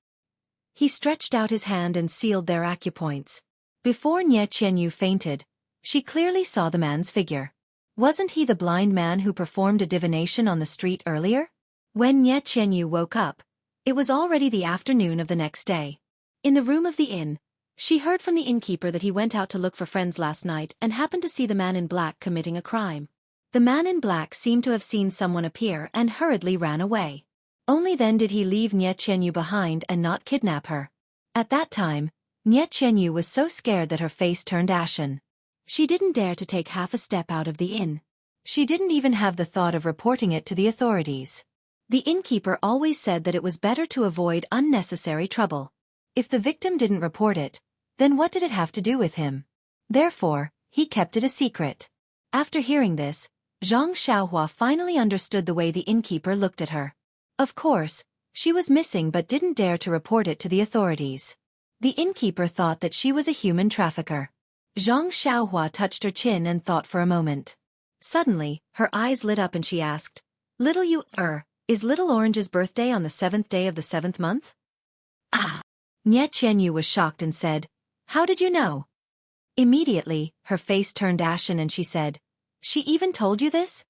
He stretched out his hand and sealed their acupoints. Before Nie Qianyu fainted, she clearly saw the man's figure. Wasn't he the blind man who performed a divination on the street earlier? When Nie Qianyu woke up, it was already the afternoon of the next day. In the room of the inn, she heard from the innkeeper that he went out to look for friends last night and happened to see the man in black committing a crime. The man in black seemed to have seen someone appear and hurriedly ran away. Only then did he leave Nie Qianyu behind and not kidnap her. At that time, Nie Qianyu was so scared that her face turned ashen. She didn't dare to take half a step out of the inn. She didn't even have the thought of reporting it to the authorities. The innkeeper always said that it was better to avoid unnecessary trouble. If the victim didn't report it, then what did it have to do with him? Therefore, he kept it a secret. After hearing this, Xianxia finally understood the way the innkeeper looked at her. Of course, she was missing but didn't dare to report it to the authorities. The innkeeper thought that she was a human trafficker. Xianxia touched her chin and thought for a moment. Suddenly, her eyes lit up and she asked, "Is Little Orange's birthday on the 7th day of the 7th month?" "Ah!" Nie Qianyu was shocked and said, "How did you know?" Immediately, her face turned ashen and she said, "She even told you this?"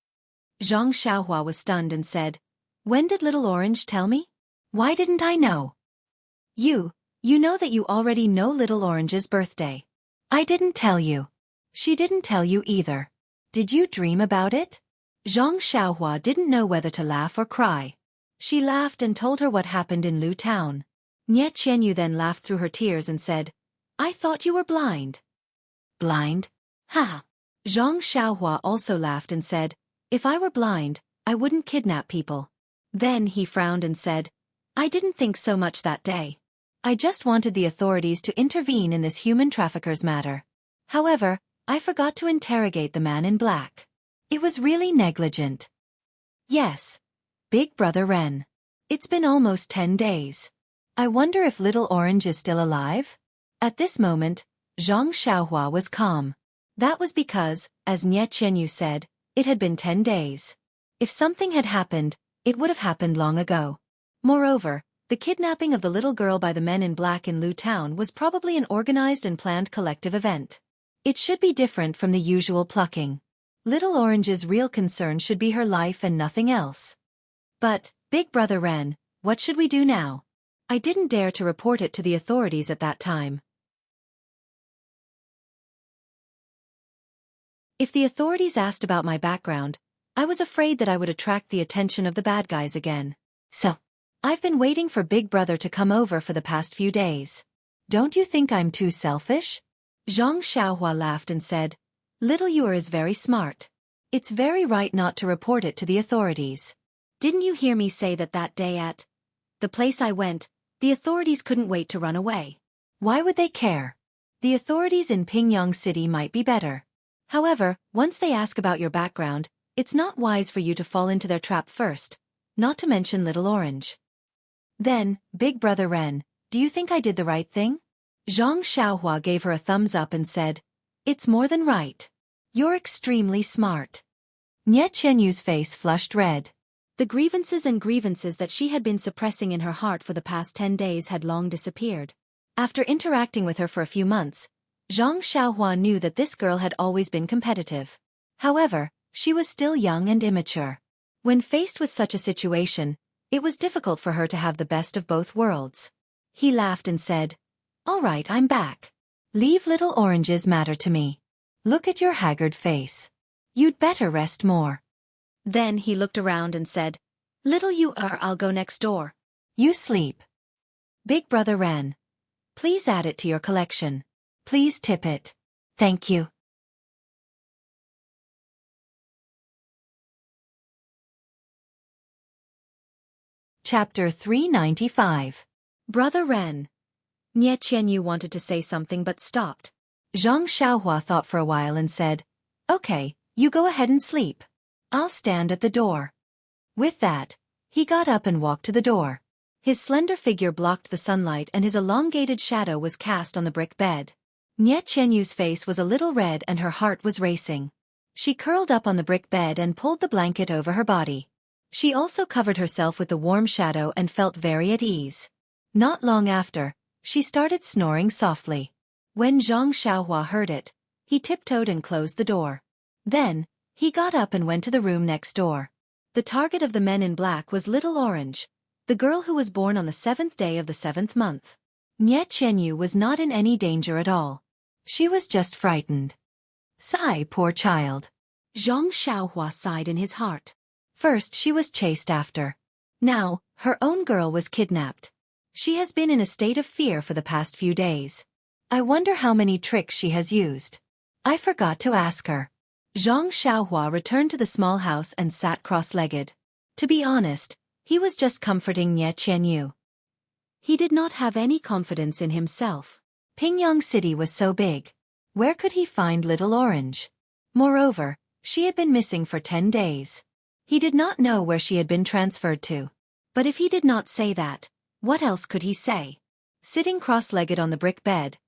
Xianxia was stunned and said, "When did Little Orange tell me? Why didn't I know?" You know that you already know Little Orange's birthday." "I didn't tell you." "She didn't tell you either. Did you dream about it?" Xianxia didn't know whether to laugh or cry. She laughed and told her what happened in Lu Town. Nie Qianyu then laughed through her tears and said, "I thought you were blind." "Blind? Ha!" Xianxia also laughed and said, "If I were blind, I wouldn't kidnap people." Then he frowned and said, "I didn't think so much that day. I just wanted the authorities to intervene in this human trafficker's matter. However, I forgot to interrogate the man in black. It was really negligent." "Yes. Big Brother Ren. It's been almost 10 days. I wonder if Little Orange is still alive?" At this moment, Xianxia was calm. That was because, as Nie Qianyu said, it had been 10 days. If something had happened, it would have happened long ago. Moreover, the kidnapping of the little girl by the men in black in Lu Town was probably an organized and planned collective event. It should be different from the usual plucking. Little Orange's real concern should be her life and nothing else. "But, Big Brother Ren, what should we do now? I didn't dare to report it to the authorities at that time. If the authorities asked about my background, I was afraid that I would attract the attention of the bad guys again. So, I've been waiting for Big Brother to come over for the past few days. Don't you think I'm too selfish?" Xianxia laughed and said, "Little you is very smart. It's very right not to report it to the authorities. Didn't you hear me say that day at the place I went, the authorities couldn't wait to run away? Why would they care? The authorities in Pingyang City might be better. However, once they ask about your background, it's not wise for you to fall into their trap first, not to mention Little Orange." Then, "Big Brother Ren, Do you think I did the right thing? Xianxia gave her a thumbs up and said, "It's more than right. You're extremely smart." Nie Qianyu's face flushed red. The grievances that she had been suppressing in her heart for the past 10 days had long disappeared. After interacting with her for a few months, Xianxia knew that this girl had always been competitive. However, she was still young and immature. When faced with such a situation, it was difficult for her to have the best of both worlds. He laughed and said, "All right, I'm back. Leave little oranges matter to me. Look at your haggard face. You'd better rest more." Then he looked around and said, "Little I'll go next door. You sleep." Big brother Ren. Please add it to your collection. Please tip it. Thank you. Chapter 395. Brother Ren. Nie Qianyu wanted to say something but stopped. Xianxia thought for a while and said, "Okay, you go ahead and sleep. I'll stand at the door." With that, he got up and walked to the door. His slender figure blocked the sunlight and his elongated shadow was cast on the brick bed. Nie Qianyu's face was a little red and her heart was racing. She curled up on the brick bed and pulled the blanket over her body. She also covered herself with the warm shadow and felt very at ease. Not long after, she started snoring softly. When Xianxia heard it, he tiptoed and closed the door. Then, he got up and went to the room next door. The target of the men in black was Little Orange, the girl who was born on the 7th day of the 7th month. Nie Qianyu was not in any danger at all. She was just frightened. Sigh, poor child. Xianxia sighed in his heart. First she was chased after. Now, her own girl was kidnapped. She has been in a state of fear for the past few days. I wonder how many tricks she has used. I forgot to ask her. Xianxia returned to the small house and sat cross-legged. To be honest, he was just comforting Nie Qianyu. He did not have any confidence in himself. Pingyang City was so big. Where could he find Little Orange? Moreover, she had been missing for 10 days. He did not know where she had been transferred to. But if he did not say that, what else could he say? Sitting cross-legged on the brick bed,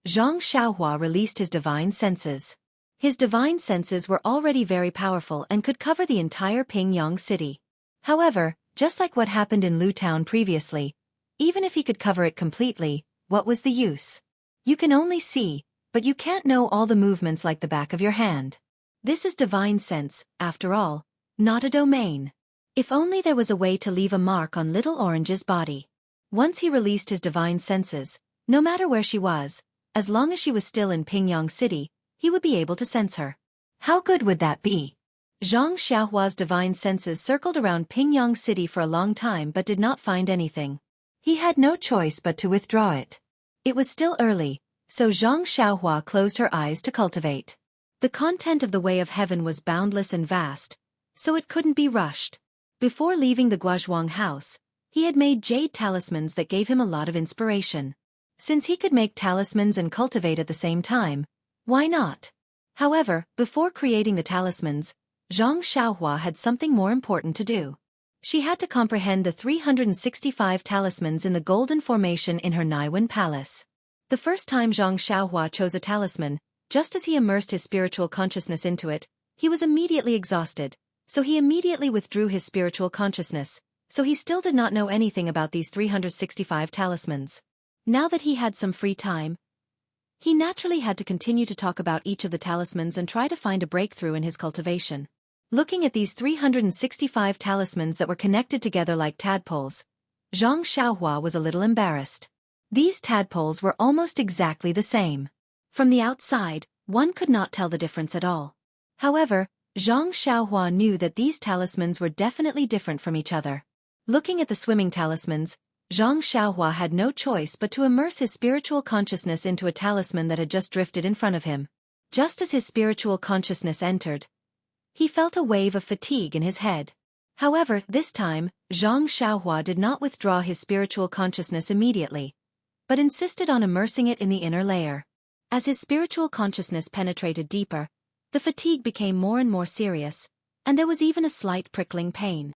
Xianxia released his divine senses. His divine senses were already very powerful and could cover the entire Pingyang City. However, just like what happened in Lu Town previously, even if he could cover it completely, what was the use? You can only see, but you can't know all the movements like the back of your hand. This is divine sense, after all, not a domain. If only there was a way to leave a mark on Little Orange's body. Once he released his divine senses, no matter where she was, as long as she was still in Pingyang City, he would be able to sense her. How good would that be? Xianxia's divine senses circled around Pingyang City for a long time but did not find anything. He had no choice but to withdraw it. It was still early, so Xianxia closed her eyes to cultivate. The content of the Way of Heaven was boundless and vast, so it couldn't be rushed. Before leaving the Guozhuang house, he had made jade talismans that gave him a lot of inspiration. Since he could make talismans and cultivate at the same time, why not? However, before creating the talismans, Xianxia had something more important to do. She had to comprehend the 365 talismans in the golden formation in her Naiwen palace. The first time Xianxia chose a talisman, just as he immersed his spiritual consciousness into it, he was immediately exhausted, so he immediately withdrew his spiritual consciousness, so he still did not know anything about these 365 talismans. Now that he had some free time, he naturally had to continue to talk about each of the talismans and try to find a breakthrough in his cultivation. Looking at these 365 talismans that were connected together like tadpoles, Xianxia was a little embarrassed. These tadpoles were almost exactly the same. From the outside, one could not tell the difference at all. However, Xianxia knew that these talismans were definitely different from each other. Looking at the swimming talismans, Xianxia had no choice but to immerse his spiritual consciousness into a talisman that had just drifted in front of him. Just as his spiritual consciousness entered, he felt a wave of fatigue in his head. However, this time, Xianxia did not withdraw his spiritual consciousness immediately, but insisted on immersing it in the inner layer. As his spiritual consciousness penetrated deeper, the fatigue became more and more serious, and there was even a slight prickling pain.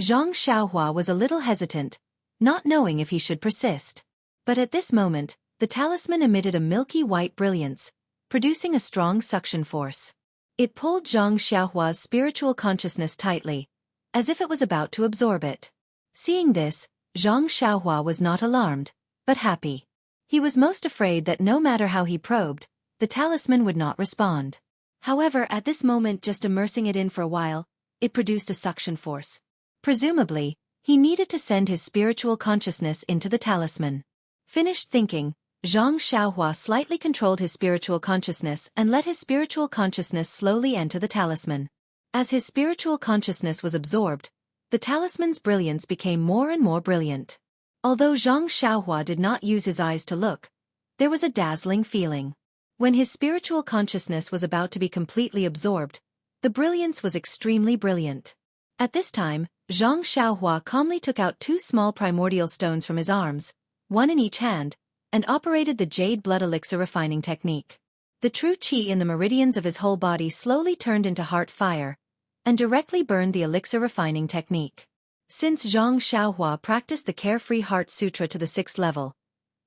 Xianxia was a little hesitant, not knowing if he should persist. But at this moment, the talisman emitted a milky white brilliance, producing a strong suction force. It pulled Zhang Xiaohua's spiritual consciousness tightly, as if it was about to absorb it. Seeing this, Zhang Xiaohua was not alarmed, but happy. He was most afraid that no matter how he probed, the talisman would not respond. However, at this moment, just immersing it in for a while, it produced a suction force. Presumably, he needed to send his spiritual consciousness into the talisman. Finished thinking, Zhang Xiaohua slightly controlled his spiritual consciousness and let his spiritual consciousness slowly enter the talisman. As his spiritual consciousness was absorbed, the talisman's brilliance became more and more brilliant. Although Zhang Xiaohua did not use his eyes to look, there was a dazzling feeling. When his spiritual consciousness was about to be completely absorbed, the brilliance was extremely brilliant. At this time, Zhang Xiaohua calmly took out 2 small primordial stones from his arms, one in each hand, and operated the jade blood elixir refining technique. The true qi in the meridians of his whole body slowly turned into heart fire, and directly burned the elixir refining technique. Since Zhang Xiaohua practiced the Carefree Heart Sutra to the 6th level,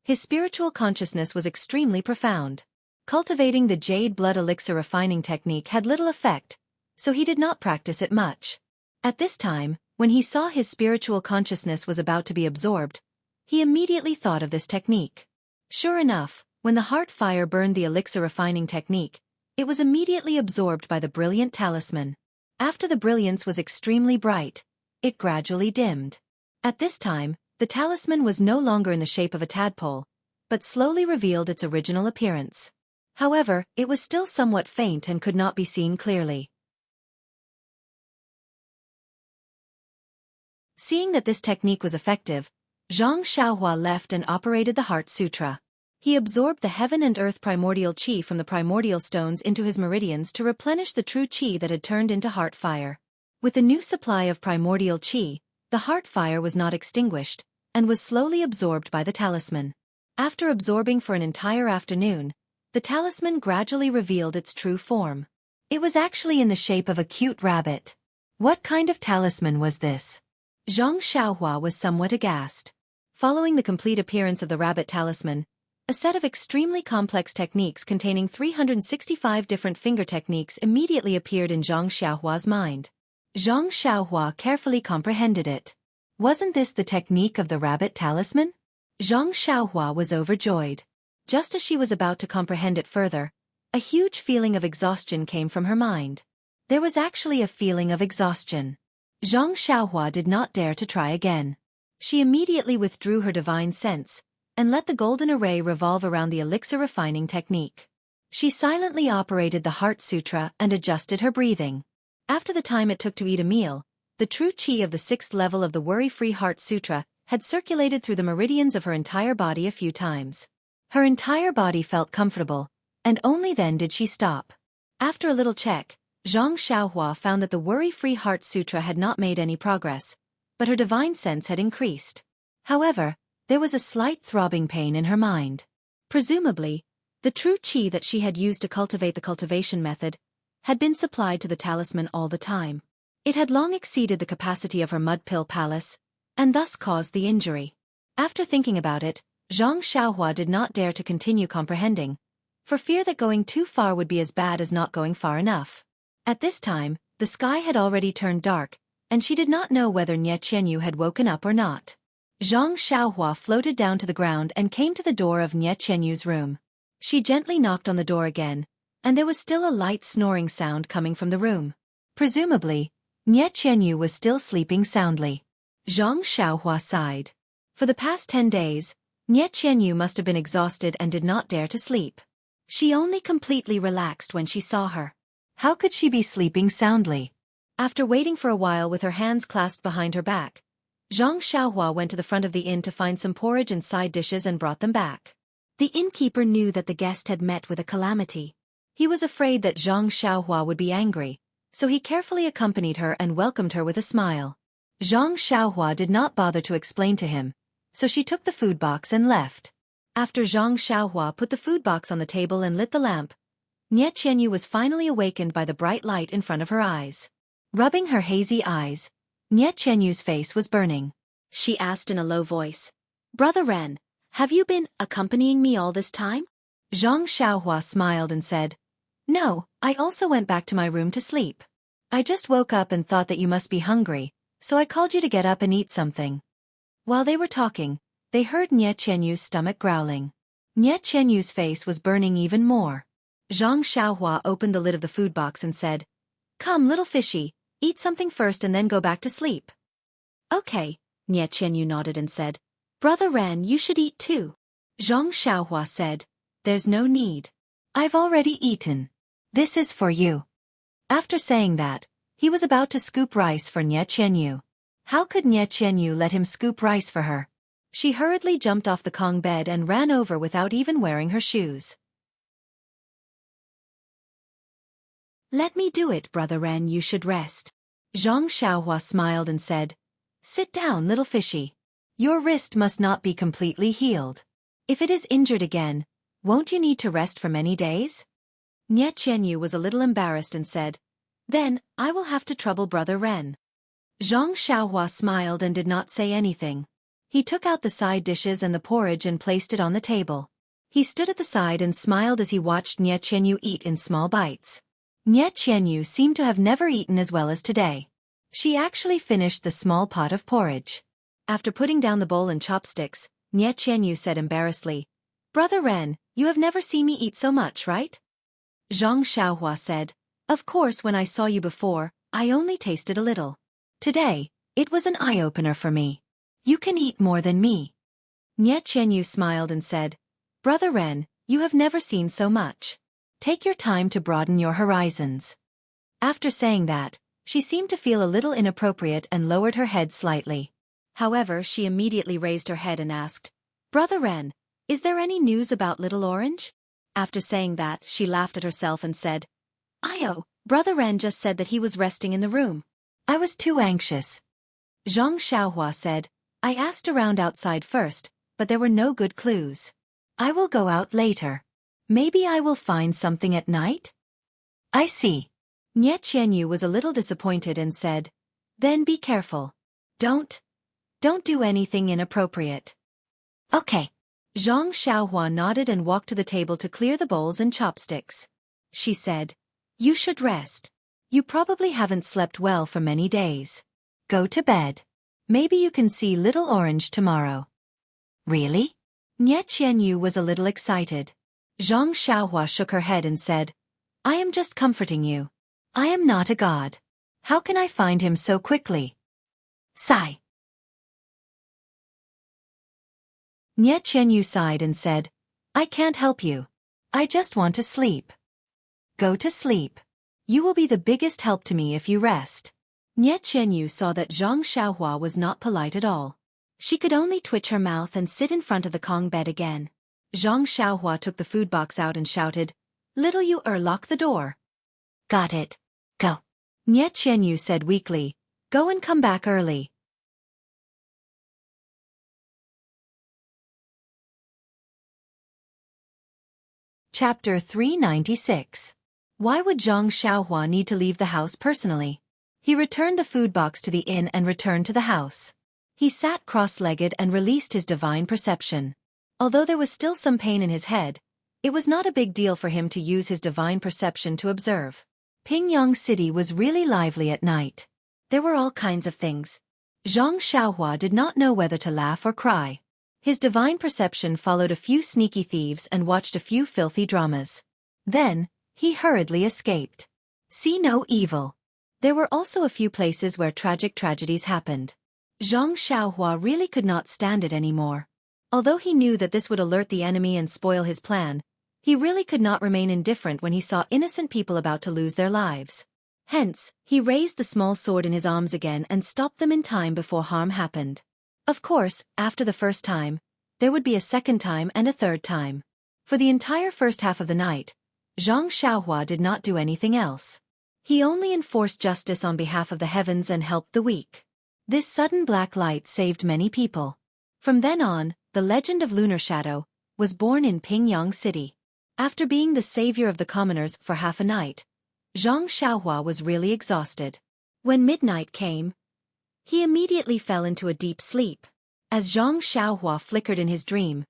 his spiritual consciousness was extremely profound. Cultivating the jade blood elixir refining technique had little effect, so he did not practice it much. At this time, when he saw his spiritual consciousness was about to be absorbed, he immediately thought of this technique. Sure enough, when the heart fire burned the elixir refining technique, it was immediately absorbed by the brilliant talisman. After the brilliance was extremely bright, it gradually dimmed. At this time, the talisman was no longer in the shape of a tadpole, but slowly revealed its original appearance. However, it was still somewhat faint and could not be seen clearly. Seeing that this technique was effective, Zhang Xiaohua left and operated the Heart Sutra. He absorbed the heaven and earth primordial qi from the primordial stones into his meridians to replenish the true qi that had turned into heart fire. With a new supply of primordial qi, the heart fire was not extinguished, and was slowly absorbed by the talisman. After absorbing for an entire afternoon, the talisman gradually revealed its true form. It was actually in the shape of a cute rabbit. What kind of talisman was this? Zhang Xiaohua was somewhat aghast. Following the complete appearance of the rabbit talisman, a set of extremely complex techniques containing 365 different finger techniques immediately appeared in Zhang Xiaohua's mind. Zhang Xiaohua carefully comprehended it. Wasn't this the technique of the rabbit talisman? Zhang Xiaohua was overjoyed. Just as she was about to comprehend it further, a huge feeling of exhaustion came from her mind. There was actually a feeling of exhaustion. Zhang Xiaohua did not dare to try again. She immediately withdrew her divine sense, and let the golden array revolve around the elixir refining technique. She silently operated the Heart Sutra and adjusted her breathing. After the time it took to eat a meal, the true qi of the 6th level of the Worry-Free Heart Sutra had circulated through the meridians of her entire body a few times. Her entire body felt comfortable, and only then did she stop. After a little check, Zhang Xiaohua found that the Worry-Free Heart Sutra had not made any progress, but her divine sense had increased. However, there was a slight throbbing pain in her mind. Presumably, the true qi that she had used to cultivate the cultivation method had been supplied to the talisman all the time. It had long exceeded the capacity of her mud pill palace, and thus caused the injury. After thinking about it, Zhang Xiaohua did not dare to continue comprehending, for fear that going too far would be as bad as not going far enough. At this time, the sky had already turned dark, and she did not know whether Xianxia had woken up or not. Zhang Xiaohua floated down to the ground and came to the door of Xianxia's room. She gently knocked on the door again, and there was still a light snoring sound coming from the room. Presumably, Xianxia was still sleeping soundly. Zhang Xiaohua sighed. For the past 10 days, Xianxia must have been exhausted and did not dare to sleep. She only completely relaxed when she saw her. How could she be sleeping soundly? After waiting for a while with her hands clasped behind her back, Zhang Xiaohua went to the front of the inn to find some porridge and side dishes and brought them back. The innkeeper knew that the guest had met with a calamity. He was afraid that Zhang Xiaohua would be angry, so he carefully accompanied her and welcomed her with a smile. Zhang Xiaohua did not bother to explain to him, so she took the food box and left. After Zhang Xiaohua put the food box on the table and lit the lamp, Xianxia was finally awakened by the bright light in front of her eyes. Rubbing her hazy eyes, Xianxia's face was burning. she asked in a low voice. Brother Ren, have you been accompanying me all this time? Xianxia smiled and said, No, I also went back to my room to sleep. I just woke up and thought that you must be hungry, so I called you to get up and eat something. While they were talking, they heard Nie Qianyu's stomach growling. Nie Qianyu's face was burning even more. Zhang Xiaohua opened the lid of the food box and said, Come, little fishy, eat something first and then go back to sleep. Okay, Nie Qianyu nodded and said, Brother Ren, you should eat too. Zhang Xiaohua said, There's no need. I've already eaten. This is for you. After saying that, he was about to scoop rice for Nie Qianyu. How could Nie Qianyu let him scoop rice for her? She hurriedly jumped off the Kong bed and ran over without even wearing her shoes. Let me do it, Brother Ren, you should rest. Zhang Xiaohua smiled and said, Sit down, little fishy. Your wrist must not be completely healed. If it is injured again, won't you need to rest for many days? Nie Qianyu was a little embarrassed and said, Then, I will have to trouble Brother Ren. Zhang Xiaohua smiled and did not say anything. He took out the side dishes and the porridge and placed it on the table. He stood at the side and smiled as he watched Nie Qianyu eat in small bites. Nie Qianyu seemed to have never eaten as well as today. She actually finished the small pot of porridge. After putting down the bowl and chopsticks, Nie Qianyu said embarrassedly, Brother Ren, you have never seen me eat so much, right? Zhang Xiaohua said, Of course, when I saw you before, I only tasted a little. Today, it was an eye-opener for me. You can eat more than me. Nie Qianyu smiled and said, Brother Ren, you have never seen so much. Take your time to broaden your horizons. After saying that, she seemed to feel a little inappropriate and lowered her head slightly. However, she immediately raised her head and asked, Brother Ren, is there any news about Little Orange? After saying that, she laughed at herself and said, Brother Ren just said that he was resting in the room. I was too anxious. Zhang Xiaohua said, I asked around outside first, but there were no good clues. I will go out later. Maybe I will find something at night? I see. Nie Qianyu was a little disappointed and said, Then be careful. Don't do anything inappropriate. Okay. Zhang Xiaohua nodded and walked to the table to clear the bowls and chopsticks. She said, You should rest. You probably haven't slept well for many days. Go to bed. Maybe you can see Little Orange tomorrow. Really? Nie Qianyu was a little excited. Zhang Xiaohua shook her head and said, I am just comforting you. I am not a god. How can I find him so quickly? Sigh. Nie Qianyu sighed and said, I can't help you. I just want to sleep. Go to sleep. You will be the biggest help to me if you rest. Nie Qianyu saw that Zhang Xiaohua was not polite at all. She could only twitch her mouth and sit in front of the Kong bed again. Zhang Xiaohua took the food box out and shouted, Little you lock the door. Got it. Go. Nie Qianyu said weakly, Go and come back early. Chapter 396. Why would Zhang Xiaohua need to leave the house personally? He returned the food box to the inn and returned to the house. He sat cross-legged and released his divine perception. Although there was still some pain in his head, it was not a big deal for him to use his divine perception to observe. Pingyang City was really lively at night. There were all kinds of things. Zhang Xiaohua did not know whether to laugh or cry. His divine perception followed a few sneaky thieves and watched a few filthy dramas. Then, he hurriedly escaped. See no evil. There were also a few places where tragic tragedies happened. Zhang Xiaohua really could not stand it anymore. Although he knew that this would alert the enemy and spoil his plan, he really could not remain indifferent when he saw innocent people about to lose their lives. Hence, he raised the small sword in his arms again and stopped them in time before harm happened. Of course, after the first time, there would be a second time and a third time. For the entire first half of the night, Zhang Xiaohua did not do anything else. He only enforced justice on behalf of the heavens and helped the weak. This sudden black light saved many people. From then on, the legend of Lunar Shadow was born in Pingyang City. After being the savior of the commoners for half a night, Zhang Xiaohua was really exhausted. When midnight came, He immediately fell into a deep sleep. As Zhang Xiaohua flickered in his dream,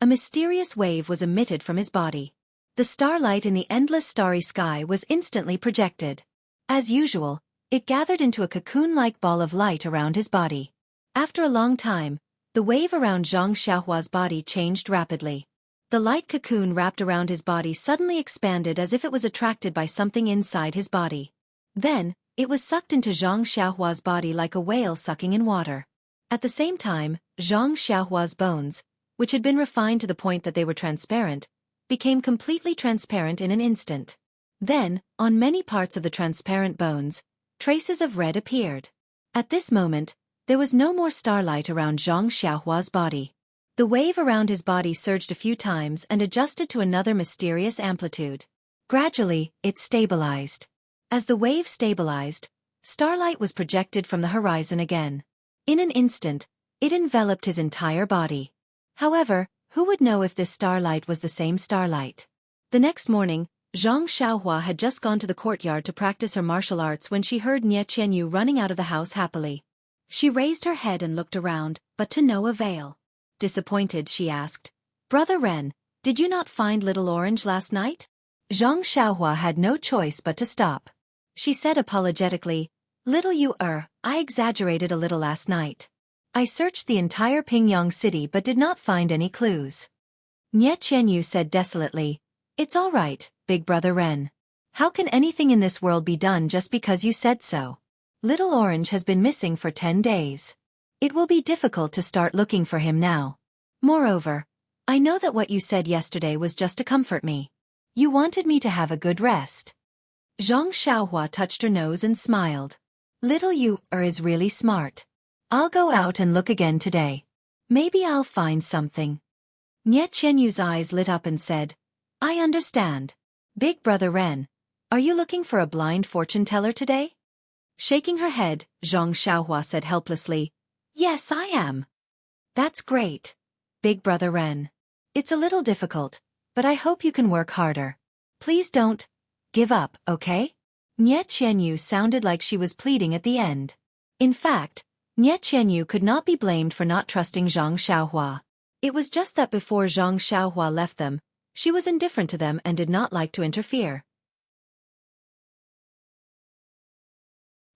a mysterious wave was emitted from his body. The starlight in the endless starry sky was instantly projected. As usual, it gathered into a cocoon-like ball of light around his body. After a long time, the wave around Zhang Xiaohua's body changed rapidly. The light cocoon wrapped around his body suddenly expanded as if it was attracted by something inside his body. Then, it was sucked into Zhang Xiaohua's body like a whale sucking in water. At the same time, Zhang Xiaohua's bones, which had been refined to the point that they were transparent, became completely transparent in an instant. Then, on many parts of the transparent bones, traces of red appeared. At this moment, there was no more starlight around Zhang Xiaohua's body. The wave around his body surged a few times and adjusted to another mysterious amplitude. Gradually, it stabilized. As the wave stabilized, starlight was projected from the horizon again. In an instant, it enveloped his entire body. However, who would know if this starlight was the same starlight? The next morning, Zhang Xiaohua had just gone to the courtyard to practice her martial arts when she heard Nie Qianyu running out of the house happily. She raised her head and looked around, but to no avail. Disappointed, she asked, "Brother Ren, did you not find Little Orange last night?" Zhang Xiaohua had no choice but to stop. She said apologetically, "Little you I exaggerated a little last night. I searched the entire Pingyang city but did not find any clues." Nie Qianyu said desolately, "It's all right, big brother Ren. How can anything in this world be done just because you said so? Little Orange has been missing for 10 days. It will be difficult to start looking for him now. Moreover, I know that what you said yesterday was just to comfort me. You wanted me to have a good rest." Zhang Xiaohua touched her nose and smiled. "Little you is really smart. I'll go out and look again today. Maybe I'll find something." Nie Qianyu's eyes lit up and said, "I understand. Big brother Ren, are you looking for a blind fortune teller today?" Shaking her head, Zhang Xiaohua said helplessly, "Yes, I am." "That's great, big brother Ren. It's a little difficult, but I hope you can work harder. Please don't give up, okay?" Nie Qianyu sounded like she was pleading at the end. In fact, Nie Qianyu could not be blamed for not trusting Zhang Xiaohua. It was just that before Zhang Xiaohua left them, she was indifferent to them and did not like to interfere.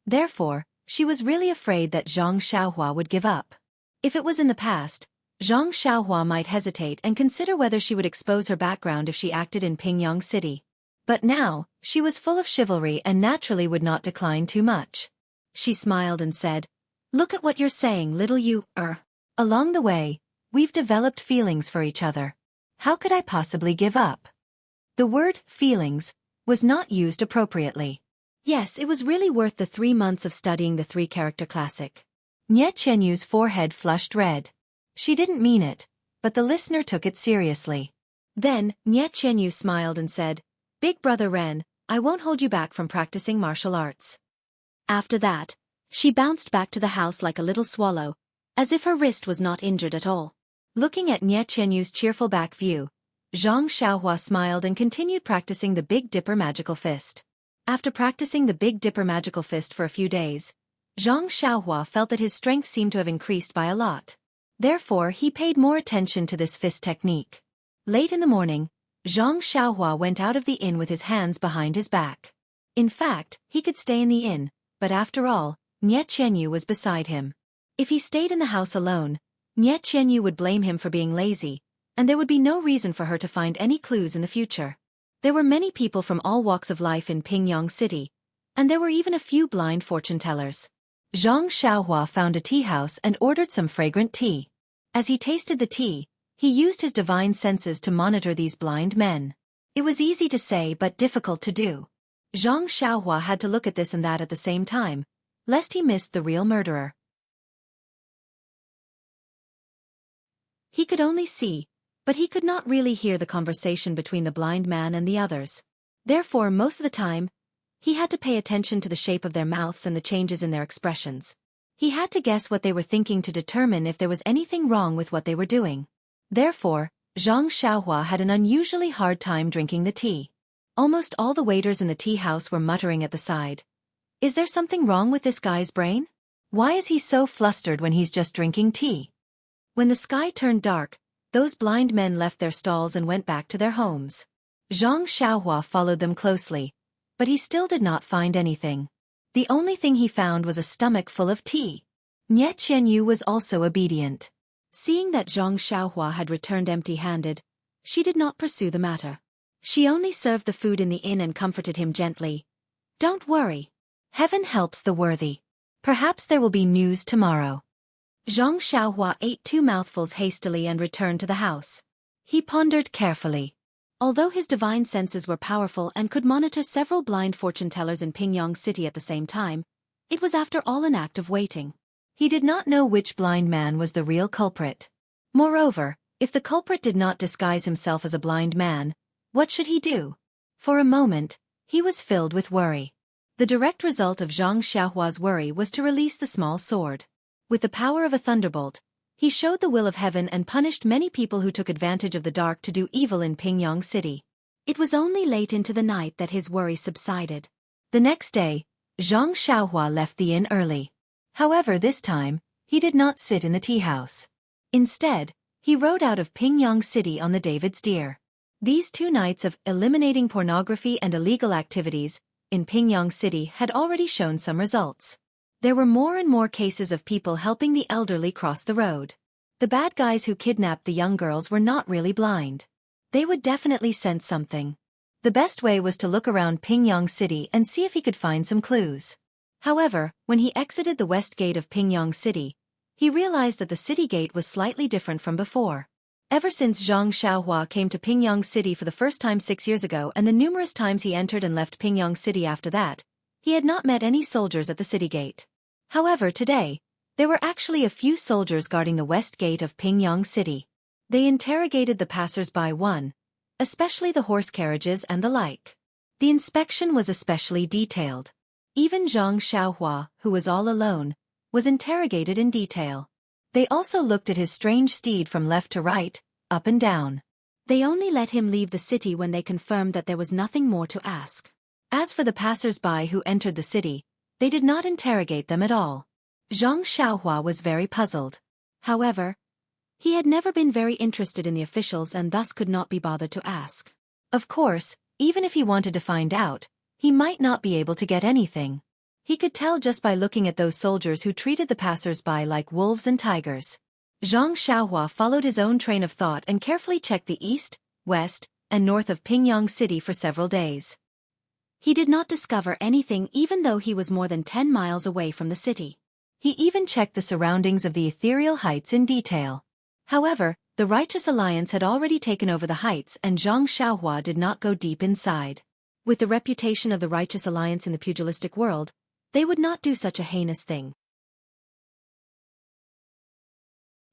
Therefore, she was really afraid that Zhang Xiaohua would give up. If it was in the past, Zhang Xiaohua might hesitate and consider whether she would expose her background if she acted in Pingyang City. But now, she was full of chivalry and naturally would not decline too much. She smiled and said, "Look at what you're saying, little you, Along the way, we've developed feelings for each other. How could I possibly give up?" The word feelings was not used appropriately. Yes, it was really worth the 3 months of studying the 3-character classic. Nie Qianyu's forehead flushed red. She didn't mean it, but the listener took it seriously. Then, Nie Qianyu smiled and said, "Big brother Ren, I won't hold you back from practicing martial arts." After that, she bounced back to the house like a little swallow, as if her wrist was not injured at all. Looking at Nie Qianyu's cheerful back view, Zhang Xiaohua smiled and continued practicing the Big Dipper magical fist. After practicing the Big Dipper magical fist for a few days, Zhang Xiaohua felt that his strength seemed to have increased by a lot. Therefore, he paid more attention to this fist technique. Late in the morning, Zhang Xiaohua went out of the inn with his hands behind his back. In fact, he could stay in the inn, but after all, Nie Qianyu was beside him. If he stayed in the house alone, Nie Qianyu would blame him for being lazy, and there would be no reason for her to find any clues in the future. There were many people from all walks of life in Pingyang City, and there were even a few blind fortune tellers. Zhang Xiaohua found a tea house and ordered some fragrant tea. As he tasted the tea, he used his divine senses to monitor these blind men. It was easy to say but difficult to do. Zhang Xiaohua had to look at this and that at the same time, lest he missed the real murderer. He could only see, but he could not really hear the conversation between the blind man and the others. Therefore, most of the time, he had to pay attention to the shape of their mouths and the changes in their expressions. He had to guess what they were thinking to determine if there was anything wrong with what they were doing. Therefore, Zhang Xiaohua had an unusually hard time drinking the tea. Almost all the waiters in the tea house were muttering at the side. "Is there something wrong with this guy's brain? Why is he so flustered when he's just drinking tea? When the sky turned dark, those blind men left their stalls and went back to their homes. Xianxia followed them closely, but he still did not find anything. The only thing he found was a stomach full of tea. Xianxia was also obedient. Seeing that Xianxia had returned empty-handed, she did not pursue the matter. She only served the food in the inn and comforted him gently. Don't worry. Heaven helps the worthy. Perhaps there will be news tomorrow. Xianxia ate 2 mouthfuls hastily and returned to the house. He pondered carefully. Although his divine senses were powerful and could monitor several blind fortune-tellers in Pingyang City at the same time, it was after all an act of waiting. He did not know which blind man was the real culprit. Moreover, if the culprit did not disguise himself as a blind man, what should he do? For a moment, he was filled with worry. The direct result of Xianxia's worry was to release the small sword. With the power of a thunderbolt, he showed the will of heaven and punished many people who took advantage of the dark to do evil in Pingyang City. It was only late into the night that his worry subsided. The next day, Xianxia left the inn early. However, this time, he did not sit in the tea house. Instead, he rode out of Pingyang City on the David's Deer. These 2 nights of eliminating pornography and illegal activities in Pingyang City had already shown some results. There were more and more cases of people helping the elderly cross the road. The bad guys who kidnapped the young girls were not really blind. They would definitely sense something. The best way was to look around Pingyang City and see if he could find some clues. However, when he exited the west gate of Pingyang City, he realized that the city gate was slightly different from before. Ever since Xianxia came to Pingyang City for the first time 6 years ago and the numerous times he entered and left Pingyang City after that, he had not met any soldiers at the city gate. However, today, there were actually a few soldiers guarding the west gate of Pingyang City. They interrogated the passers-by especially the horse carriages and the like. The inspection was especially detailed. Even Xianxia, who was all alone, was interrogated in detail. They also looked at his strange steed from left to right, up and down. They only let him leave the city when they confirmed that there was nothing more to ask. As for the passers-by who entered the city, they did not interrogate them at all. Xianxia was very puzzled. However, he had never been very interested in the officials and thus could not be bothered to ask. Of course, even if he wanted to find out, he might not be able to get anything. He could tell just by looking at those soldiers who treated the passers-by like wolves and tigers. Xianxia followed his own train of thought and carefully checked the east, west, and north of Pingyang City for several days. He did not discover anything even though he was more than 10 miles away from the city. He even checked the surroundings of the ethereal heights in detail. However, the Righteous Alliance had already taken over the heights and Xianxia did not go deep inside. With the reputation of the Righteous Alliance in the pugilistic world, they would not do such a heinous thing.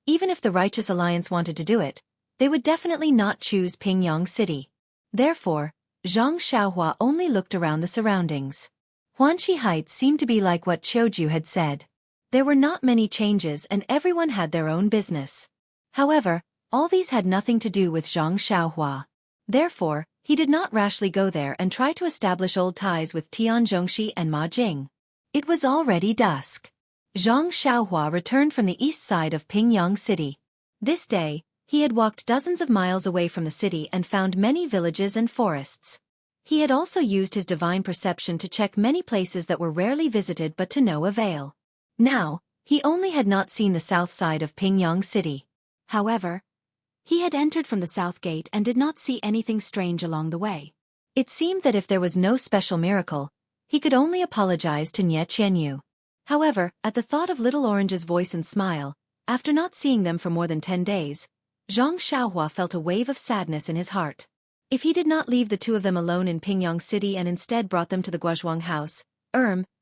Even if the Righteous Alliance wanted to do it, they would definitely not choose Pingyang City. Therefore, Xianxia only looked around the surroundings. Huanxi Heights seemed to be like what Qiuju had said. There were not many changes and everyone had their own business. However, all these had nothing to do with Xianxia. Therefore, he did not rashly go there and try to establish old ties with Tianzhongxi and Ma Jing. It was already dusk. Xianxia returned from the east side of Pingyang City. This day, he had walked dozens of miles away from the city and found many villages and forests. He had also used his divine perception to check many places that were rarely visited but to no avail. Now, he only had not seen the south side of Pingyang City. However, he had entered from the south gate and did not see anything strange along the way. It seemed that if there was no special miracle, he could only apologize to Xianxia. However, at the thought of Little Orange's voice and smile, after not seeing them for more than 10 days, Xianxia felt a wave of sadness in his heart. If he did not leave the 2 of them alone in Pingyang City and instead brought them to the Guozhuang house,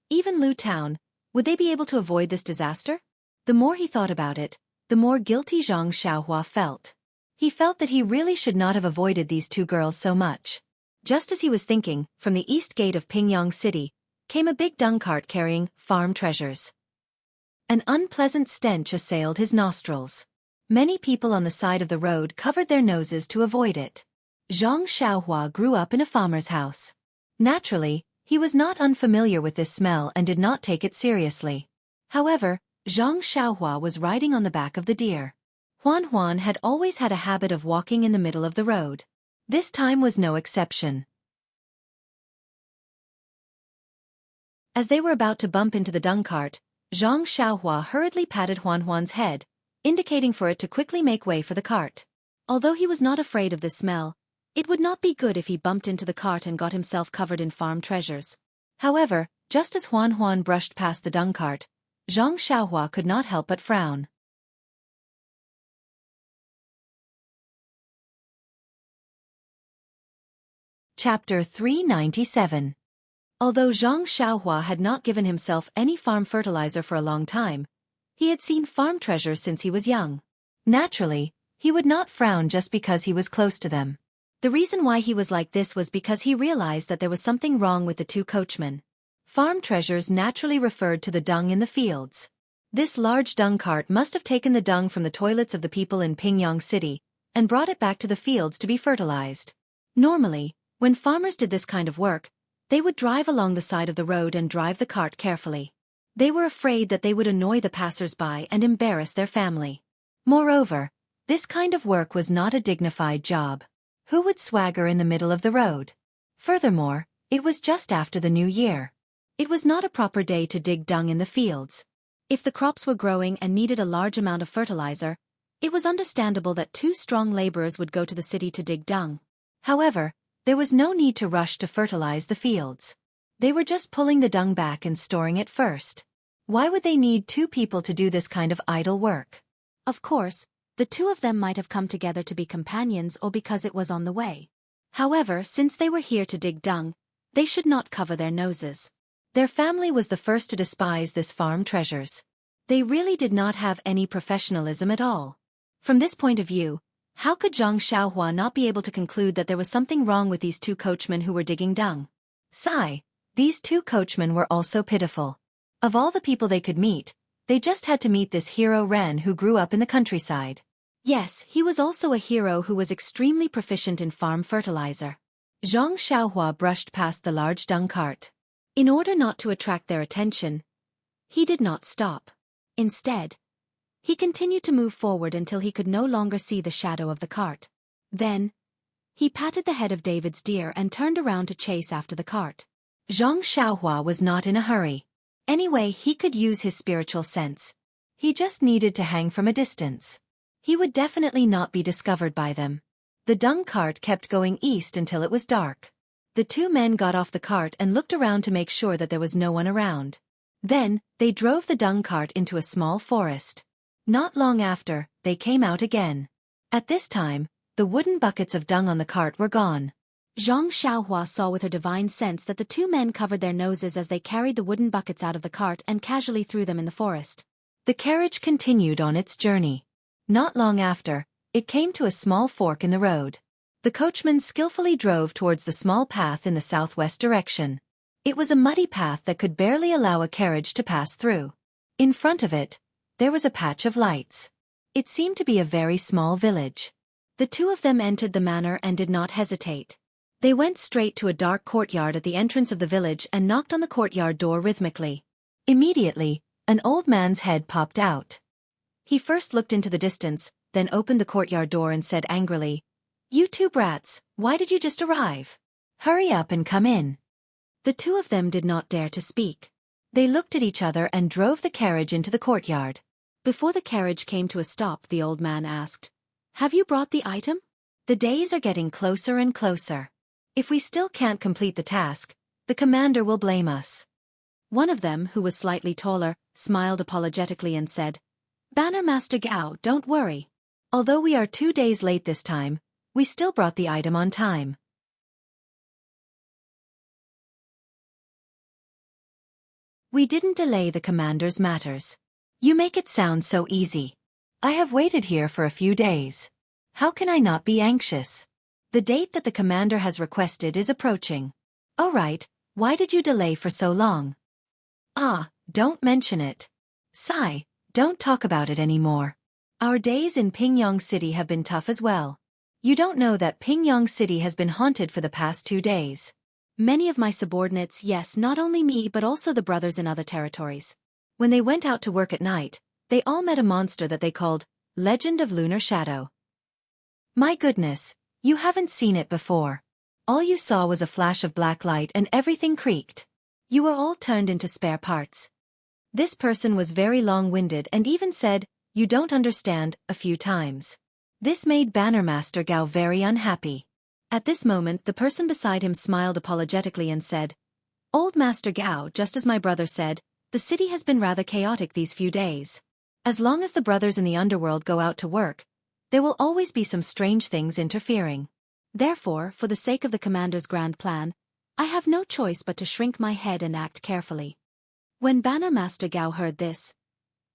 even Lu Town, would they be able to avoid this disaster? The more he thought about it, the more guilty Xianxia felt. He felt that he really should not have avoided these 2 girls so much. Just as he was thinking, from the east gate of Pingyang City, came a big dung cart carrying farm treasures. An unpleasant stench assailed his nostrils. Many people on the side of the road covered their noses to avoid it. Xianxia grew up in a farmer's house. Naturally, he was not unfamiliar with this smell and did not take it seriously. However, Xianxia was riding on the back of the deer. Huan had always had a habit of walking in the middle of the road. This time was no exception. As they were about to bump into the dung cart, Xianxia hurriedly patted Huan's head, indicating for it to quickly make way for the cart. Although he was not afraid of the smell, it would not be good if he bumped into the cart and got himself covered in farm treasures. However, just as Huan brushed past the dung cart, Xianxia could not help but frown. Chapter 397. Although Xianxia had not given himself any farm fertilizer for a long time, he had seen farm treasures since he was young. Naturally, he would not frown just because he was close to them. The reason why he was like this was because he realized that there was something wrong with the two coachmen. Farm treasures naturally referred to the dung in the fields. This large dung cart must have taken the dung from the toilets of the people in Pingyang City and brought it back to the fields to be fertilized. Normally, when farmers did this kind of work, they would drive along the side of the road and drive the cart carefully. They were afraid that they would annoy the passers-by and embarrass their family. Moreover, this kind of work was not a dignified job. Who would swagger in the middle of the road? Furthermore, it was just after the new year. It was not a proper day to dig dung in the fields. If the crops were growing and needed a large amount of fertilizer, it was understandable that two strong laborers would go to the city to dig dung. However, there was no need to rush to fertilize the fields. They were just pulling the dung back and storing it first. Why would they need two people to do this kind of idle work? Of course, the two of them might have come together to be companions or because it was on the way. However, since they were here to dig dung, they should not cover their noses. Their family was the first to despise this farm treasures. They really did not have any professionalism at all. From this point of view, how could Xianxia not be able to conclude that there was something wrong with these two coachmen who were digging dung? Sigh, these two coachmen were also pitiful. Of all the people they could meet, they just had to meet this hero Ren who grew up in the countryside. Yes, he was also a hero who was extremely proficient in farm fertilizer. Xianxia brushed past the large dung cart. In order not to attract their attention, he did not stop. Instead, he continued to move forward until he could no longer see the shadow of the cart. Then, he patted the head of David's deer and turned around to chase after the cart. Xianxia was not in a hurry. Anyway, he could use his spiritual sense. He just needed to hang from a distance. He would definitely not be discovered by them. The dung cart kept going east until it was dark. The two men got off the cart and looked around to make sure that there was no one around. Then, they drove the dung cart into a small forest. Not long after, they came out again. At this time, the wooden buckets of dung on the cart were gone. Xianxia saw with her divine sense that the two men covered their noses as they carried the wooden buckets out of the cart and casually threw them in the forest. The carriage continued on its journey. Not long after, it came to a small fork in the road. The coachman skillfully drove towards the small path in the southwest direction. It was a muddy path that could barely allow a carriage to pass through. In front of it, there was a patch of lights. It seemed to be a very small village. The two of them entered the manor and did not hesitate. They went straight to a dark courtyard at the entrance of the village and knocked on the courtyard door rhythmically. Immediately, an old man's head popped out. He first looked into the distance, then opened the courtyard door and said angrily, "You two brats, why did you just arrive? Hurry up and come in." The two of them did not dare to speak. They looked at each other and drove the carriage into the courtyard. Before the carriage came to a stop, the old man asked, "Have you brought the item? The days are getting closer and closer. If we still can't complete the task, the commander will blame us." One of them, who was slightly taller, smiled apologetically and said, "Banner Master Gao, don't worry. Although we are 2 days late this time, we still brought the item on time." "We didn't delay the commander's matters. You make it sound so easy. I have waited here for a few days. How can I not be anxious? The date that the commander has requested is approaching. Oh right, why did you delay for so long?" "Ah, don't mention it. Sigh, don't talk about it anymore. Our days in Pingyang City have been tough as well. You don't know that Pingyang City has been haunted for the past 2 days. Many of my subordinates, yes, not only me but also the brothers in other territories, When they went out to work at night, they all met a monster that they called Legend of Lunar Shadow. My goodness, you haven't seen it before. All you saw was a flash of black light and everything creaked. You were all turned into spare parts. This person was very long-winded and even said, "You don't understand," a few times. This made Banner Master Gao very unhappy. At this moment, the person beside him smiled apologetically and said, "Old Master Gao, just as my brother said, the city has been rather chaotic these few days. As long as the brothers in the underworld go out to work, there will always be some strange things interfering. Therefore, for the sake of the commander's grand plan, I have no choice but to shrink my head and act carefully." When Banner Master Gao heard this,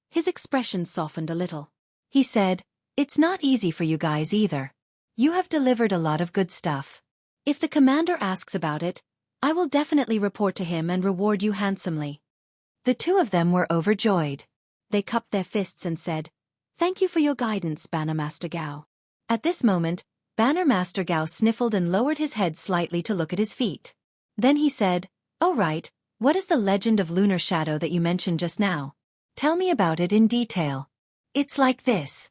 his expression softened a little. He said, "It's not easy for you guys either. You have delivered a lot of good stuff. If the commander asks about it, I will definitely report to him and reward you handsomely." The two of them were overjoyed. They cupped their fists and said, "Thank you for your guidance, Banner Master Gao." At this moment, Banner Master Gao sniffled and lowered his head slightly to look at his feet. Then he said, "Oh right, what is the legend of Lunar Shadow that you mentioned just now? Tell me about it in detail." "It's like this."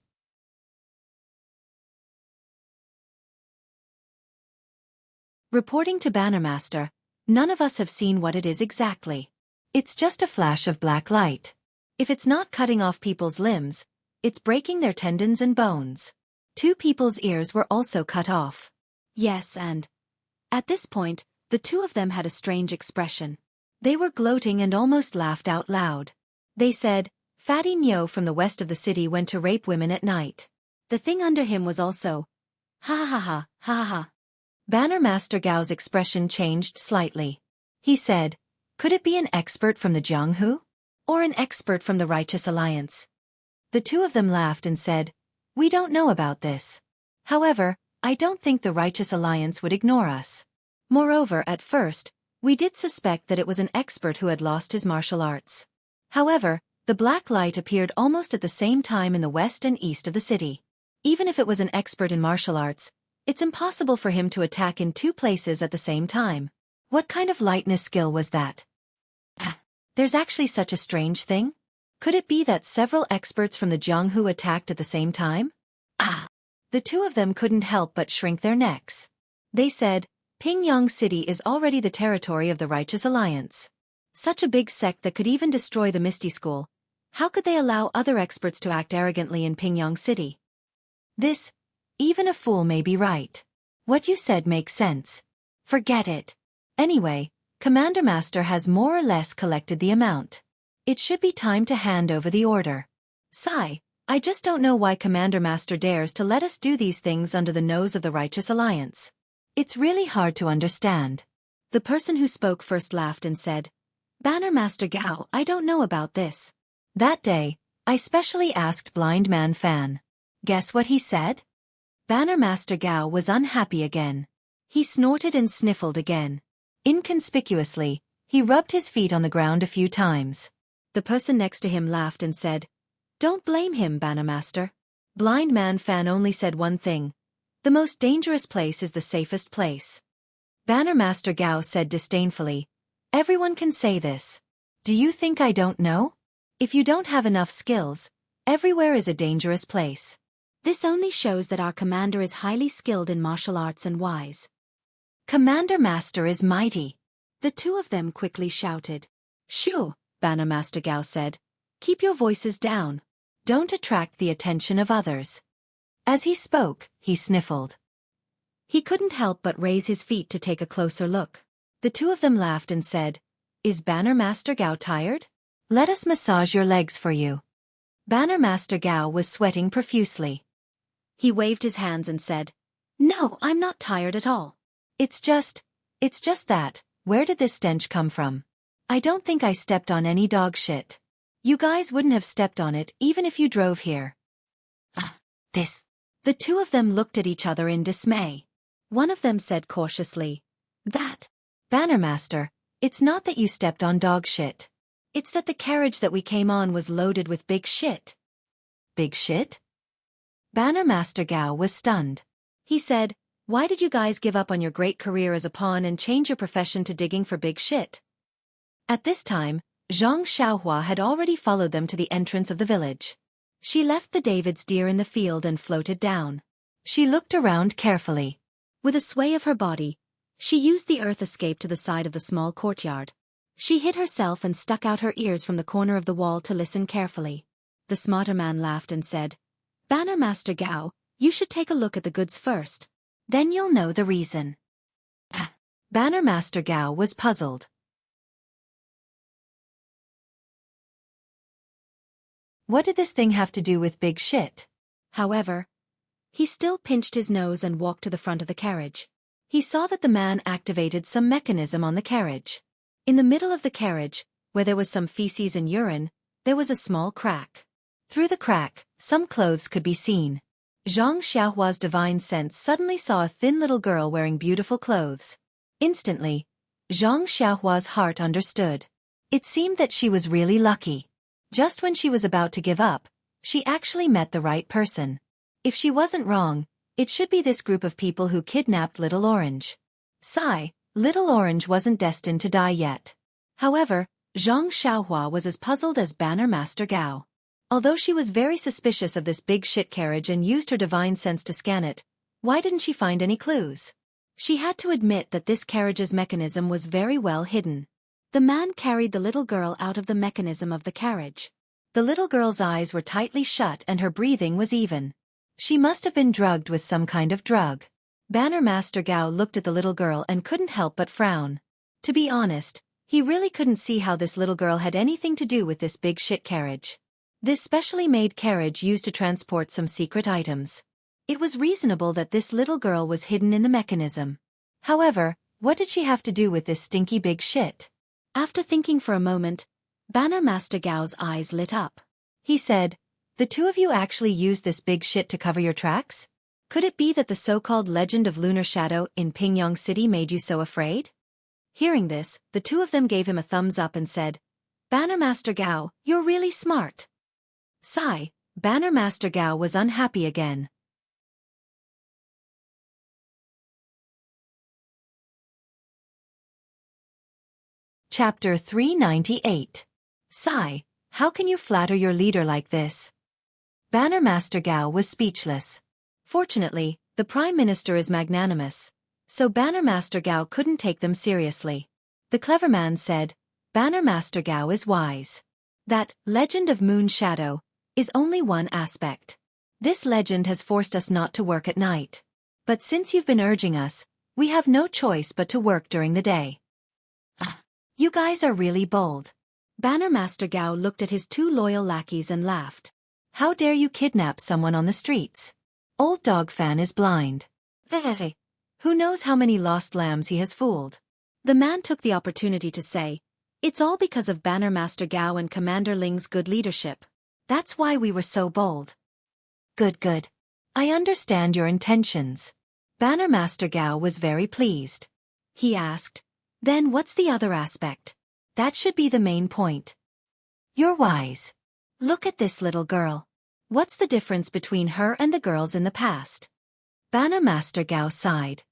Reporting to Banner Master, "None of us have seen what it is exactly. It's just a flash of black light. If it's not cutting off people's limbs, it's breaking their tendons and bones." 2 people's ears were also cut off. Yes, and at this point, the 2 of them had a strange expression. They were gloating and almost laughed out loud. They said, "Fatty Nyo from the west of the city went to rape women at night. The thing under him was also, ha ha ha, ha ha ha." Banner Master Gao's expression changed slightly. He said, "Could it be an expert from the Jianghu? Or an expert from the Righteous Alliance?" The 2 of them laughed and said, "We don't know about this. However, I don't think the Righteous Alliance would ignore us. Moreover, at first, we did suspect that it was an expert who had lost his martial arts. However, the black light appeared almost at the same time in the west and east of the city. Even if it was an expert in martial arts, it's impossible for him to attack in 2 places at the same time. What kind of lightness skill was that? There's actually such a strange thing? Could it be that several experts from the Jianghu attacked at the same time?" The 2 of them couldn't help but shrink their necks. They said, "Pingyang City is already the territory of the Righteous Alliance. Such a big sect that could even destroy the Misty School. How could they allow other experts to act arrogantly in Pingyang City? This, even a fool may be right. What you said makes sense. Forget it. Anyway, Commander Master has more or less collected the amount. It should be time to hand over the order. Sigh, I just don't know why Commander Master dares to let us do these things under the nose of the Righteous Alliance. It's really hard to understand." The person who spoke first laughed and said, "Banner Master Gao, I don't know about this. That day, I specially asked Blind Man Fan. Guess what he said?" Banner Master Gao was unhappy again. He snorted and sniffled again. Inconspicuously, he rubbed his feet on the ground a few times. The person next to him laughed and said, "Don't blame him, Banner Master. Blind Man Fan only said one thing. The most dangerous place is the safest place." Banner Master Gao said disdainfully, "Everyone can say this. Do you think I don't know? If you don't have enough skills, everywhere is a dangerous place. This only shows that our commander is highly skilled in martial arts and wise." "Commander Master is mighty." The 2 of them quickly shouted. "Shoo," Banner Master Gao said. "Keep your voices down. Don't attract the attention of others." As he spoke, he sniffled. He couldn't help but raise his feet to take a closer look. The 2 of them laughed and said, "Is Banner Master Gao tired? Let us massage your legs for you." Banner Master Gao was sweating profusely. He waved his hands and said, "No, I'm not tired at all. It's just that, where did this stench come from? I don't think I stepped on any dog shit. You guys wouldn't have stepped on it even if you drove here." This. The 2 of them looked at each other in dismay. One of them said cautiously, "That, Banner Master, it's not that you stepped on dog shit. It's that the carriage that we came on was loaded with big shit." "Big shit?" Banner Master Gao was stunned. He said, "Why did you guys give up on your great career as a pawn and change your profession to digging for big shit?" At this time, Xianxia had already followed them to the entrance of the village. She left the David's deer in the field and floated down. She looked around carefully. With a sway of her body, she used the earth escape to the side of the small courtyard. She hid herself and stuck out her ears from the corner of the wall to listen carefully. The smarter man laughed and said, "Banner Master Gao, you should take a look at the goods first. Then you'll know the reason." Banner Master Gao was puzzled. What did this thing have to do with big shit? However, he still pinched his nose and walked to the front of the carriage. He saw that the man activated some mechanism on the carriage. In the middle of the carriage, where there was some feces and urine, there was a small crack. Through the crack, some clothes could be seen. Zhang Xiaohua's divine sense suddenly saw a thin little girl wearing beautiful clothes. Instantly, Zhang Xiaohua's heart understood. It seemed that she was really lucky. Just when she was about to give up, she actually met the right person. If she wasn't wrong, it should be this group of people who kidnapped Little Orange. Sigh, Little Orange wasn't destined to die yet. However, Zhang Xiaohua was as puzzled as Banner Master Gao. Although she was very suspicious of this big shit carriage and used her divine sense to scan it, why didn't she find any clues? She had to admit that this carriage's mechanism was very well hidden. The man carried the little girl out of the mechanism of the carriage. The little girl's eyes were tightly shut and her breathing was even. She must have been drugged with some kind of drug. Banner Master Gao looked at the little girl and couldn't help but frown. To be honest, he really couldn't see how this little girl had anything to do with this big shit carriage. This specially made carriage used to transport some secret items. It was reasonable that this little girl was hidden in the mechanism. However, what did she have to do with this stinky big shit? After thinking for a moment, Banner Master Gao's eyes lit up. He said, "The two of you actually used this big shit to cover your tracks? Could it be that the so-called legend of Lunar Shadow in Pingyang City made you so afraid?" Hearing this, the two of them gave him a thumbs up and said, "Banner Master Gao, you're really smart." Sigh, Banner Master Gao was unhappy again. Chapter 398. Sigh, how can you flatter your leader like this? Banner Master Gao was speechless. Fortunately, the Prime Minister is magnanimous, so Banner Master Gao couldn't take them seriously. The clever man said, "Banner Master Gao is wise. That legend of Moon Shadow is only one aspect. This legend has forced us not to work at night. But since you've been urging us, we have no choice but to work during the day." You guys are really bold. Banner Master Gao looked at his two loyal lackeys and laughed. How dare you kidnap someone on the streets? Old Dog Fan is blind. Who knows how many lost lambs he has fooled? The man took the opportunity to say, "It's all because of Banner Master Gao and Commander Ling's good leadership. That's why we were so bold." Good. I understand your intentions. Banner Master Gao was very pleased. He asked, "Then what's the other aspect? That should be the main point." "You're wise. Look at this little girl. What's the difference between her and the girls in the past?" Banner Master Gao sighed.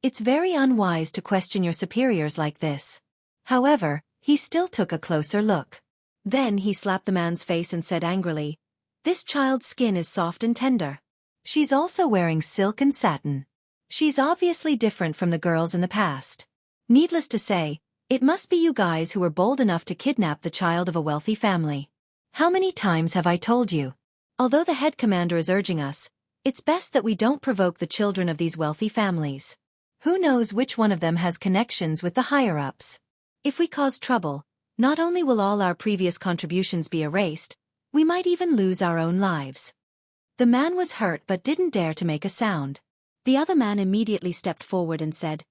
It's very unwise to question your superiors like this. However, he still took a closer look. Then he slapped the man's face and said angrily, "This child's skin is soft and tender. She's also wearing silk and satin. She's obviously different from the girls in the past. Needless to say, it must be you guys who were bold enough to kidnap the child of a wealthy family. How many times have I told you? Although the head commander is urging us, it's best that we don't provoke the children of these wealthy families. Who knows which one of them has connections with the higher-ups? If we cause trouble, not only will all our previous contributions be erased, we might even lose our own lives." The man was hurt but didn't dare to make a sound. The other man immediately stepped forward and said,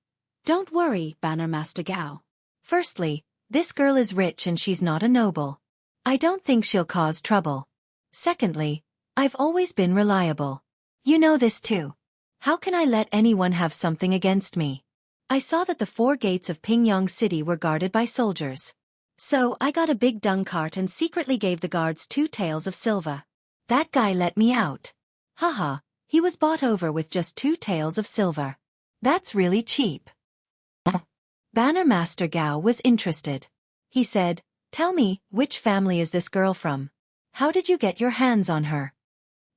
"Don't worry, Banner Master Gao. Firstly, this girl is rich and she's not a noble. I don't think she'll cause trouble. Secondly, I've always been reliable. You know this too. How can I let anyone have something against me? I saw that the 4 gates of Pingyang City were guarded by soldiers. So I got a big dung cart and secretly gave the guards 2 taels of silver. That guy let me out. Haha, he was bought over with just 2 taels of silver. That's really cheap." Banner Master Gao was interested. He said, Tell me, which family is this girl from? How did you get your hands on her?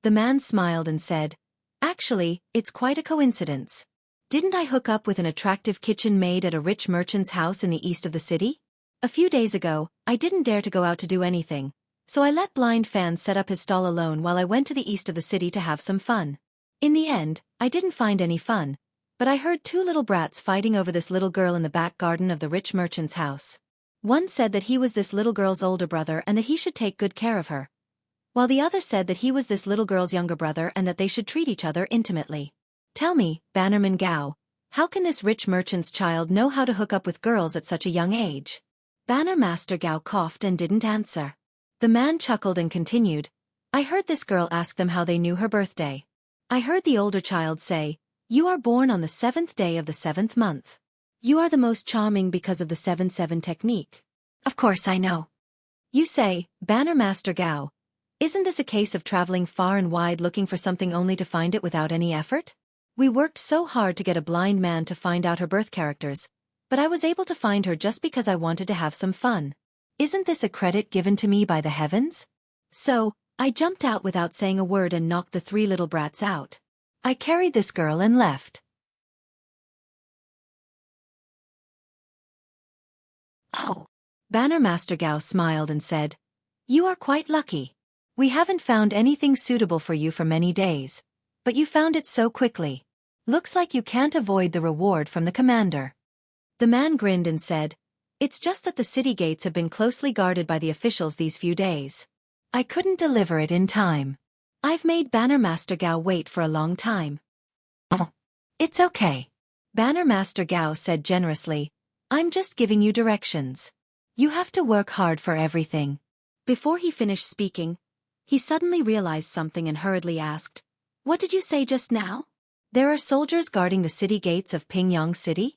The man smiled and said, Actually, it's quite a coincidence. Didn't I hook up with an attractive kitchen maid at a rich merchant's house in the east of the city? A few days ago, I didn't dare to go out to do anything, so I let Blind Fan set up his stall alone while I went to the east of the city to have some fun. In the end, I didn't find any fun, but I heard two little brats fighting over this little girl in the back garden of the rich merchant's house. One said that he was this little girl's older brother and that he should take good care of her, while the other said that he was this little girl's younger brother and that they should treat each other intimately. Tell me, Bannerman Gao, how can this rich merchant's child know how to hook up with girls at such a young age? Banner Master Gao coughed and didn't answer. The man chuckled and continued, I heard this girl ask them how they knew her birthday. I heard the older child say, You are born on the 7th day of the 7th month. You are the most charming because of the 7-7 technique. Of course I know. You say, Banner Master Gao, isn't this a case of traveling far and wide looking for something only to find it without any effort? We worked so hard to get a blind man to find out her birth characters, but I was able to find her just because I wanted to have some fun. Isn't this a credit given to me by the heavens? So, I jumped out without saying a word and knocked the three little brats out. I carried this girl and left. Oh. Banner Master Gao smiled and said, You are quite lucky. We haven't found anything suitable for you for many days, but you found it so quickly. Looks like you can't avoid the reward from the commander. The man grinned and said, It's just that the city gates have been closely guarded by the officials these few days. I couldn't deliver it in time. I've made Banner Master Gao wait for a long time. Oh. It's okay. Banner Master Gao said generously, I'm just giving you directions. You have to work hard for everything. Before he finished speaking, he suddenly realized something and hurriedly asked, What did you say just now? There are soldiers guarding the city gates of Pingyang City?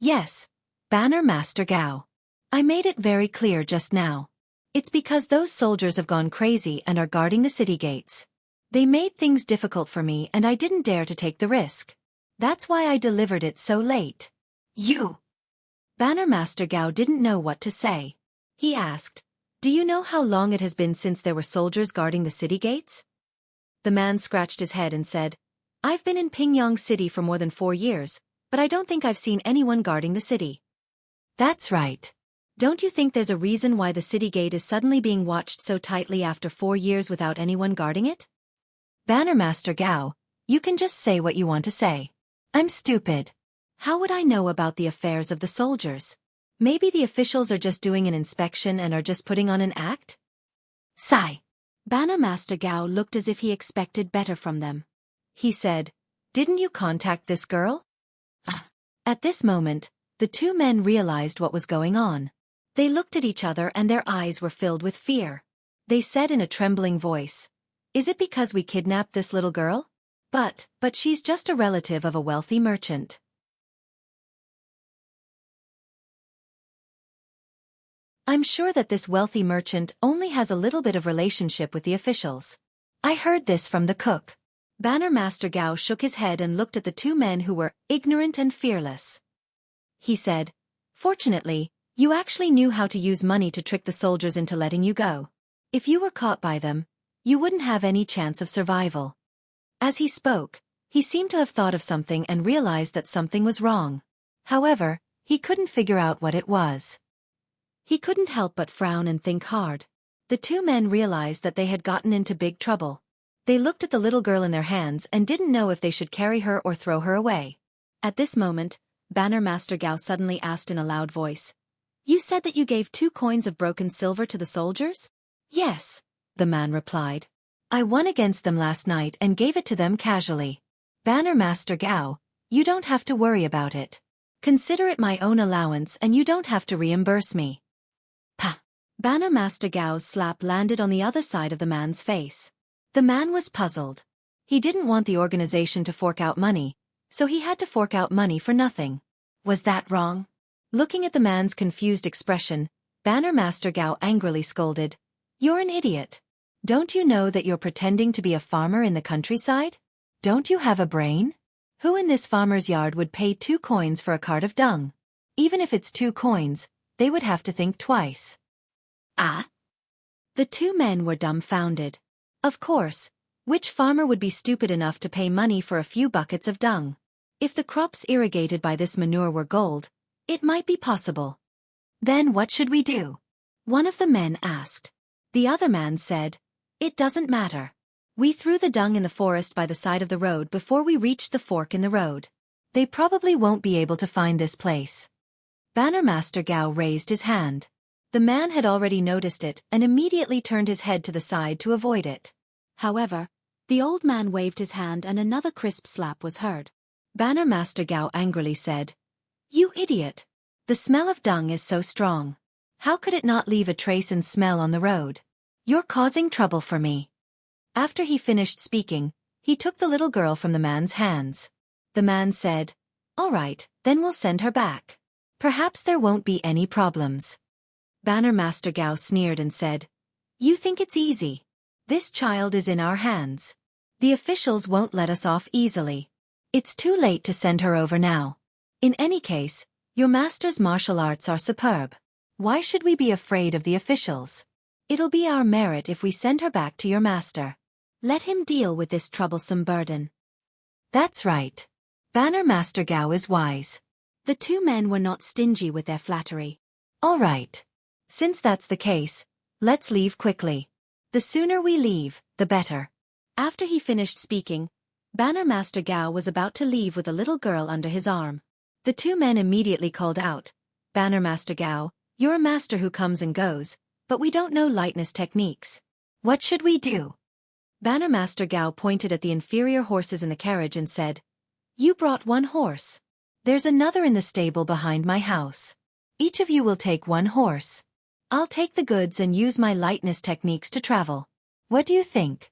Yes, Banner Master Gao. I made it very clear just now. It's because those soldiers have gone crazy and are guarding the city gates. They made things difficult for me and I didn't dare to take the risk. That's why I delivered it so late. You! Banner Master Gao didn't know what to say. He asked, Do you know how long it has been since there were soldiers guarding the city gates? The man scratched his head and said, I've been in Pingyang City for more than 4 years, but I don't think I've seen anyone guarding the city. That's right. Don't you think there's a reason why the city gate is suddenly being watched so tightly after 4 years without anyone guarding it? Banner Master Gao, you can just say what you want to say. I'm stupid. How would I know about the affairs of the soldiers? Maybe the officials are just doing an inspection and are just putting on an act? Sigh. Banner Master Gao looked as if he expected better from them. He said, Didn't you contact this girl? At this moment, the two men realized what was going on. They looked at each other and their eyes were filled with fear. They said in a trembling voice, Is it because we kidnapped this little girl? But she's just a relative of a wealthy merchant. I'm sure that this wealthy merchant only has a little bit of relationship with the officials. I heard this from the cook. Banner Master Gao shook his head and looked at the two men who were ignorant and fearless. He said, Fortunately, you actually knew how to use money to trick the soldiers into letting you go. If you were caught by them, you wouldn't have any chance of survival. As he spoke, he seemed to have thought of something and realized that something was wrong. However, he couldn't figure out what it was. He couldn't help but frown and think hard. The two men realized that they had gotten into big trouble. They looked at the little girl in their hands and didn't know if they should carry her or throw her away. At this moment, Banner Master Gao suddenly asked in a loud voice, You said that you gave 2 coins of broken silver to the soldiers? Yes, the man replied. I won against them last night and gave it to them casually. Banner Master Gao, you don't have to worry about it. Consider it my own allowance and you don't have to reimburse me. Pah! Banner Master Gao's slap landed on the other side of the man's face. The man was puzzled. He didn't want the organization to fork out money, so he had to fork out money for nothing. Was that wrong? Looking at the man's confused expression, Banner Master Gao angrily scolded, You're an idiot. Don't you know that you're pretending to be a farmer in the countryside? Don't you have a brain? Who in this farmer's yard would pay 2 coins for a cart of dung? Even if it's 2 coins, they would have to think twice. Ah? The two men were dumbfounded. Of course, which farmer would be stupid enough to pay money for a few buckets of dung? If the crops irrigated by this manure were gold, it might be possible. Then what should we do? One of the men asked. The other man said, "It doesn't matter. We threw the dung in the forest by the side of the road before we reached the fork in the road. They probably won't be able to find this place." Banner Master Gao raised his hand. The man had already noticed it and immediately turned his head to the side to avoid it. However, the old man waved his hand and another crisp slap was heard. Banner Master Gao angrily said, "You idiot! The smell of dung is so strong. How could it not leave a trace and smell on the road? You're causing trouble for me." After he finished speaking, he took the little girl from the man's hands. The man said, "All right, then we'll send her back. Perhaps there won't be any problems." Banner Master Gao sneered and said, "You think it's easy? This child is in our hands. The officials won't let us off easily. It's too late to send her over now. In any case, your master's martial arts are superb. Why should we be afraid of the officials? It'll be our merit if we send her back to your master. Let him deal with this troublesome burden." That's right. Banner Master Gao is wise. The two men were not stingy with their flattery. All right. Since that's the case, let's leave quickly. The sooner we leave, the better. After he finished speaking, Banner Master Gao was about to leave with a little girl under his arm. The two men immediately called out, "Banner Master Gao, you're a master who comes and goes, but we don't know lightness techniques. What should we do?" Banner Master Gao pointed at the inferior horses in the carriage and said, "You brought one horse. There's another in the stable behind my house. Each of you will take one horse. I'll take the goods and use my lightness techniques to travel. What do you think?"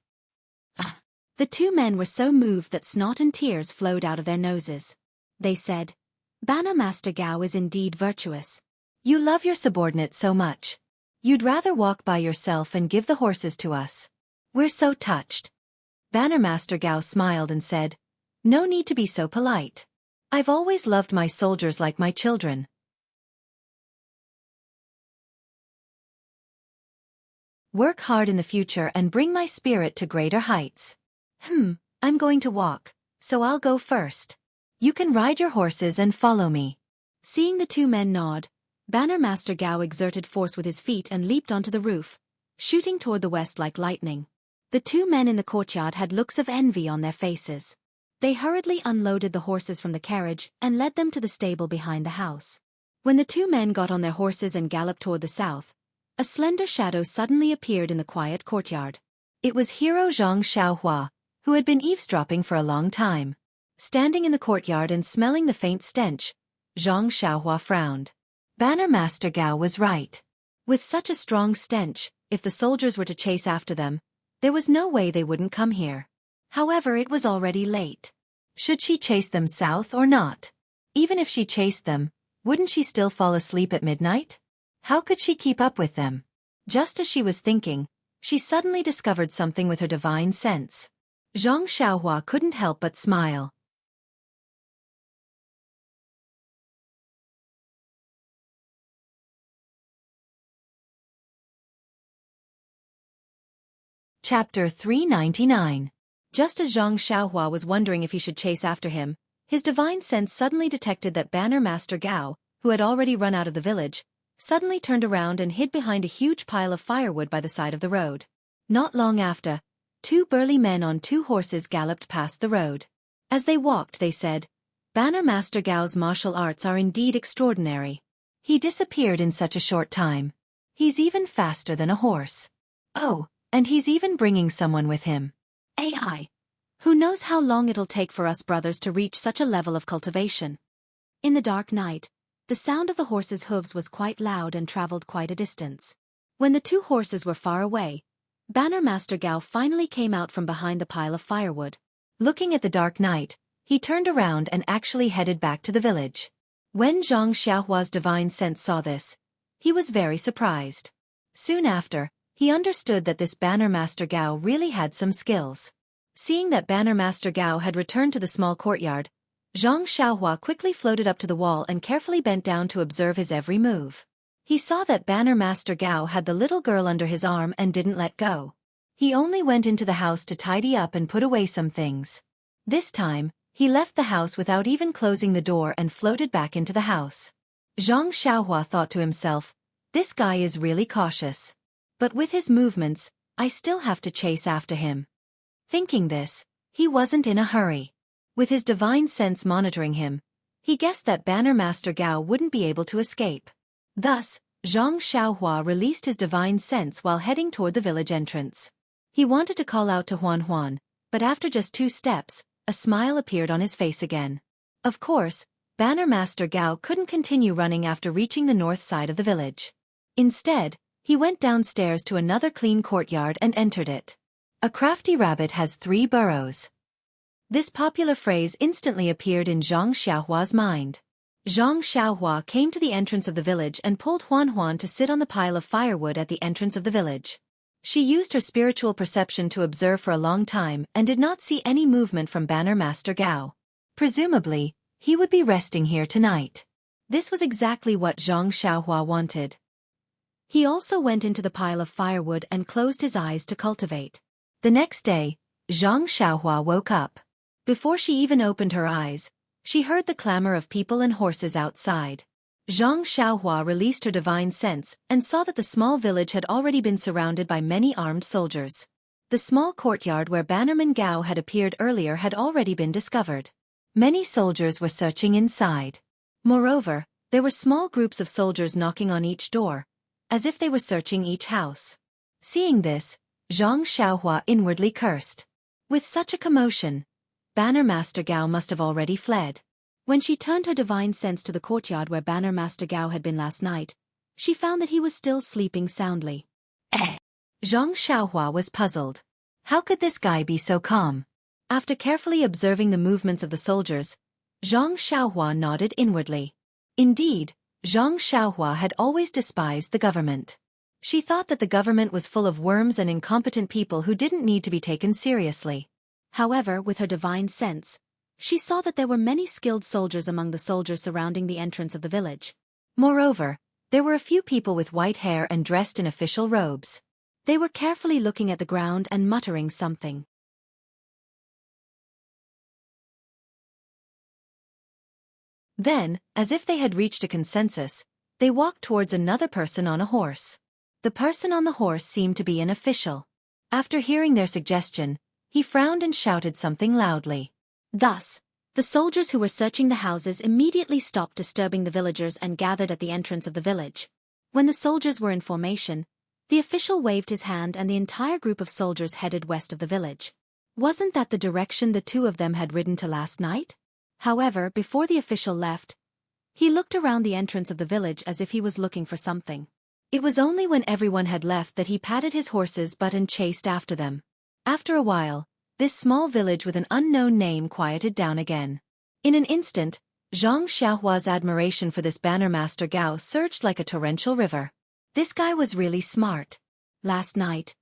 The two men were so moved that snot and tears flowed out of their noses. They said, "Banner Master Gao is indeed virtuous. You love your subordinate so much. You'd rather walk by yourself and give the horses to us. We're so touched." Banner Master Gao smiled and said, "No need to be so polite. I've always loved my soldiers like my children. Work hard in the future and bring my spirit to greater heights. I'm going to walk, so I'll go first. You can ride your horses and follow me." Seeing the two men nod, Banner Master Gao exerted force with his feet and leaped onto the roof, shooting toward the west like lightning. The two men in the courtyard had looks of envy on their faces. They hurriedly unloaded the horses from the carriage and led them to the stable behind the house. When the two men got on their horses and galloped toward the south, a slender shadow suddenly appeared in the quiet courtyard. It was hero Xianxia, who had been eavesdropping for a long time. Standing in the courtyard and smelling the faint stench, Xianxia frowned. Banner Master Gao was right. With such a strong stench, if the soldiers were to chase after them, there was no way they wouldn't come here. However, it was already late. Should she chase them south or not? Even if she chased them, wouldn't she still fall asleep at midnight? How could she keep up with them? Just as she was thinking, she suddenly discovered something with her divine sense. Zhang Xiaohua couldn't help but smile. Chapter 399. Just as Zhang Xiaohua was wondering if he should chase after him, his divine sense suddenly detected that Banner Master Gao, who had already run out of the village, suddenly turned around and hid behind a huge pile of firewood by the side of the road. Not long after, two burly men on two horses galloped past the road. As they walked, they said, "Banner Master Gao's martial arts are indeed extraordinary. He disappeared in such a short time. He's even faster than a horse. Oh, and he's even bringing someone with him. AI. Who knows how long it'll take for us brothers to reach such a level of cultivation." In the dark night, the sound of the horses' hooves was quite loud and traveled quite a distance. When the two horses were far away, Banner Master Gao finally came out from behind the pile of firewood. Looking at the dark night, he turned around and actually headed back to the village. When Zhang Xiaohua's divine sense saw this, he was very surprised. Soon after, he understood that this Banner Master Gao really had some skills. Seeing that Banner Master Gao had returned to the small courtyard, Zhang Xiaohua quickly floated up to the wall and carefully bent down to observe his every move. He saw that Banner Master Gao had the little girl under his arm and didn't let go. He only went into the house to tidy up and put away some things. This time, he left the house without even closing the door and floated back into the house. Zhang Xiaohua thought to himself, this guy is really cautious. But with his movements, I still have to chase after him. Thinking this, he wasn't in a hurry. With his divine sense monitoring him, he guessed that Banner Master Gao wouldn't be able to escape. Thus, Zhang Xiaohua released his divine sense while heading toward the village entrance. He wanted to call out to Huan Huan, but after just 2 steps, a smile appeared on his face again. Of course, Banner Master Gao couldn't continue running after reaching the north side of the village. Instead, he went downstairs to another clean courtyard and entered it. A crafty rabbit has 3 burrows. This popular phrase instantly appeared in Zhang Xiaohua's mind. Zhang Xiaohua came to the entrance of the village and pulled Huan Huan to sit on the pile of firewood at the entrance of the village. She used her spiritual perception to observe for a long time and did not see any movement from Banner Master Gao. Presumably, he would be resting here tonight. This was exactly what Zhang Xiaohua wanted. He also went into the pile of firewood and closed his eyes to cultivate. The next day, Zhang Xiaohua woke up. Before she even opened her eyes, she heard the clamor of people and horses outside. Zhang Xiaohua released her divine sense and saw that the small village had already been surrounded by many armed soldiers. The small courtyard where Bannerman Gao had appeared earlier had already been discovered. Many soldiers were searching inside. Moreover, there were small groups of soldiers knocking on each door, as if they were searching each house. Seeing this, Zhang Xiaohua inwardly cursed. With such a commotion, Banner Master Gao must have already fled. When she turned her divine sense to the courtyard where Banner Master Gao had been last night, she found that he was still sleeping soundly. Zhang Xiaohua was puzzled. How could this guy be so calm? After carefully observing the movements of the soldiers, Zhang Xiaohua nodded inwardly. Indeed, Zhang Xiaohua had always despised the government. She thought that the government was full of worms and incompetent people who didn't need to be taken seriously. However, with her divine sense, she saw that there were many skilled soldiers among the soldiers surrounding the entrance of the village. Moreover, there were a few people with white hair and dressed in official robes. They were carefully looking at the ground and muttering something. Then, as if they had reached a consensus, they walked towards another person on a horse. The person on the horse seemed to be an official. After hearing their suggestion, he frowned and shouted something loudly. Thus, the soldiers who were searching the houses immediately stopped disturbing the villagers and gathered at the entrance of the village. When the soldiers were in formation, the official waved his hand and the entire group of soldiers headed west of the village. Wasn't that the direction the 2 of them had ridden to last night? However, before the official left, he looked around the entrance of the village as if he was looking for something. It was only when everyone had left that he patted his horse's butt and chased after them. After a while, this small village with an unknown name quieted down again. In an instant, Zhang Xiaohua's admiration for this Banner Master Gao surged like a torrential river. This guy was really smart. Last night,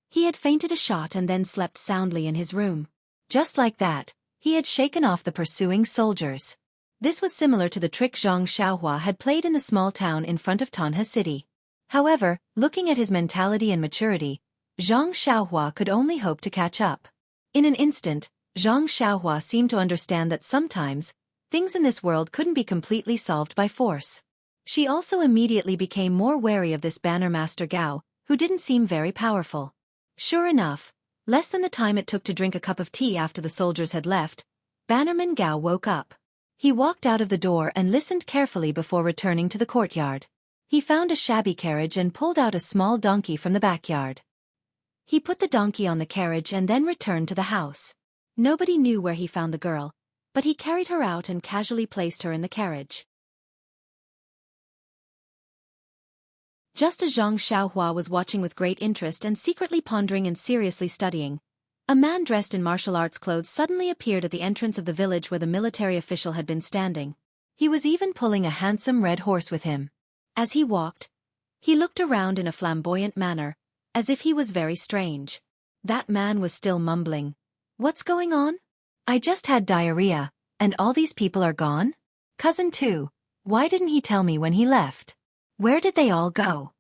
he had fainted a shot and then slept soundly in his room. Just like that, he had shaken off the pursuing soldiers. This was similar to the trick Zhang Xiaohua had played in the small town in front of Tanha City. However, looking at his mentality and maturity, Zhang Xiaohua could only hope to catch up. In an instant, Zhang Xiaohua seemed to understand that sometimes, things in this world couldn't be completely solved by force. She also immediately became more wary of this Banner Master Gao, who didn't seem very powerful. Sure enough, less than the time it took to drink a cup of tea after the soldiers had left, Bannerman Gao woke up. He walked out of the door and listened carefully before returning to the courtyard. He found a shabby carriage and pulled out a small donkey from the backyard. He put the donkey on the carriage and then returned to the house. Nobody knew where he found the girl, but he carried her out and casually placed her in the carriage. Just as Zhang Xiaohua was watching with great interest and secretly pondering and seriously studying, a man dressed in martial arts clothes suddenly appeared at the entrance of the village where the military official had been standing. He was even pulling a handsome red horse with him. As he walked, he looked around in a flamboyant manner, as if he was very strange. That man was still mumbling. What's going on? I just had diarrhea, and all these people are gone? Cousin too. Why didn't he tell me when he left? Where did they all go?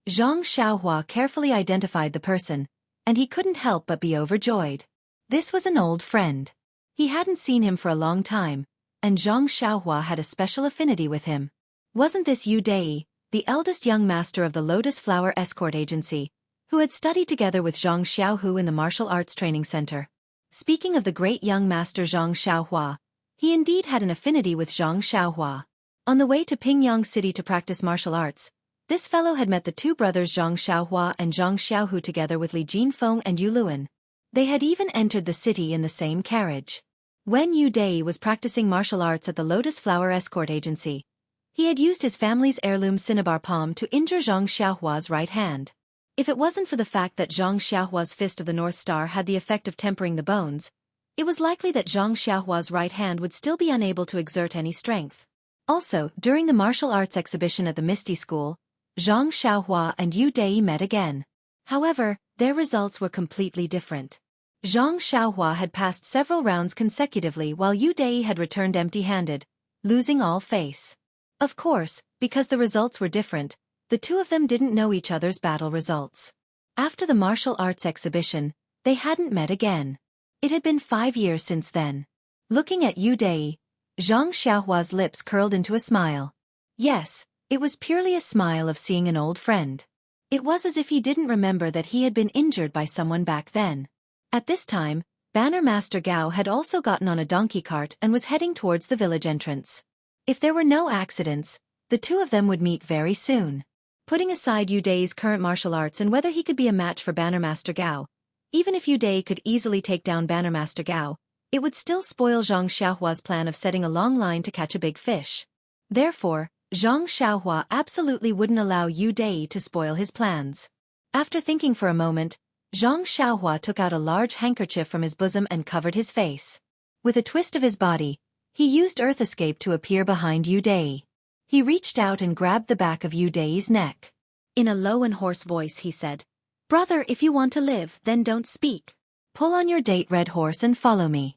Xianxia carefully identified the person, and he couldn't help but be overjoyed. This was an old friend. He hadn't seen him for a long time, and Xianxia had a special affinity with him. Wasn't this Yu Dai, the eldest young master of the Lotus Flower Escort Agency, who had studied together with Zhang Xiaohu in the martial arts training center? Speaking of the great young master Zhang Xiaohua, he indeed had an affinity with Zhang Xiaohua. On the way to Pingyang City to practice martial arts, this fellow had met the two brothers Zhang Xiaohua and Zhang Xiaohu together with Li Jinfeng and Yu Luan. They had even entered the city in the same carriage. When Yu Dai was practicing martial arts at the Lotus Flower Escort Agency, he had used his family's heirloom cinnabar palm to injure Zhang Xiaohua's right hand. If it wasn't for the fact that Zhang Xiaohua's fist of the North Star had the effect of tempering the bones, it was likely that Zhang Xiaohua's right hand would still be unable to exert any strength. Also, during the martial arts exhibition at the Misty School, Zhang Xiaohua and Yu Dai met again. However, their results were completely different. Zhang Xiaohua had passed several rounds consecutively while Yu Dai had returned empty-handed, losing all face. Of course, because the results were different, the two of them didn't know each other's battle results. After the martial arts exhibition, they hadn't met again. It had been 5 years since then. Looking at Yu Dai, Zhang Xiaohua's lips curled into a smile. Yes, it was purely a smile of seeing an old friend. It was as if he didn't remember that he had been injured by someone back then. At this time, Banner Master Gao had also gotten on a donkey cart and was heading towards the village entrance. If there were no accidents, the two of them would meet very soon. Putting aside Yu Dai's current martial arts and whether he could be a match for Banner Master Gao, even if Yu Dai could easily take down Banner Master Gao, it would still spoil Zhang Xiaohua's plan of setting a long line to catch a big fish. Therefore, Zhang Xiaohua absolutely wouldn't allow Yu Dai to spoil his plans. After thinking for a moment, Zhang Xiaohua took out a large handkerchief from his bosom and covered his face. With a twist of his body, he used Earth Escape to appear behind Yu Dai. He reached out and grabbed the back of Yu Dai's neck. In a low and hoarse voice he said, "Brother, if you want to live, then don't speak. Pull on your date red horse and follow me."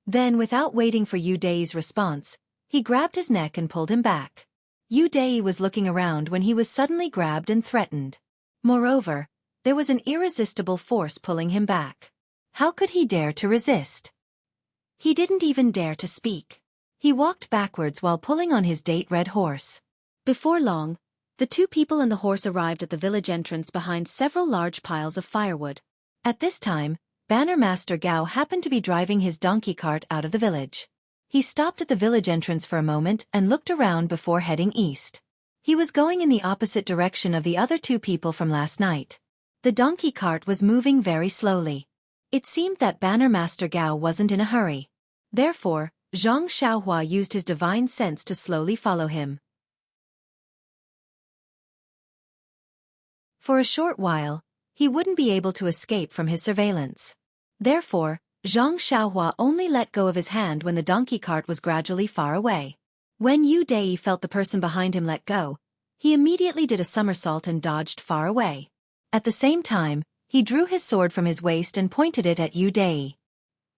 Then, without waiting for Yu Dai's response, he grabbed his neck and pulled him back. Yu Dai was looking around when he was suddenly grabbed and threatened. Moreover, there was an irresistible force pulling him back. How could he dare to resist? He didn't even dare to speak. He walked backwards while pulling on his date red horse. Before long, the two people and the horse arrived at the village entrance behind several large piles of firewood. At this time, Banner Master Gao happened to be driving his donkey cart out of the village. He stopped at the village entrance for a moment and looked around before heading east. He was going in the opposite direction of the other two people from last night. The donkey cart was moving very slowly. It seemed that Banner Master Gao wasn't in a hurry. Therefore, Zhang Xiaohua used his divine sense to slowly follow him. For a short while, he wouldn't be able to escape from his surveillance. Therefore, Zhang Xiaohua only let go of his hand when the donkey cart was gradually far away. When Yu Dai felt the person behind him let go, he immediately did a somersault and dodged far away. At the same time, he drew his sword from his waist and pointed it at Yu Dai.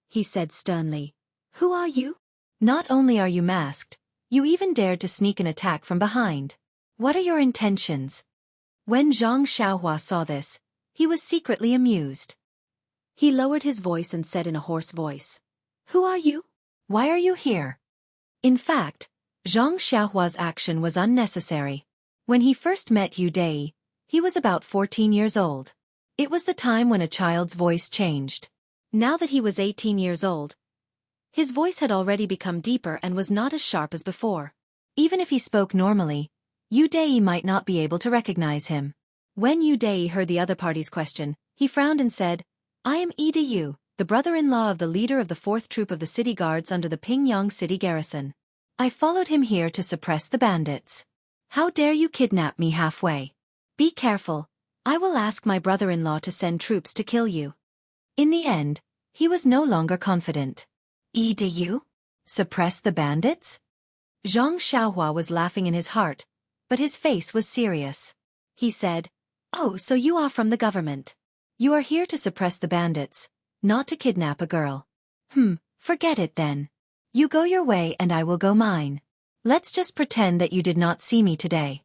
He said sternly, "Who are you? Not only are you masked, you even dared to sneak an attack from behind. What are your intentions?" When Zhang Xiaohua saw this, he was secretly amused. He lowered his voice and said in a hoarse voice, "Who are you? Why are you here?" In fact, Zhang Xiaohua's action was unnecessary. When he first met Yu Dai, he was about 14 years old. It was the time when a child's voice changed. Now that he was 18 years old, his voice had already become deeper and was not as sharp as before. Even if he spoke normally, Yu Dai might not be able to recognize him. When Yu Dai heard the other party's question, he frowned and said, "I am Yi Yu, the brother-in-law of the leader of the 4th Troop of the city guards under the Pingyang City garrison. I followed him here to suppress the bandits. How dare you kidnap me halfway? Be careful, I will ask my brother-in-law to send troops to kill you." In the end, he was no longer confident. "Yi Yu? Suppress the bandits?" Zhang Xiaohua was laughing in his heart, but his face was serious. He said, "Oh, so you are from the government. You are here to suppress the bandits, not to kidnap a girl. Forget it then. You go your way and I will go mine. Let's just pretend that you did not see me today."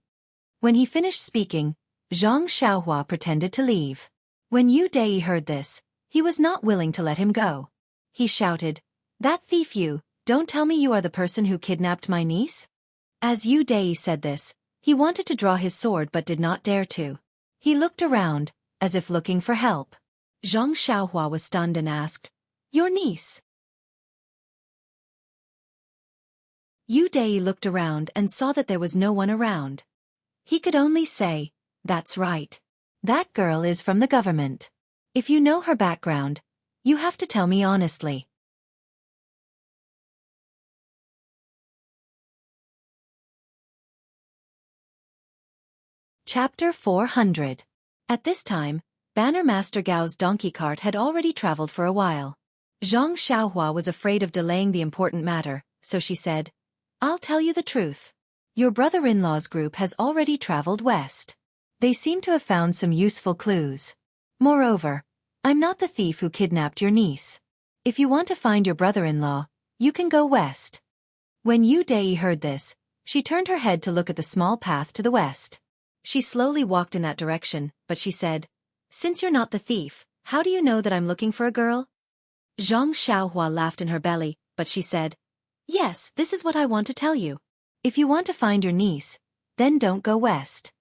When he finished speaking, Zhang Xiaohua pretended to leave. When Yu Dai heard this, he was not willing to let him go. He shouted, "That thief you, don't tell me you are the person who kidnapped my niece?" As Yu Dai said this, he wanted to draw his sword but did not dare to. He looked around, as if looking for help. Zhang Xiaohua was stunned and asked, "Your niece?" Yu Dai looked around and saw that there was no one around. He could only say, "That's right. That girl is from the government. If you know her background, you have to tell me honestly." Chapter 400. At this time, Banner Master Gao's donkey cart had already traveled for a while. Zhang Xiaohua was afraid of delaying the important matter, so she said, "I'll tell you the truth. Your brother-in-law's group has already traveled west. They seem to have found some useful clues. Moreover, I'm not the thief who kidnapped your niece. If you want to find your brother-in-law, you can go west." When Yu Dai heard this, she turned her head to look at the small path to the west. She slowly walked in that direction, but she said, "Since you're not the thief, how do you know that I'm looking for a girl?" Zhang Xiaohua laughed in her belly, but she said, "Yes, this is what I want to tell you. If you want to find your niece, then don't go west."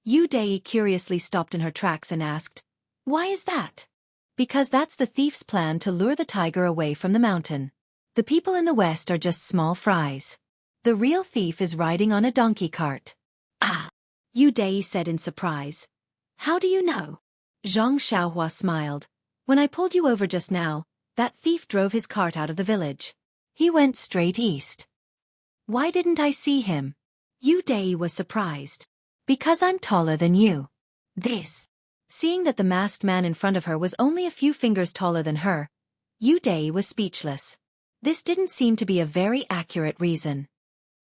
Yu Dai curiously stopped in her tracks and asked, "Why is that?" "Because that's the thief's plan to lure the tiger away from the mountain. The people in the west are just small fries. The real thief is riding on a donkey cart." "Ah," Yu Dai said in surprise. "How do you know?" Zhang Xiaohua smiled. "When I pulled you over just now, that thief drove his cart out of the village. He went straight east." "Why didn't I see him?" Yu Dai was surprised. "Because I'm taller than you." Seeing that the masked man in front of her was only a few fingers taller than her, Yu Dai was speechless. This didn't seem to be a very accurate reason.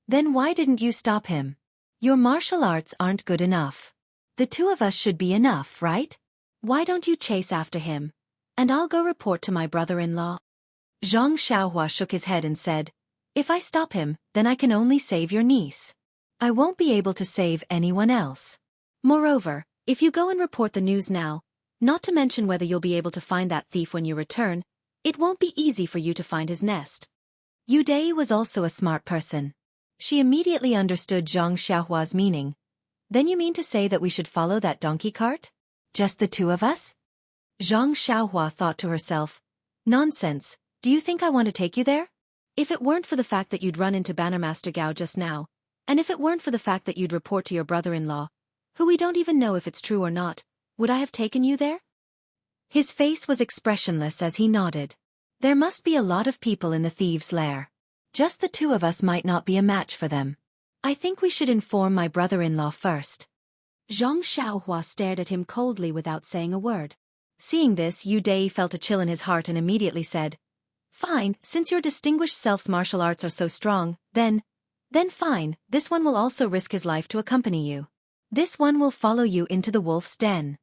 "Then why didn't you stop him? Your martial arts aren't good enough. The two of us should be enough, right? Why don't you chase after him? And I'll go report to my brother-in-law." Zhang Xiaohua shook his head and said, "If I stop him, then I can only save your niece. I won't be able to save anyone else. Moreover, if you go and report the news now, not to mention whether you'll be able to find that thief when you return, it won't be easy for you to find his nest." Yu Dai was also a smart person. She immediately understood Zhang Xiaohua's meaning. "Then you mean to say that we should follow that donkey cart? Just the two of us?" Zhang Xiaohua thought to herself, "Nonsense, do you think I want to take you there? If it weren't for the fact that you'd run into Bannermaster Gao just now, and if it weren't for the fact that you'd report to your brother-in-law, who we don't even know if it's true or not, would I have taken you there?" His face was expressionless as he nodded. "There must be a lot of people in the thieves' lair. Just the two of us might not be a match for them. I think we should inform my brother-in-law first." Zhang Xiaohua stared at him coldly without saying a word. Seeing this, Yu Dai felt a chill in his heart and immediately said, "Fine, since your distinguished self's martial arts are so strong, then fine, this one will also risk his life to accompany you. This one will follow you into the wolf's den."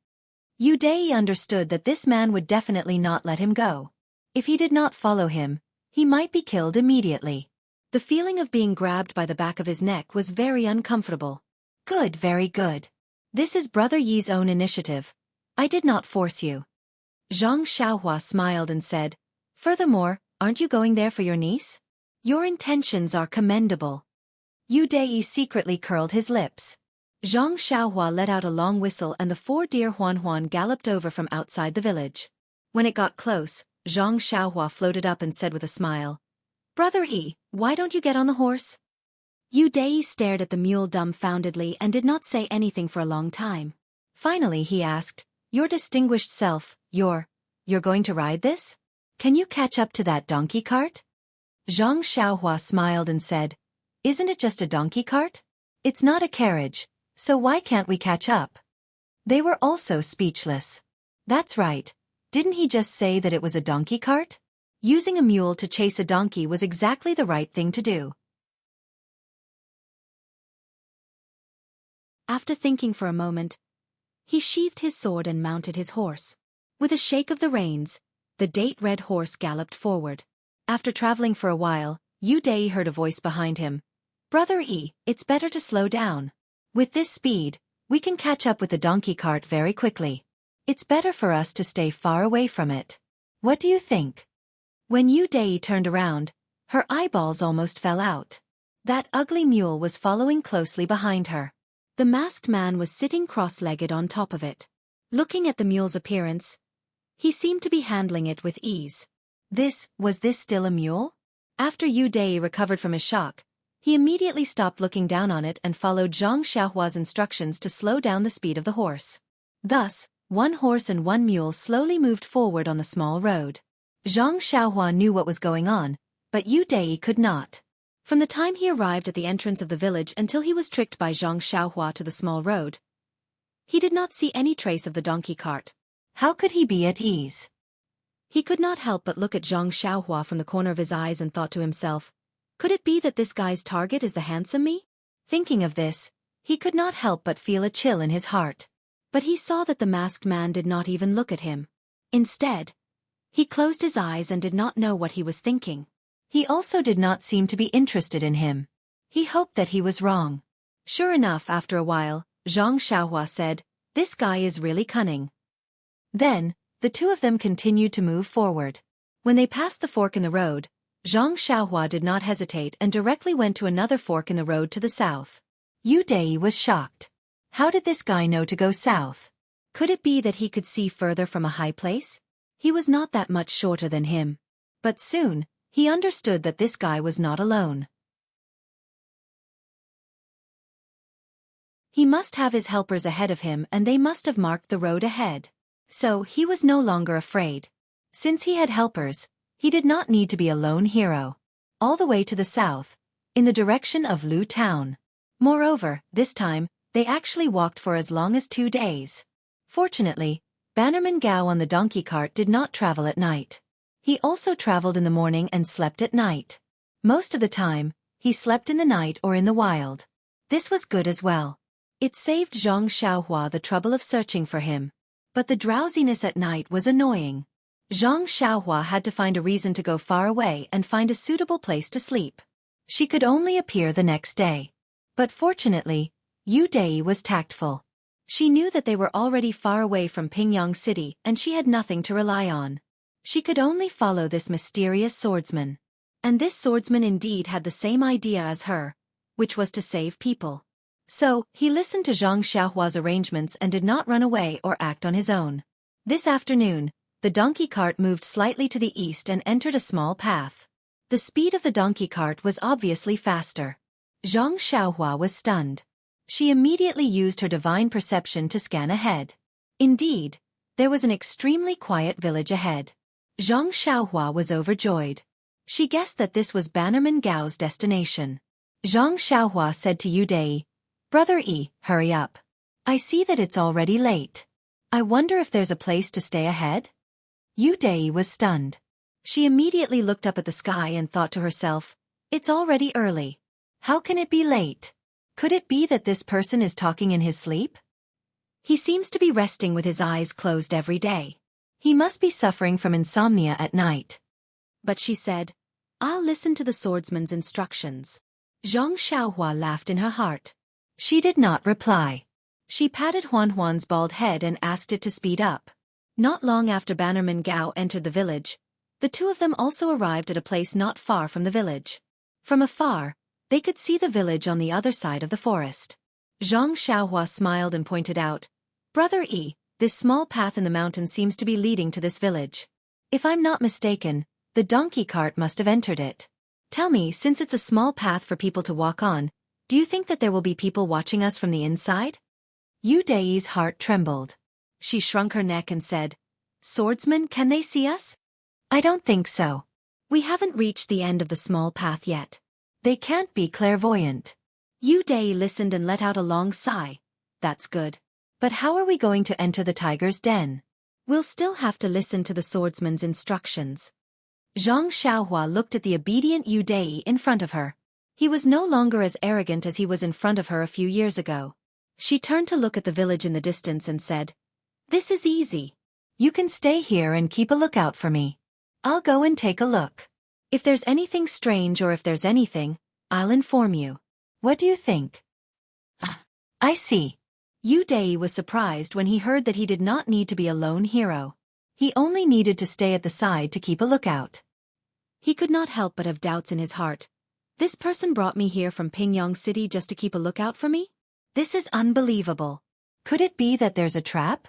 Yu Dai understood that this man would definitely not let him go. If he did not follow him, he might be killed immediately. The feeling of being grabbed by the back of his neck was very uncomfortable. "Good, very good. This is Brother Yi's own initiative. I did not force you." Zhang Xiaohua smiled and said, "Furthermore, aren't you going there for your niece? Your intentions are commendable." Yu Dai secretly curled his lips. Zhang Xiaohua let out a long whistle and the 4 deer Huan galloped over from outside the village. When it got close, Zhang Xiaohua floated up and said with a smile, "Brother Yi, why don't you get on the horse?" Yu Dai stared at the mule dumbfoundedly and did not say anything for a long time. Finally he asked, "Your distinguished self, you're going to ride this? Can you catch up to that donkey cart?" Zhang Xiaohua smiled and said, "Isn't it just a donkey cart? It's not a carriage, so why can't we catch up?" They were also speechless. That's right. Didn't he just say that it was a donkey cart? Using a mule to chase a donkey was exactly the right thing to do. After thinking for a moment, he sheathed his sword and mounted his horse. With a shake of the reins, the date-red horse galloped forward. After traveling for a while, Yu Dai heard a voice behind him. "Brother Yi, it's better to slow down. With this speed, we can catch up with the donkey cart very quickly. It's better for us to stay far away from it. What do you think? When Yu Dei turned around, her eyeballs almost fell out. That ugly mule was following closely behind her. The masked man was sitting cross-legged on top of it. Looking at the mule's appearance, he seemed to be handling it with ease. Was this still a mule? After Yu Dei recovered from his shock, he immediately stopped looking down on it and followed Zhang Xiaohua's instructions to slow down the speed of the horse. Thus, one horse and one mule slowly moved forward on the small road. Zhang Xiaohua knew what was going on, but Yu Dei could not. From the time he arrived at the entrance of the village until he was tricked by Zhang Xiaohua to the small road, he did not see any trace of the donkey cart. How could he be at ease? He could not help but look at Zhang Xiaohua from the corner of his eyes and thought to himself, could it be that this guy's target is the handsome me? Thinking of this, he could not help but feel a chill in his heart. But he saw that the masked man did not even look at him. Instead, he closed his eyes and did not know what he was thinking. He also did not seem to be interested in him. He hoped that he was wrong. Sure enough, after a while, Zhang Xiaohua said, "This guy is really cunning." Then, the two of them continued to move forward. When they passed the fork in the road, Zhang Xiaohua did not hesitate and directly went to another fork in the road to the south. Yu Dei was shocked. How did this guy know to go south? Could it be that he could see further from a high place? He was not that much shorter than him. But soon, he understood that this guy was not alone. He must have his helpers ahead of him and they must have marked the road ahead. So, he was no longer afraid. Since he had helpers, he did not need to be a lone hero. All the way to the south, in the direction of Lu Town. Moreover, this time, they actually walked for as long as 2 days. Fortunately, Bannerman Gao on the donkey cart did not travel at night. He also traveled in the morning and slept at night. Most of the time, he slept in the night or in the wild. This was good as well. It saved Zhang Xiaohua the trouble of searching for him. But the drowsiness at night was annoying. Zhang Xiaohua had to find a reason to go far away and find a suitable place to sleep. She could only appear the next day. But fortunately, Yu Dei was tactful. She knew that they were already far away from Pingyang City and she had nothing to rely on. She could only follow this mysterious swordsman. And this swordsman indeed had the same idea as her, which was to save people. So, he listened to Zhang Xiaohua's arrangements and did not run away or act on his own. This afternoon, the donkey cart moved slightly to the east and entered a small path. The speed of the donkey cart was obviously faster. Zhang Xiaohua was stunned. She immediately used her divine perception to scan ahead. Indeed, there was an extremely quiet village ahead. Zhang Xiaohua was overjoyed. She guessed that this was Bannerman Gao's destination. Zhang Xiaohua said to Yu Dei, "Brother Yi, hurry up. I see that it's already late. I wonder if there's a place to stay ahead?" Yu Dei was stunned. She immediately looked up at the sky and thought to herself, "It's already early. How can it be late? Could it be that this person is talking in his sleep? He seems to be resting with his eyes closed every day. He must be suffering from insomnia at night." But she said, "I'll listen to the swordsman's instructions." Zhang Xiaohua laughed in her heart. She did not reply. She patted Huan Huan's bald head and asked it to speed up. Not long after Bannerman Gao entered the village, the two of them also arrived at a place not far from the village. From afar, they could see the village on the other side of the forest. Zhang Xiaohua smiled and pointed out, "Brother Yi, this small path in the mountain seems to be leading to this village. If I'm not mistaken, the donkey cart must have entered it. Tell me, since it's a small path for people to walk on, do you think that there will be people watching us from the inside?" Yu Dei's heart trembled. She shrunk her neck and said, "Swordsmen, can they see us?" "I don't think so. We haven't reached the end of the small path yet. They can't be clairvoyant." Yu Dei listened and let out a long sigh. "That's good. But how are we going to enter the tiger's den? We'll still have to listen to the swordsman's instructions." Zhang Xiaohua looked at the obedient Yu Dei in front of her. He was no longer as arrogant as he was in front of her a few years ago. She turned to look at the village in the distance and said, "This is easy. You can stay here and keep a lookout for me. I'll go and take a look. If there's anything strange or if there's anything, I'll inform you. What do you think?" I see. Yu Dai was surprised when he heard that he did not need to be a lone hero. He only needed to stay at the side to keep a lookout. He could not help but have doubts in his heart. This person brought me here from Pingyang City just to keep a lookout for me? This is unbelievable. Could it be that there's a trap?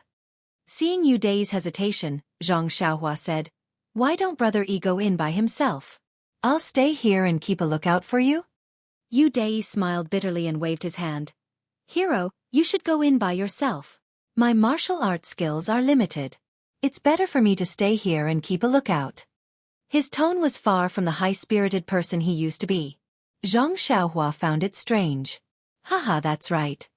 Seeing Yu Dai's hesitation, Xianxia said, "Why don't Brother Yi go in by himself? I'll stay here and keep a lookout for you." Yu Dai smiled bitterly and waved his hand. "Hero, you should go in by yourself. My martial arts skills are limited. It's better for me to stay here and keep a lookout." His tone was far from the high-spirited person he used to be. Zhang Xiaohua found it strange. Haha, that's right.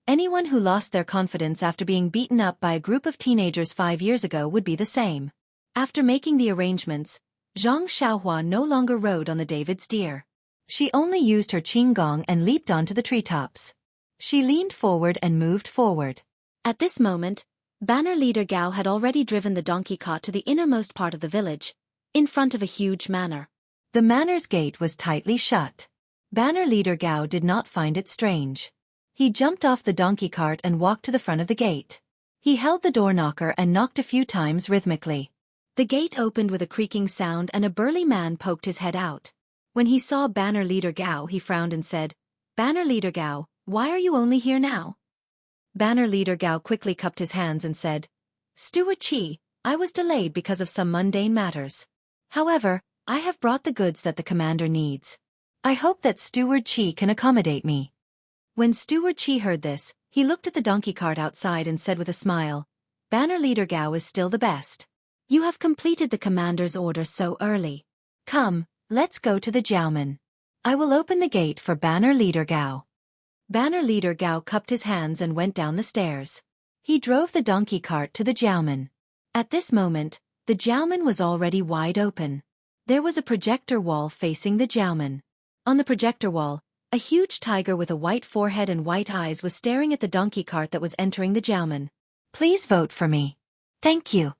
Anyone who lost their confidence after being beaten up by a group of teenagers 5 years ago would be the same. After making the arrangements, Zhang Xiaohua no longer rode on the David's deer. She only used her qinggong and leaped onto the treetops. She leaned forward and moved forward. At this moment, Banner Leader Gao had already driven the donkey cart to the innermost part of the village, in front of a huge manor. The manor's gate was tightly shut. Banner Leader Gao did not find it strange. He jumped off the donkey cart and walked to the front of the gate. He held the door knocker and knocked a few times rhythmically. The gate opened with a creaking sound and a burly man poked his head out. When he saw Banner Leader Gao, he frowned and said, "Banner Leader Gao, why are you only here now?" Banner Leader Gao quickly cupped his hands and said, "Steward Qi, I was delayed because of some mundane matters. However, I have brought the goods that the commander needs. I hope that Steward Qi can accommodate me." When Steward Qi heard this, he looked at the donkey cart outside and said with a smile, "Banner Leader Gao is still the best. You have completed the commander's order so early. Come, let's go to the Jiaomen. I will open the gate for Banner Leader Gao." Banner Leader Gao cupped his hands and went down the stairs. He drove the donkey cart to the Jiaomen. At this moment, the Jiaomen was already wide open. There was a projector wall facing the Jiaomen. On the projector wall, a huge tiger with a white forehead and white eyes was staring at the donkey cart that was entering the Jiaomen. "Please vote for me. Thank you."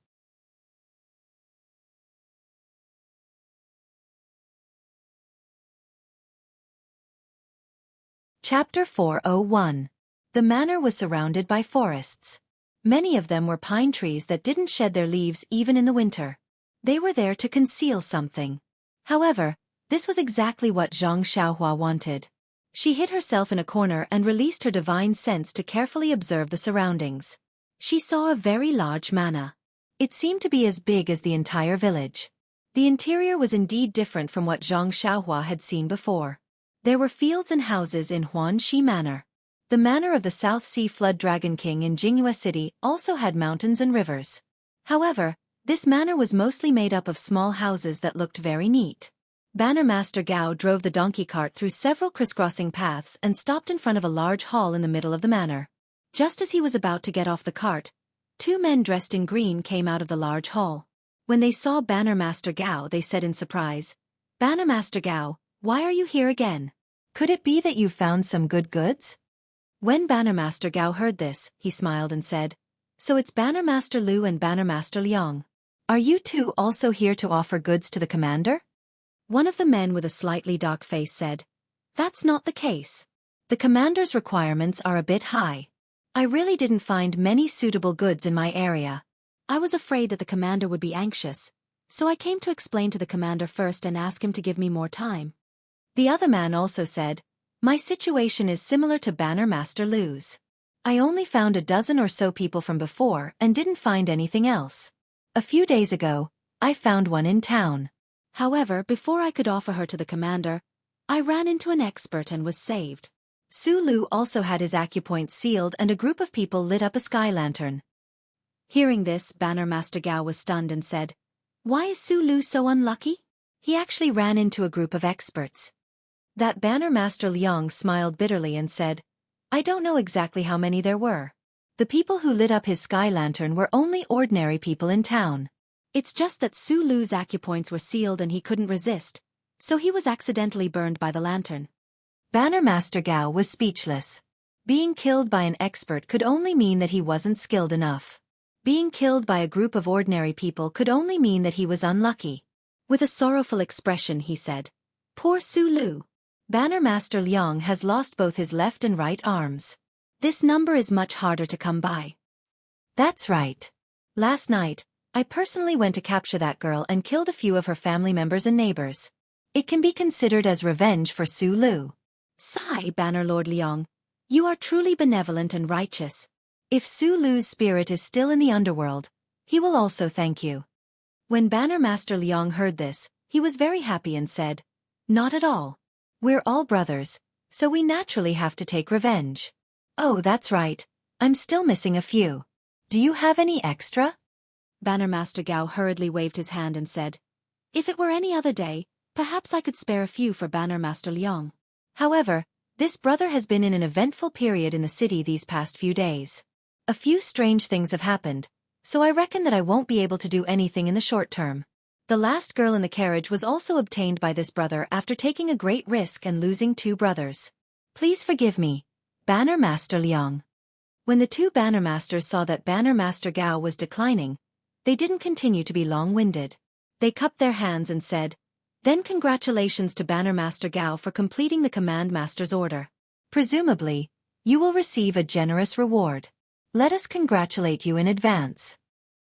Chapter 401. The manor was surrounded by forests. Many of them were pine trees that didn't shed their leaves even in the winter. They were there to conceal something. However, this was exactly what Zhang Xiaohua wanted. She hid herself in a corner and released her divine sense to carefully observe the surroundings. She saw a very large manor. It seemed to be as big as the entire village. The interior was indeed different from what Zhang Xiaohua had seen before. There were fields and houses in Huanxi Manor. The manor of the South Sea Flood Dragon King in Jianghu City also had mountains and rivers. However, this manor was mostly made up of small houses that looked very neat. Banner Master Gao drove the donkey cart through several crisscrossing paths and stopped in front of a large hall in the middle of the manor. Just as he was about to get off the cart, 2 men dressed in green came out of the large hall. When they saw Banner Master Gao, they said in surprise, "Banner Master Gao, why are you here again? Could it be that you found some good goods?" When Banner Master Gao heard this, he smiled and said, "So it's Banner Master Lu and Banner Master Liang. Are you two also here to offer goods to the commander?" One of the men with a slightly dark face said, "That's not the case. The commander's requirements are a bit high. I really didn't find many suitable goods in my area. I was afraid that the commander would be anxious, so I came to explain to the commander first and ask him to give me more time." The other man also said, "My situation is similar to Banner Master Lu's. I only found a dozen or so people from before and didn't find anything else. A few days ago, I found one in town. However, before I could offer her to the commander, I ran into an expert and was saved." Su Lu also had his acupoint sealed and a group of people lit up a sky lantern. Hearing this, Banner Master Gao was stunned and said, "Why is Su Lu so unlucky? He actually ran into a group of experts." That Banner Master Liang smiled bitterly and said, "I don't know exactly how many there were. The people who lit up his sky lantern were only ordinary people in town. It's just that Su Lu's acupoints were sealed and he couldn't resist, so he was accidentally burned by the lantern." Banner Master Gao was speechless. Being killed by an expert could only mean that he wasn't skilled enough. Being killed by a group of ordinary people could only mean that he was unlucky. With a sorrowful expression, he said, "Poor Su Lu. Banner Master Liang has lost both his left and right arms. This number is much harder to come by. That's right. Last night, I personally went to capture that girl and killed a few of her family members and neighbors. It can be considered as revenge for Su Lu. Sigh, Banner Lord Liang. You are truly benevolent and righteous. If Su Lu's spirit is still in the underworld, he will also thank you. When Banner Master Liang heard this, he was very happy and said, Not at all. We're all brothers, so we naturally have to take revenge. Oh, that's right. I'm still missing a few. Do you have any extra? Banner Master Gao hurriedly waved his hand and said, If it were any other day, perhaps I could spare a few for Banner Master Liang. However, this brother has been in an eventful period in the city these past few days. A few strange things have happened, so I reckon that I won't be able to do anything in the short term. The last girl in the carriage was also obtained by this brother after taking a great risk and losing 2 brothers. Please forgive me, Banner Master Liang. When the 2 Banner Masters saw that Banner Master Gao was declining, they didn't continue to be long-winded. They cupped their hands and said, Then congratulations to Banner Master Gao for completing the Command Master's order. Presumably, you will receive a generous reward. Let us congratulate you in advance.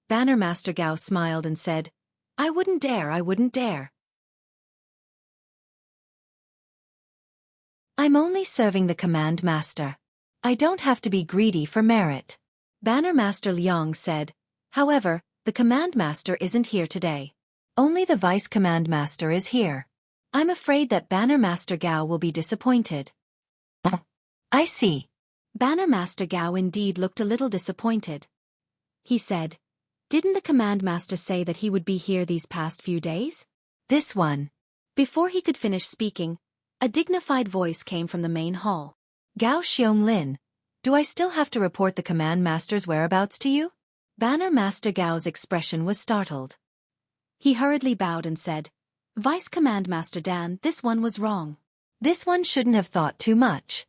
Banner Master Gao smiled and said, I wouldn't dare. I'm only serving the Command Master. I don't have to be greedy for merit. Banner Master Liang said, However, the Command Master isn't here today. Only the Vice Command Master is here. I'm afraid that Banner Master Gao will be disappointed. I see. Banner Master Gao indeed looked a little disappointed. He said, Didn't the Command Master say that he would be here these past few days? This one. Before he could finish speaking, a dignified voice came from the main hall. Gao Xianglin, do I still have to report the Command Master's whereabouts to you? Banner Master Gao's expression was startled. He hurriedly bowed and said, Vice Command Master Dan, this one was wrong. This one shouldn't have thought too much.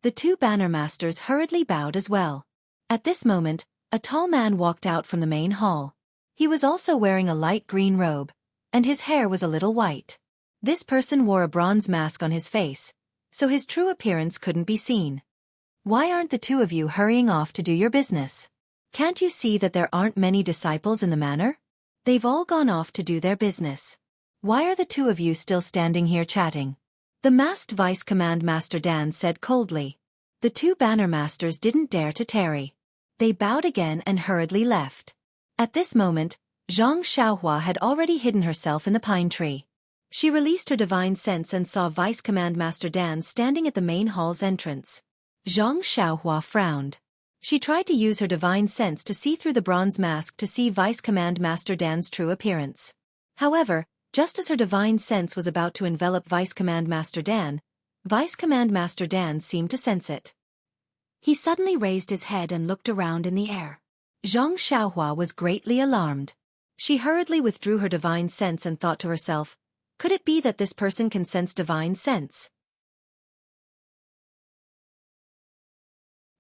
The 2 Banner Masters hurriedly bowed as well. At this moment, a tall man walked out from the main hall. He was also wearing a light green robe, and his hair was a little white. This person wore a bronze mask on his face, so his true appearance couldn't be seen. Why aren't the 2 of you hurrying off to do your business? Can't you see that there aren't many disciples in the manor? They've all gone off to do their business. Why are the 2 of you still standing here chatting? The masked Vice Command Master Dan said coldly. The 2 Banner Masters didn't dare to tarry. They bowed again and hurriedly left. At this moment, Xianxia had already hidden herself in the pine tree. She released her divine sense and saw Vice Command Master Dan standing at the main hall's entrance. Xianxia frowned. She tried to use her divine sense to see through the bronze mask to see Vice Command Master Dan's true appearance. However, just as her divine sense was about to envelop Vice Command Master Dan, Vice Command Master Dan seemed to sense it. He suddenly raised his head and looked around in the air. Xianxia was greatly alarmed. She hurriedly withdrew her divine sense and thought to herself, could it be that this person can sense divine sense?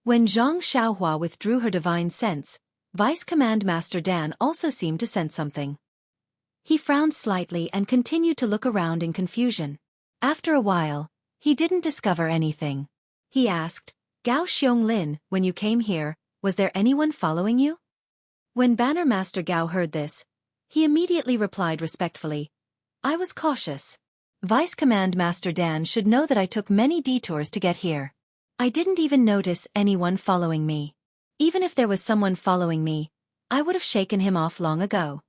When Xianxia withdrew her divine sense, Vice Command Master Dan also seemed to sense something. He frowned slightly and continued to look around in confusion. After a while, he didn't discover anything. He asked, Gao Xianglin, when you came here, was there anyone following you? When Banner Master Gao heard this, he immediately replied respectfully, I was cautious. Vice Command Master Dan should know that I took many detours to get here. I didn't even notice anyone following me. Even if there was someone following me, I would have shaken him off long ago.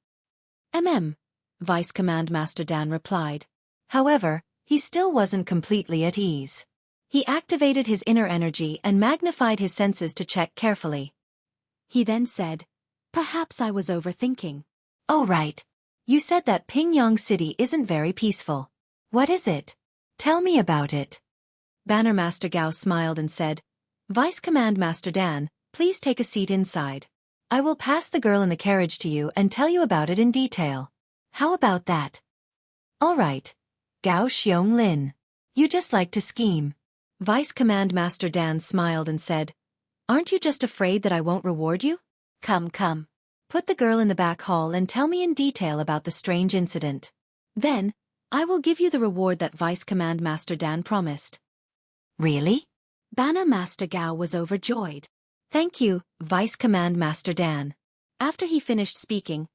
Vice Command Master Dan replied. However, he still wasn't completely at ease. He activated his inner energy and magnified his senses to check carefully. He then said, Perhaps I was overthinking. Oh right. You said that Pingyang City isn't very peaceful. What is it? Tell me about it. Banner Master Gao smiled and said, Vice Command Master Dan, please take a seat inside. I will pass the girl in the carriage to you and tell you about it in detail. How about that? All right. Gao Xianglin. You just like to scheme. Vice Command Master Dan smiled and said, Aren't you just afraid that I won't reward you? Come. Put the girl in the back hall and tell me in detail about the strange incident. Then, I will give you the reward that Vice Command Master Dan promised. Really? Banner Master Gao was overjoyed. Thank you, Vice Command Master Dan. After he finished speaking,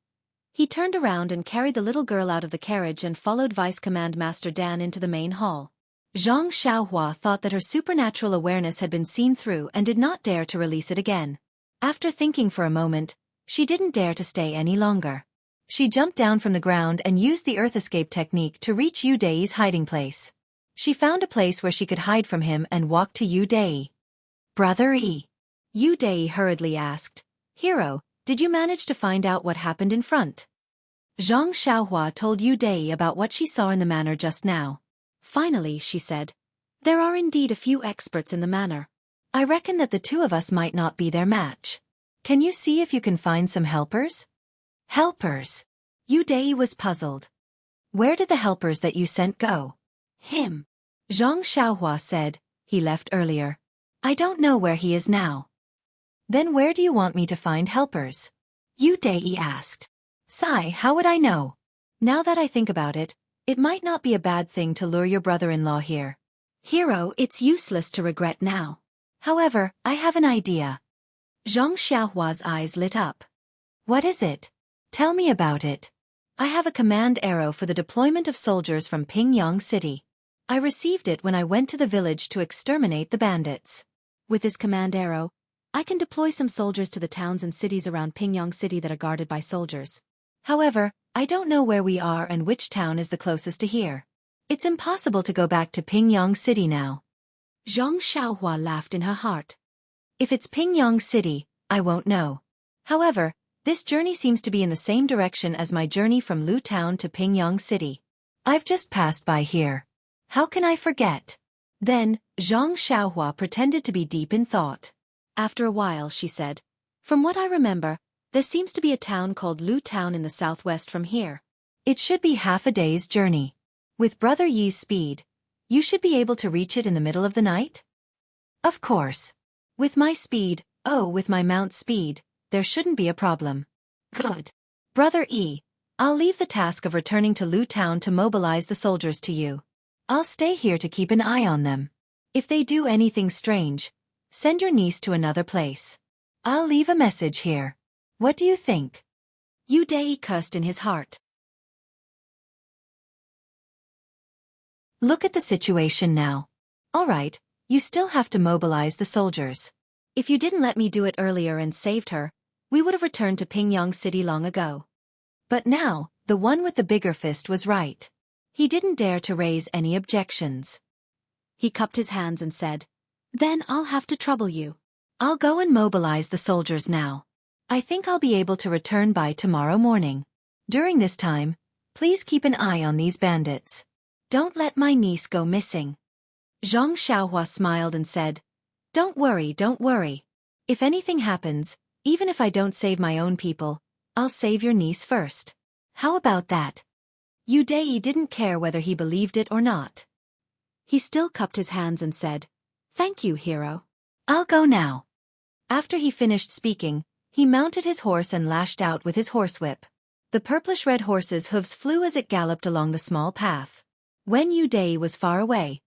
he turned around and carried the little girl out of the carriage and followed Vice Command Master Dan into the main hall. Xianxia thought that her supernatural awareness had been seen through and did not dare to release it again. After thinking for a moment, she didn't dare to stay any longer. She jumped down from the ground and used the earth escape technique to reach Yu Dai's hiding place. She found a place where she could hide from him and walked to Yu Dai. Brother E. Yu Dai hurriedly asked, Hero, did you manage to find out what happened in front? Zhang Xiaohua told Yu Dai about what she saw in the manor just now. Finally, she said, there are indeed a few experts in the manor. I reckon that the two of us might not be their match. Can you see if you can find some helpers? Helpers? Yu Dai was puzzled. Where did the helpers that you sent go? Him. Zhang Xiaohua said, he left earlier. I don't know where he is now. Then where do you want me to find helpers? Yu Dai asked. Sigh, how would I know? Now that I think about it, it might not be a bad thing to lure your brother-in-law here. Hero, it's useless to regret now. However, I have an idea. Zhang Xiaohua's eyes lit up. What is it? Tell me about it. I have a command arrow for the deployment of soldiers from Pingyang City. I received it when I went to the village to exterminate the bandits. With this command arrow, I can deploy some soldiers to the towns and cities around Pingyang City that are guarded by soldiers. However, I don't know where we are and which town is the closest to here. It's impossible to go back to Pingyang City now. Zhang Xiaohua laughed in her heart. If it's Pingyang City, I won't know. However, this journey seems to be in the same direction as my journey from Lu Town to Pingyang City. I've just passed by here. How can I forget? Then, Zhang Xiaohua pretended to be deep in thought. After a while, she said, From what I remember, there seems to be a town called Lu Town in the southwest from here. It should be half a day's journey. With Brother Yi's speed, you should be able to reach it in the middle of the night? Of course. With my speed, with my mount's speed, there shouldn't be a problem. Good. Brother E, I'll leave the task of returning to Lu Town to mobilize the soldiers to you. I'll stay here to keep an eye on them. If they do anything strange, send your niece to another place. I'll leave a message here. What do you think? Yu Dai cursed in his heart. Look at the situation now. All right, you still have to mobilize the soldiers. If you didn't let me do it earlier and saved her, we would have returned to Pingyang City long ago. But now, the one with the bigger fist was right. He didn't dare to raise any objections. He cupped his hands and said, Then I'll have to trouble you. I'll go and mobilize the soldiers now. I think I'll be able to return by tomorrow morning. During this time, please keep an eye on these bandits. Don't let my niece go missing. Zhang Xiaohua smiled and said, Don't worry, don't worry. If anything happens, even if I don't save my own people, I'll save your niece first. How about that? Yu Dai didn't care whether he believed it or not. He still cupped his hands and said, Thank you, hero. I'll go now. After he finished speaking, he mounted his horse and lashed out with his horsewhip. The purplish-red horse's hooves flew as it galloped along the small path. When Yu Dai was far away,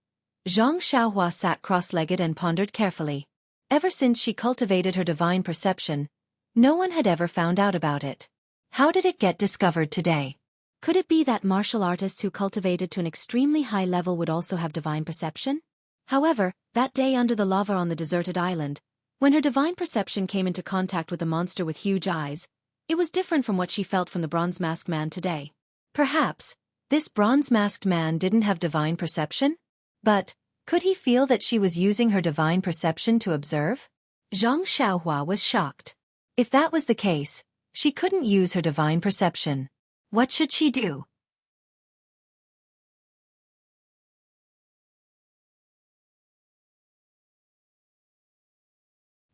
Zhang Xiaohua sat cross-legged and pondered carefully. Ever since she cultivated her divine perception, no one had ever found out about it. How did it get discovered today? Could it be that martial artists who cultivated to an extremely high level would also have divine perception? However, that day under the lava on the deserted island, when her divine perception came into contact with a monster with huge eyes, it was different from what she felt from the bronze-masked man today. Perhaps, this bronze-masked man didn't have divine perception? But, could he feel that she was using her divine perception to observe? Zhang Xiaohua was shocked. If that was the case, she couldn't use her divine perception. What should she do?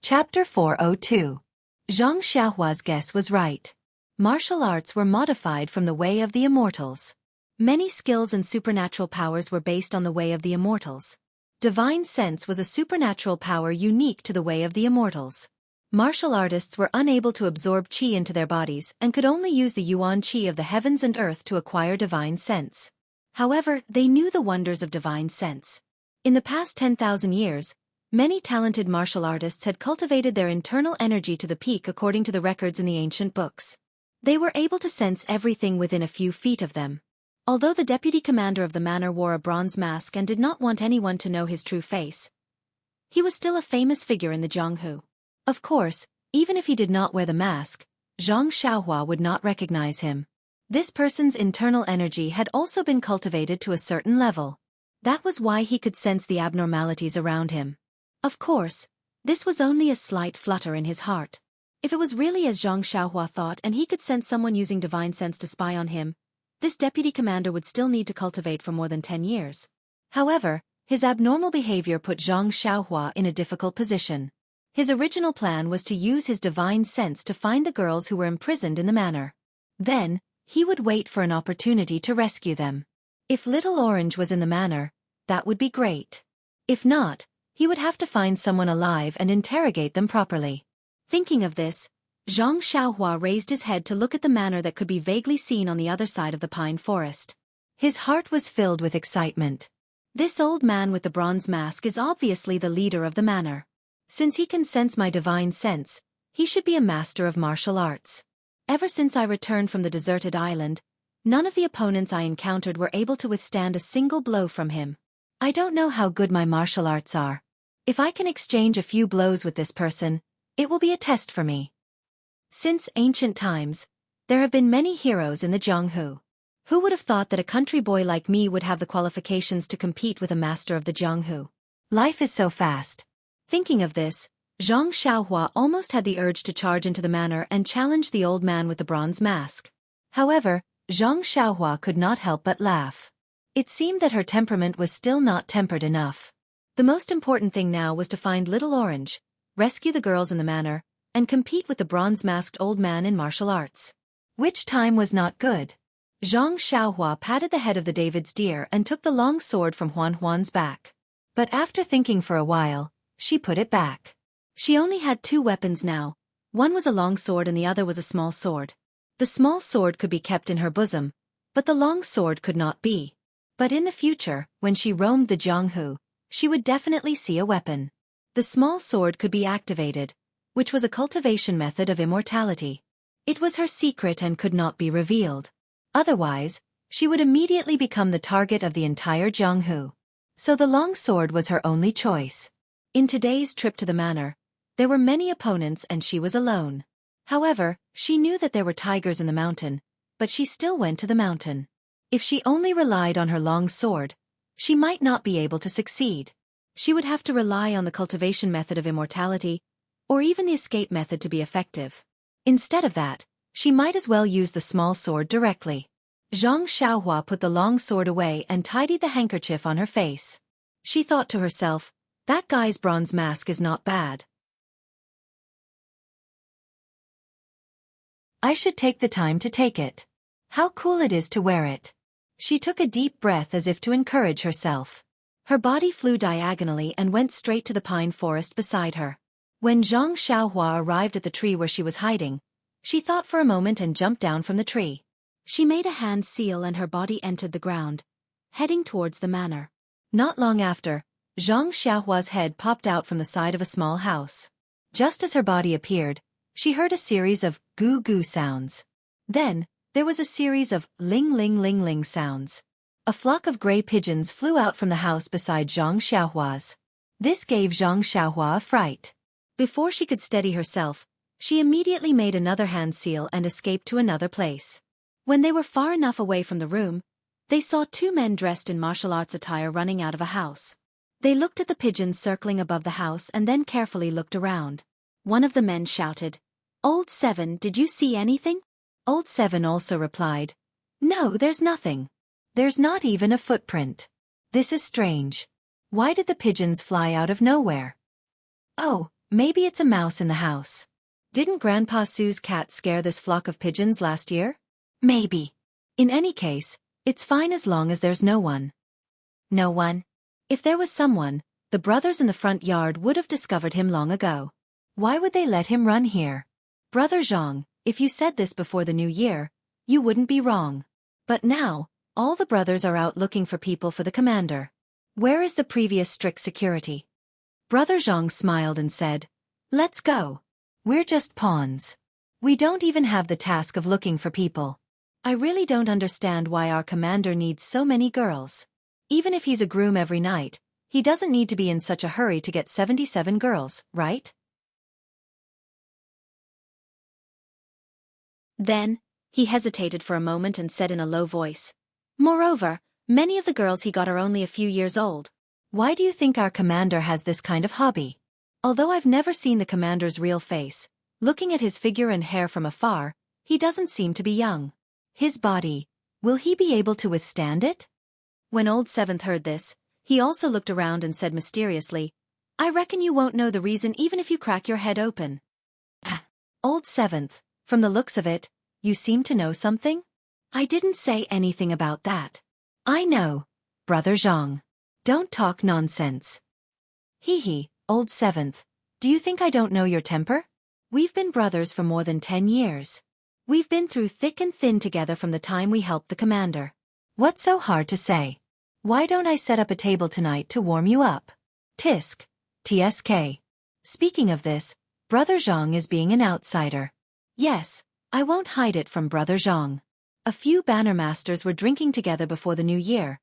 Chapter 402. Zhang Xiaohua's guess was right. Martial arts were modified from the way of the Immortals. Many skills and supernatural powers were based on the way of the Immortals. Divine sense was a supernatural power unique to the way of the Immortals. Martial artists were unable to absorb qi into their bodies and could only use the yuan qi of the heavens and earth to acquire divine sense. However, they knew the wonders of divine sense. In the past 10,000 years, many talented martial artists had cultivated their internal energy to the peak according to the records in the ancient books. They were able to sense everything within a few feet of them. Although the deputy commander of the manor wore a bronze mask and did not want anyone to know his true face, he was still a famous figure in the Jianghu. Of course, even if he did not wear the mask, Zhang Xiaohua would not recognize him. This person's internal energy had also been cultivated to a certain level. That was why he could sense the abnormalities around him. Of course, this was only a slight flutter in his heart. If it was really as Zhang Xiaohua thought and he could sense someone using divine sense to spy on him, this deputy commander would still need to cultivate for more than 10 years. However, his abnormal behavior put Zhang Xiaohua in a difficult position. His original plan was to use his divine sense to find the girls who were imprisoned in the manor. Then, he would wait for an opportunity to rescue them. If Little Orange was in the manor, that would be great. If not, he would have to find someone alive and interrogate them properly. Thinking of this, Zhang Xiaohua raised his head to look at the manor that could be vaguely seen on the other side of the pine forest. His heart was filled with excitement. This old man with the bronze mask is obviously the leader of the manor. Since he can sense my divine sense, he should be a master of martial arts. Ever since I returned from the deserted island, none of the opponents I encountered were able to withstand a single blow from him. I don't know how good my martial arts are. If I can exchange a few blows with this person, it will be a test for me. Since ancient times, there have been many heroes in the Jianghu. Who would have thought that a country boy like me would have the qualifications to compete with a master of the Jianghu? Life is so fast. Thinking of this, Zhang Xiaohua almost had the urge to charge into the manor and challenge the old man with the bronze mask. However, Zhang Xiaohua could not help but laugh. It seemed that her temperament was still not tempered enough. The most important thing now was to find Little Orange, rescue the girls in the manor, and compete with the bronze-masked old man in martial arts. Which time was not good. Zhang Xiaohua patted the head of the David's deer and took the long sword from Huan's back. But after thinking for a while, she put it back. She only had 2 weapons now. One was a long sword and the other was a small sword. The small sword could be kept in her bosom, but the long sword could not be. But in the future, when she roamed the Jianghu, she would definitely see a weapon. The small sword could be activated, which was a cultivation method of immortality. It was her secret and could not be revealed. Otherwise, she would immediately become the target of the entire Jianghu. So the long sword was her only choice. In today's trip to the manor, there were many opponents and she was alone. However, she knew that there were tigers in the mountain, but she still went to the mountain. If she only relied on her long sword, she might not be able to succeed. She would have to rely on the cultivation method of immortality, or even the escape method to be effective. Instead of that, she might as well use the small sword directly. Zhang Xiaohua put the long sword away and tidied the handkerchief on her face. She thought to herself, that guy's bronze mask is not bad. I should take the time to take it. How cool it is to wear it. She took a deep breath as if to encourage herself. Her body flew diagonally and went straight to the pine forest beside her. When Zhang Xiaohua arrived at the tree where she was hiding, she thought for a moment and jumped down from the tree. She made a hand seal and her body entered the ground, heading towards the manor. Not long after, Zhang Xiaohua's head popped out from the side of a small house. Just as her body appeared, she heard a series of goo-goo sounds. Then, there was a series of ling-ling-ling-ling sounds. A flock of gray pigeons flew out from the house beside Zhang Xiaohua's. This gave Zhang Xiaohua a fright. Before she could steady herself, she immediately made another hand seal and escaped to another place. When they were far enough away from the room, they saw 2 men dressed in martial arts attire running out of a house. They looked at the pigeons circling above the house and then carefully looked around. One of the men shouted, "Old Seven, did you see anything?" Old Seven also replied, "No, there's nothing. There's not even a footprint. This is strange. Why did the pigeons fly out of nowhere? Oh, maybe it's a mouse in the house. Didn't Grandpa Sue's cat scare this flock of pigeons last year? Maybe. In any case, it's fine as long as there's no one." No one? If there was someone, the brothers in the front yard would have discovered him long ago. Why would they let him run here? Brother Zhang, if you said this before the new year, you wouldn't be wrong. But now, All the brothers are out looking for people for the commander. Where is the previous strict security? Brother Jiang smiled and said, "Let's go. We're just pawns. We don't even have the task of looking for people. I really don't understand why our commander needs so many girls. Even if he's a groom every night, he doesn't need to be in such a hurry to get 77 girls, right?" Then, he hesitated for a moment and said in a low voice, "Moreover, many of the girls he got are only a few years old. Why do you think our commander has this kind of hobby? Although I've never seen the commander's real face, looking at his figure and hair from afar, he doesn't seem to be young. His body, will he be able to withstand it?" When Old Seventh heard this, he also looked around and said mysteriously, "I reckon you won't know the reason even if you crack your head open." Old Seventh, from the looks of it, you seem to know something? I didn't say anything about that. I know, Brother Zhang. Don't talk nonsense. Hee, Old Seventh, do you think I don't know your temper? We've been brothers for more than 10 years. We've been through thick and thin together from the time we helped the commander. What's so hard to say? Why don't I set up a table tonight to warm you up? Tisk, TSK. Speaking of this, Brother Zhang is being an outsider. Yes, I won't hide it from Brother Zhang. A few banner masters were drinking together before the new year,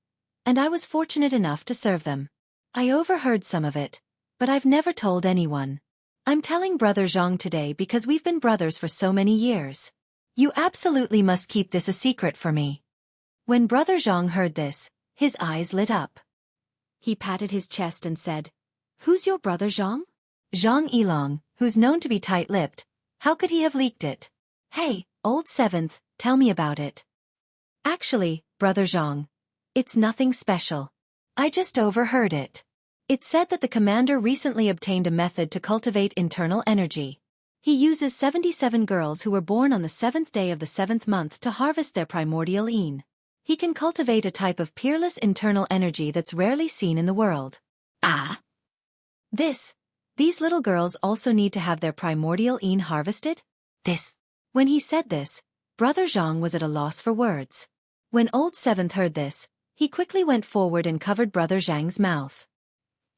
and I was fortunate enough to serve them. I overheard some of it, but I've never told anyone. I'm telling Brother Zhang today because we've been brothers for so many years. You absolutely must keep this a secret for me." When Brother Zhang heard this, his eyes lit up. He patted his chest and said, "Who's your brother Zhang?" "Zhang Yilong, who's known to be tight-lipped. How could he have leaked it?" "Hey, Old Seventh, tell me about it." "Actually, Brother Zhang, it's nothing special. I just overheard it. It said that the commander recently obtained a method to cultivate internal energy. He uses 77 girls who were born on the 7th day of the 7th month to harvest their primordial yin. He can cultivate a type of peerless internal energy that's rarely seen in the world. Ah! These little girls also need to have their primordial yin harvested? When he said this, Brother Zhang was at a loss for words. When Old Seventh heard this, he quickly went forward and covered Brother Zhang's mouth.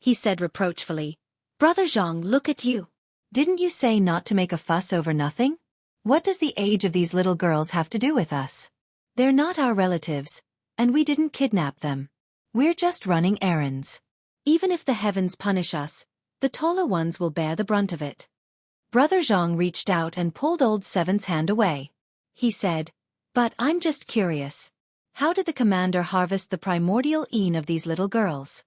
He said reproachfully, "Brother Zhang, look at you. Didn't you say not to make a fuss over nothing? What does the age of these little girls have to do with us? They're not our relatives, and we didn't kidnap them. We're just running errands. Even if the heavens punish us, the taller ones will bear the brunt of it." Brother Zhang reached out and pulled Old Seven's hand away. He said, "But I'm just curious. How did the commander harvest the primordial yin of these little girls?"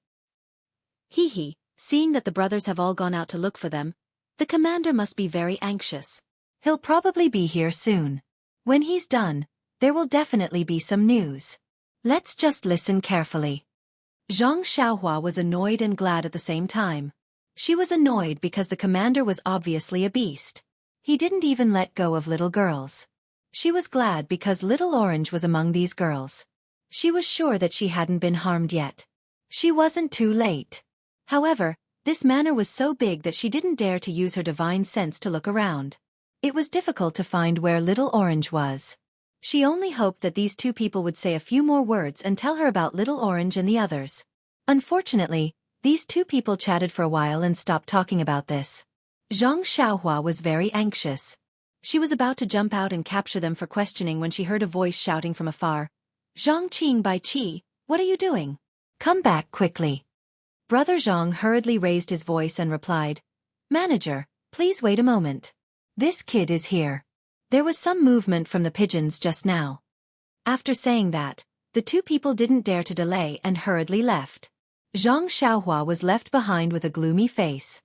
Hee, seeing that the brothers have all gone out to look for them, the commander must be very anxious. He'll probably be here soon. When he's done, there will definitely be some news. Let's just listen carefully. Zhang Xiaohua was annoyed and glad at the same time. She was annoyed because the commander was obviously a beast. He didn't even let go of little girls. She was glad because Little Orange was among these girls. She was sure that she hadn't been harmed yet. She wasn't too late. However, this manor was so big that she didn't dare to use her divine sense to look around. It was difficult to find where Little Orange was. She only hoped that these two people would say a few more words and tell her about Little Orange and the others. Unfortunately, these two people chatted for a while and stopped talking about this. Zhang Xiaohua was very anxious. She was about to jump out and capture them for questioning when she heard a voice shouting from afar, "Zhang Qing Bai Qi, what are you doing? Come back quickly." Brother Zhang hurriedly raised his voice and replied, "Manager, please wait a moment. This kid is here." There was some movement from the pigeons just now. After saying that, the two people didn't dare to delay and hurriedly left. Zhang Xiaohua was left behind with a gloomy face.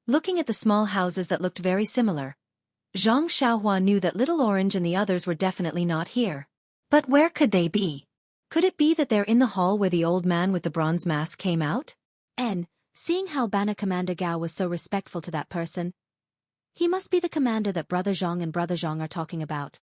Looking at the small houses that looked very similar, Zhang Xiaohua knew that Little Orange and the others were definitely not here. But where could they be? Could it be that they're in the hall where the old man with the bronze mask came out? And, seeing how Banner Commander Gao was so respectful to that person, he must be the commander that Brother Zhang and Brother Zhang are talking about.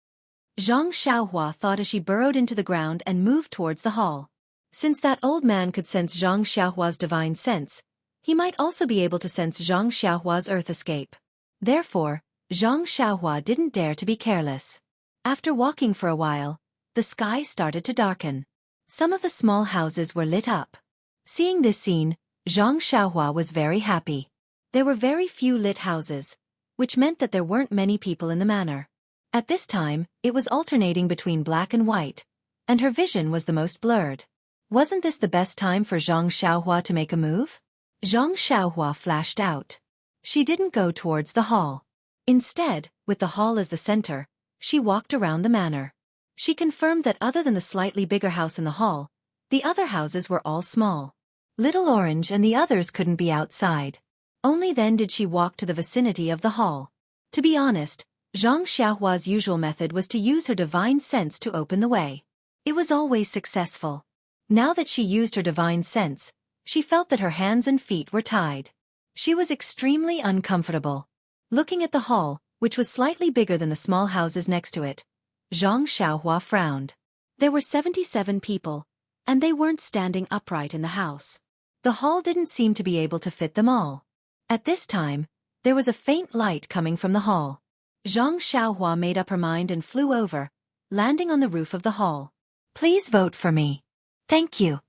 Zhang Xiaohua thought as she burrowed into the ground and moved towards the hall. Since that old man could sense Zhang Xiaohua's divine sense, he might also be able to sense Zhang Xiaohua's earth escape. Therefore, Zhang Xiaohua didn't dare to be careless. After walking for a while, the sky started to darken. Some of the small houses were lit up. Seeing this scene, Xianxia was very happy. There were very few lit houses, which meant that there weren't many people in the manor. At this time, it was alternating between black and white, and her vision was the most blurred. Wasn't this the best time for Xianxia to make a move? Xianxia flashed out. She didn't go towards the hall. Instead, with the hall as the center, she walked around the manor. She confirmed that other than the slightly bigger house in the hall, the other houses were all small. Little Orange and the others couldn't be outside. Only then did she walk to the vicinity of the hall. To be honest, Xiaohua's usual method was to use her divine sense to open the way. It was always successful. Now that she used her divine sense, she felt that her hands and feet were tied. She was extremely uncomfortable. Looking at the hall, which was slightly bigger than the small houses next to it, Zhang Xiaohua frowned. There were 77 people, and they weren't standing upright in the house. The hall didn't seem to be able to fit them all. At this time, there was a faint light coming from the hall. Zhang Xiaohua made up her mind and flew over, landing on the roof of the hall. Please vote for me. Thank you.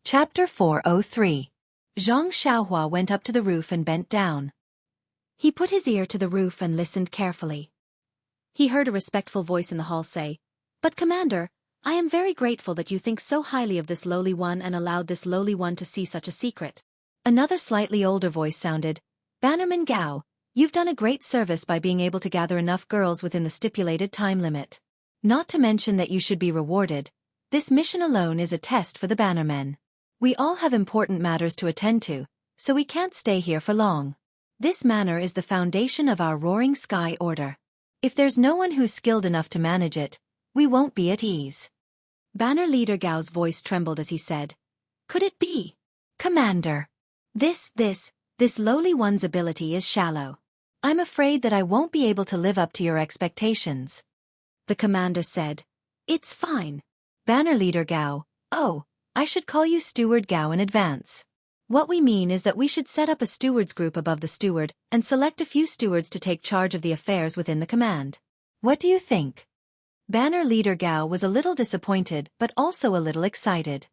Chapter 403. Zhang Xiaohua went up to the roof and bent down. He put his ear to the roof and listened carefully. He heard a respectful voice in the hall say, "But Commander, I am very grateful that you think so highly of this lowly one and allowed this lowly one to see such a secret." Another slightly older voice sounded, "Bannerman Gao, you've done a great service by being able to gather enough girls within the stipulated time limit. Not to mention that you should be rewarded. This mission alone is a test for the bannermen. We all have important matters to attend to, so we can't stay here for long. This manor is the foundation of our Roaring Sky Order. If there's no one who's skilled enough to manage it, we won't be at ease." Banner Leader Gao's voice trembled as he said, "Could it be? Commander, this lowly one's ability is shallow. I'm afraid that I won't be able to live up to your expectations." The commander said, "It's fine." Banner Leader Gao, "Oh, I should call you Steward Gao in advance. What we mean is that we should set up a stewards group above the steward and select a few stewards to take charge of the affairs within the command. What do you think?" Banner Leader Gao was a little disappointed but also a little excited.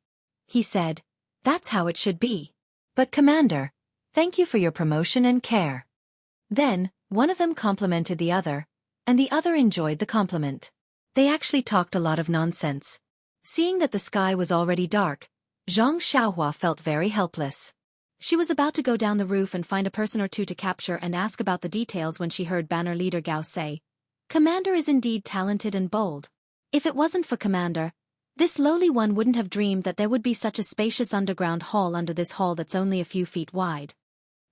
He said, "That's how it should be. But Commander, thank you for your promotion and care." Then, one of them complimented the other, and the other enjoyed the compliment. They actually talked a lot of nonsense. Seeing that the sky was already dark, Zhang Xiaohua felt very helpless. She was about to go down the roof and find a person or two to capture and ask about the details when she heard Banner Leader Gao say, "Commander is indeed talented and bold. If it wasn't for Commander, this lowly one wouldn't have dreamed that there would be such a spacious underground hall under this hall that's only a few feet wide."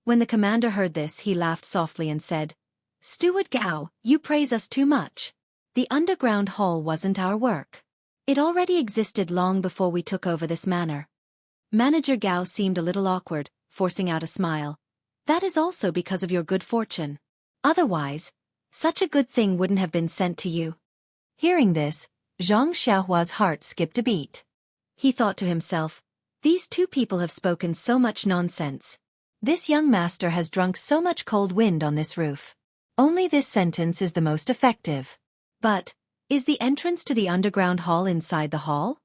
When the commander heard this, he laughed softly and said, "Steward Gao, you praise us too much. The underground hall wasn't our work. It already existed long before we took over this manor." Manager Gao seemed a little awkward, forcing out a smile. "That is also because of your good fortune. Otherwise, such a good thing wouldn't have been sent to you." Hearing this, Zhang Xiaohua's heart skipped a beat. He thought to himself, "These two people have spoken so much nonsense. This young master has drunk so much cold wind on this roof. Only this sentence is the most effective. But, is the entrance to the underground hall inside the hall?"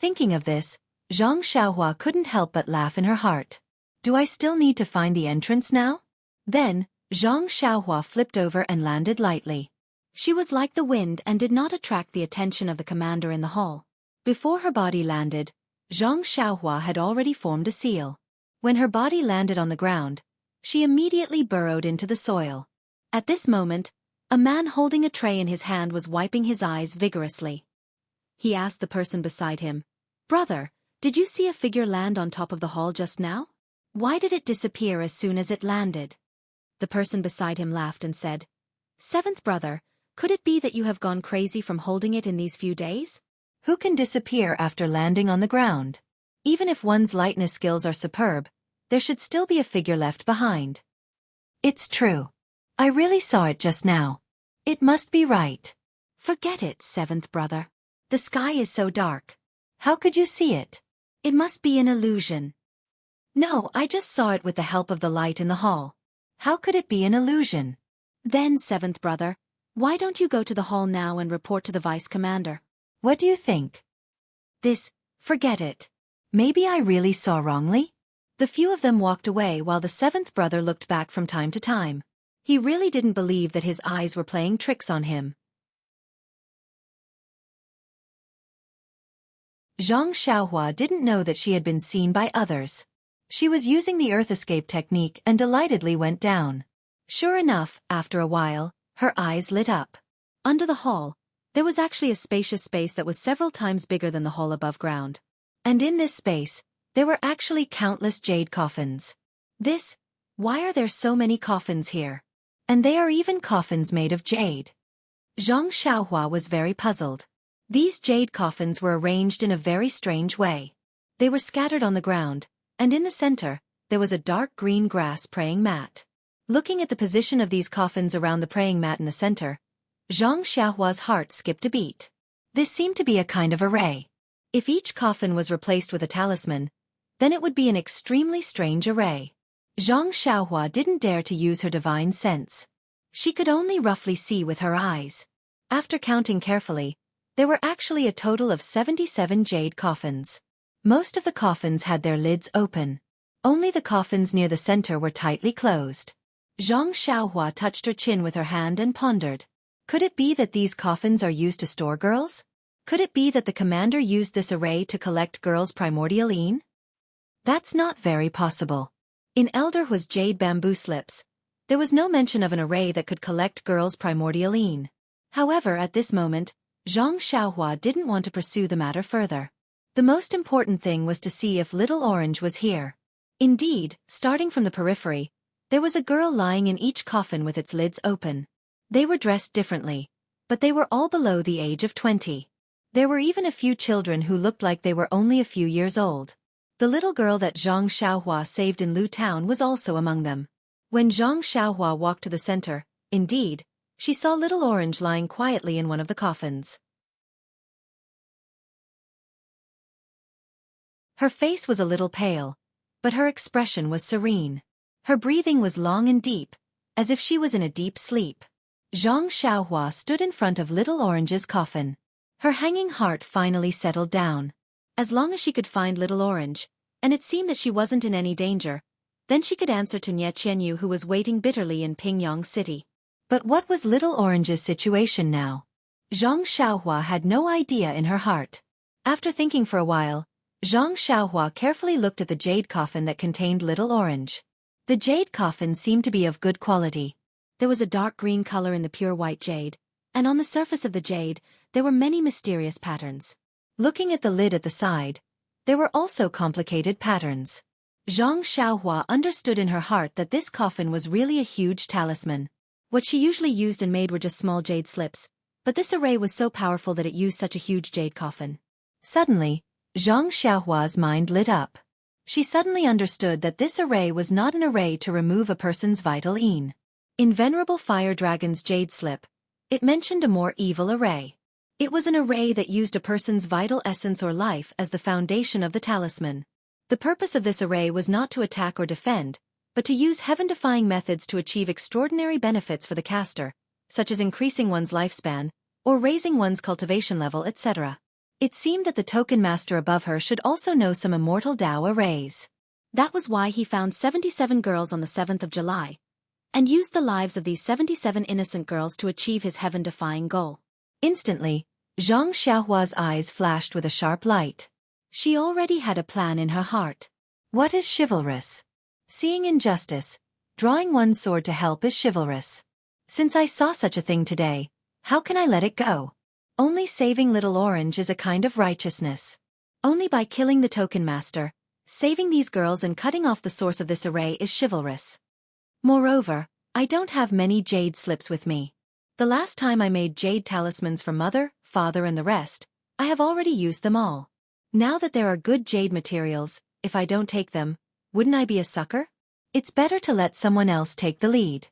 Thinking of this, Zhang Xiaohua couldn't help but laugh in her heart. "Do I still need to find the entrance now?" Then, Zhang Xiaohua flipped over and landed lightly. She was like the wind and did not attract the attention of the commander in the hall. Before her body landed, Zhang Xiaohua had already formed a seal. When her body landed on the ground, she immediately burrowed into the soil. At this moment, a man holding a tray in his hand was wiping his eyes vigorously. He asked the person beside him, "Brother, did you see a figure land on top of the hall just now? Why did it disappear as soon as it landed?" The person beside him laughed and said, "Seventh brother, could it be that you have gone crazy from holding it in these few days? Who can disappear after landing on the ground? Even if one's lightness skills are superb, there should still be a figure left behind." "It's true. I really saw it just now. It must be right." "Forget it, seventh brother. The sky is so dark. How could you see it? It must be an illusion." No, I just saw it with the help of the light in the hall. How could it be an illusion? Then, seventh brother, why don't you go to the hall now and report to the vice commander? What do you think? Forget it. Maybe I really saw wrongly? The few of them walked away while the seventh brother looked back from time to time. He really didn't believe that his eyes were playing tricks on him. Xianxia didn't know that she had been seen by others. She was using the earth escape technique and delightedly went down. Sure enough, after a while, her eyes lit up. Under the hall, there was actually a spacious space that was several times bigger than the hall above ground. And in this space, there were actually countless jade coffins. Why are there so many coffins here? And they are even coffins made of jade. Zhang Xiaohua was very puzzled. These jade coffins were arranged in a very strange way. They were scattered on the ground, and in the center, there was a dark green grass praying mat. Looking at the position of these coffins around the praying mat in the center, Zhang Xiaohua's heart skipped a beat. This seemed to be a kind of array. If each coffin was replaced with a talisman, then it would be an extremely strange array. Zhang Xiaohua didn't dare to use her divine sense. She could only roughly see with her eyes. After counting carefully, there were actually a total of 77 jade coffins. Most of the coffins had their lids open. Only the coffins near the center were tightly closed. Zhang Xiaohua touched her chin with her hand and pondered. Could it be that these coffins are used to store girls? Could it be that the commander used this array to collect girls' primordial yin? That's not very possible. In Elder Hua's jade bamboo slips, there was no mention of an array that could collect girls' primordial yin. However, at this moment, Zhang Xiaohua didn't want to pursue the matter further. The most important thing was to see if Little Orange was here. Indeed, starting from the periphery, there was a girl lying in each coffin with its lids open. They were dressed differently, but they were all below the age of 20. There were even a few children who looked like they were only a few years old. The little girl that Zhang Xiaohua saved in Lu Town was also among them. When Zhang Xiaohua walked to the center, indeed, she saw Little Orange lying quietly in one of the coffins. Her face was a little pale, but her expression was serene. Her breathing was long and deep, as if she was in a deep sleep. Zhang Xiaohua stood in front of Little Orange's coffin. Her hanging heart finally settled down. As long as she could find Little Orange, and it seemed that she wasn't in any danger, then she could answer to Jianghu, who was waiting bitterly in Pingyang City. But what was Little Orange's situation now? Zhang Xiaohua had no idea in her heart. After thinking for a while, Zhang Xiaohua carefully looked at the jade coffin that contained Little Orange. The jade coffin seemed to be of good quality. There was a dark green color in the pure white jade, and on the surface of the jade, there were many mysterious patterns. Looking at the lid at the side, there were also complicated patterns. Zhang Xiaohua understood in her heart that this coffin was really a huge talisman. What she usually used and made were just small jade slips, but this array was so powerful that it used such a huge jade coffin. Suddenly, Zhang Xiaohua's mind lit up. She suddenly understood that this array was not an array to remove a person's vital yin. In Venerable Fire Dragon's jade slip, it mentioned a more evil array. It was an array that used a person's vital essence or life as the foundation of the talisman. The purpose of this array was not to attack or defend, but to use heaven-defying methods to achieve extraordinary benefits for the caster, such as increasing one's lifespan, or raising one's cultivation level, etc. It seemed that the token master above her should also know some immortal Dao arrays. That was why he found 77 girls on the 7th of July, and used the lives of these 77 innocent girls to achieve his heaven-defying goal. Instantly, Zhang Xiaohua's eyes flashed with a sharp light. She already had a plan in her heart. What is chivalrous? Seeing injustice, drawing one's sword to help is chivalrous. Since I saw such a thing today, how can I let it go? Only saving Little Orange is a kind of righteousness. Only by killing the token master, saving these girls and cutting off the source of this array is chivalrous. Moreover, I don't have many jade slips with me. The last time I made jade talismans for mother, father and the rest, I have already used them all. Now that there are good jade materials, if I don't take them, wouldn't I be a sucker? It's better to let someone else take the lead.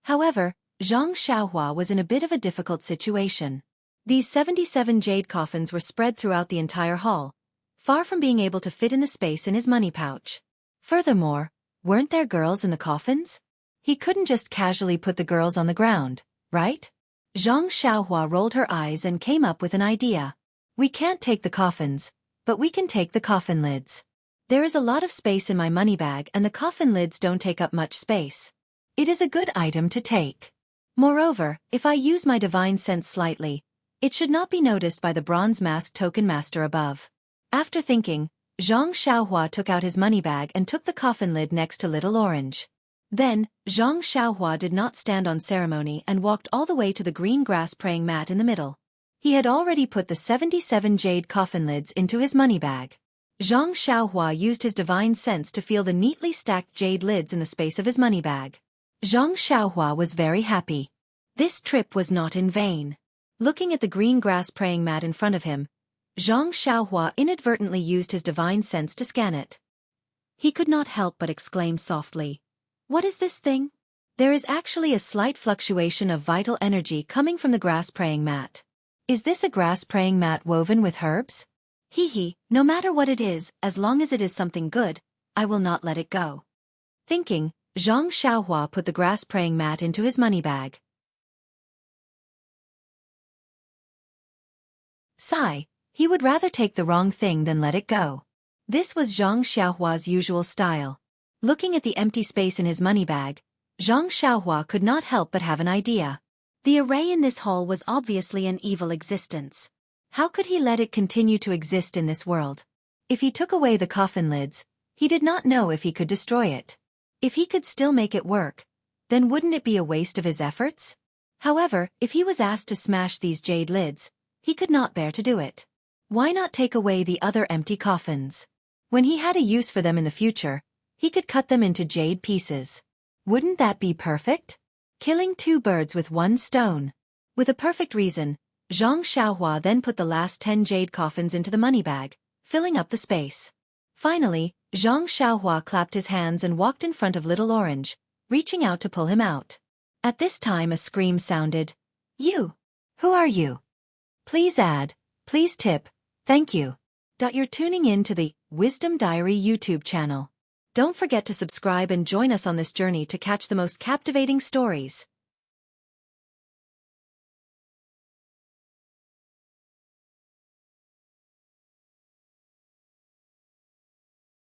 However, Zhang Xiaohua was in a bit of a difficult situation. These 77 jade coffins were spread throughout the entire hall, far from being able to fit in the space in his money pouch. Furthermore, weren't there girls in the coffins? He couldn't just casually put the girls on the ground, right? Zhang Xiaohua rolled her eyes and came up with an idea. We can't take the coffins, but we can take the coffin lids. There is a lot of space in my money bag and the coffin lids don't take up much space. It is a good item to take. Moreover, if I use my divine sense slightly, it should not be noticed by the bronze mask token master above. After thinking, Zhang Xiaohua took out his money bag and took the coffin lid next to Little Orange. Then, Zhang Xiaohua did not stand on ceremony and walked all the way to the green grass praying mat in the middle. He had already put the 77 jade coffin lids into his money bag. Zhang Xiaohua used his divine sense to feel the neatly stacked jade lids in the space of his money bag. Zhang Xiaohua was very happy. This trip was not in vain. Looking at the green grass praying mat in front of him, Zhang Xiaohua inadvertently used his divine sense to scan it. He could not help but exclaim softly, "What is this thing?" There is actually a slight fluctuation of vital energy coming from the grass praying mat. Is this a grass praying mat woven with herbs? No matter what it is, as long as it is something good, I will not let it go. Thinking, Zhang Xiaohua put the grass praying mat into his money bag. Sigh, he would rather take the wrong thing than let it go. This was Zhang Xiaohua's usual style. Looking at the empty space in his money bag, Zhang Xiaohua could not help but have an idea. The array in this hall was obviously an evil existence. How could he let it continue to exist in this world? If he took away the coffin lids, he did not know if he could destroy it. If he could still make it work, then wouldn't it be a waste of his efforts? However, if he was asked to smash these jade lids, he could not bear to do it. Why not take away the other empty coffins? When he had a use for them in the future, he could cut them into jade pieces. Wouldn't that be perfect? Killing two birds with one stone. With a perfect reason, Zhang Xiaohua then put the last 10 jade coffins into the money bag, filling up the space. Finally, Zhang Xiaohua clapped his hands and walked in front of Little Orange, reaching out to pull him out. At this time a scream sounded. "You! Who are you? Please add, please tip, thank you." You're tuning in to the Wisdom Diary YouTube channel. Don't forget to subscribe and join us on this journey to catch the most captivating stories.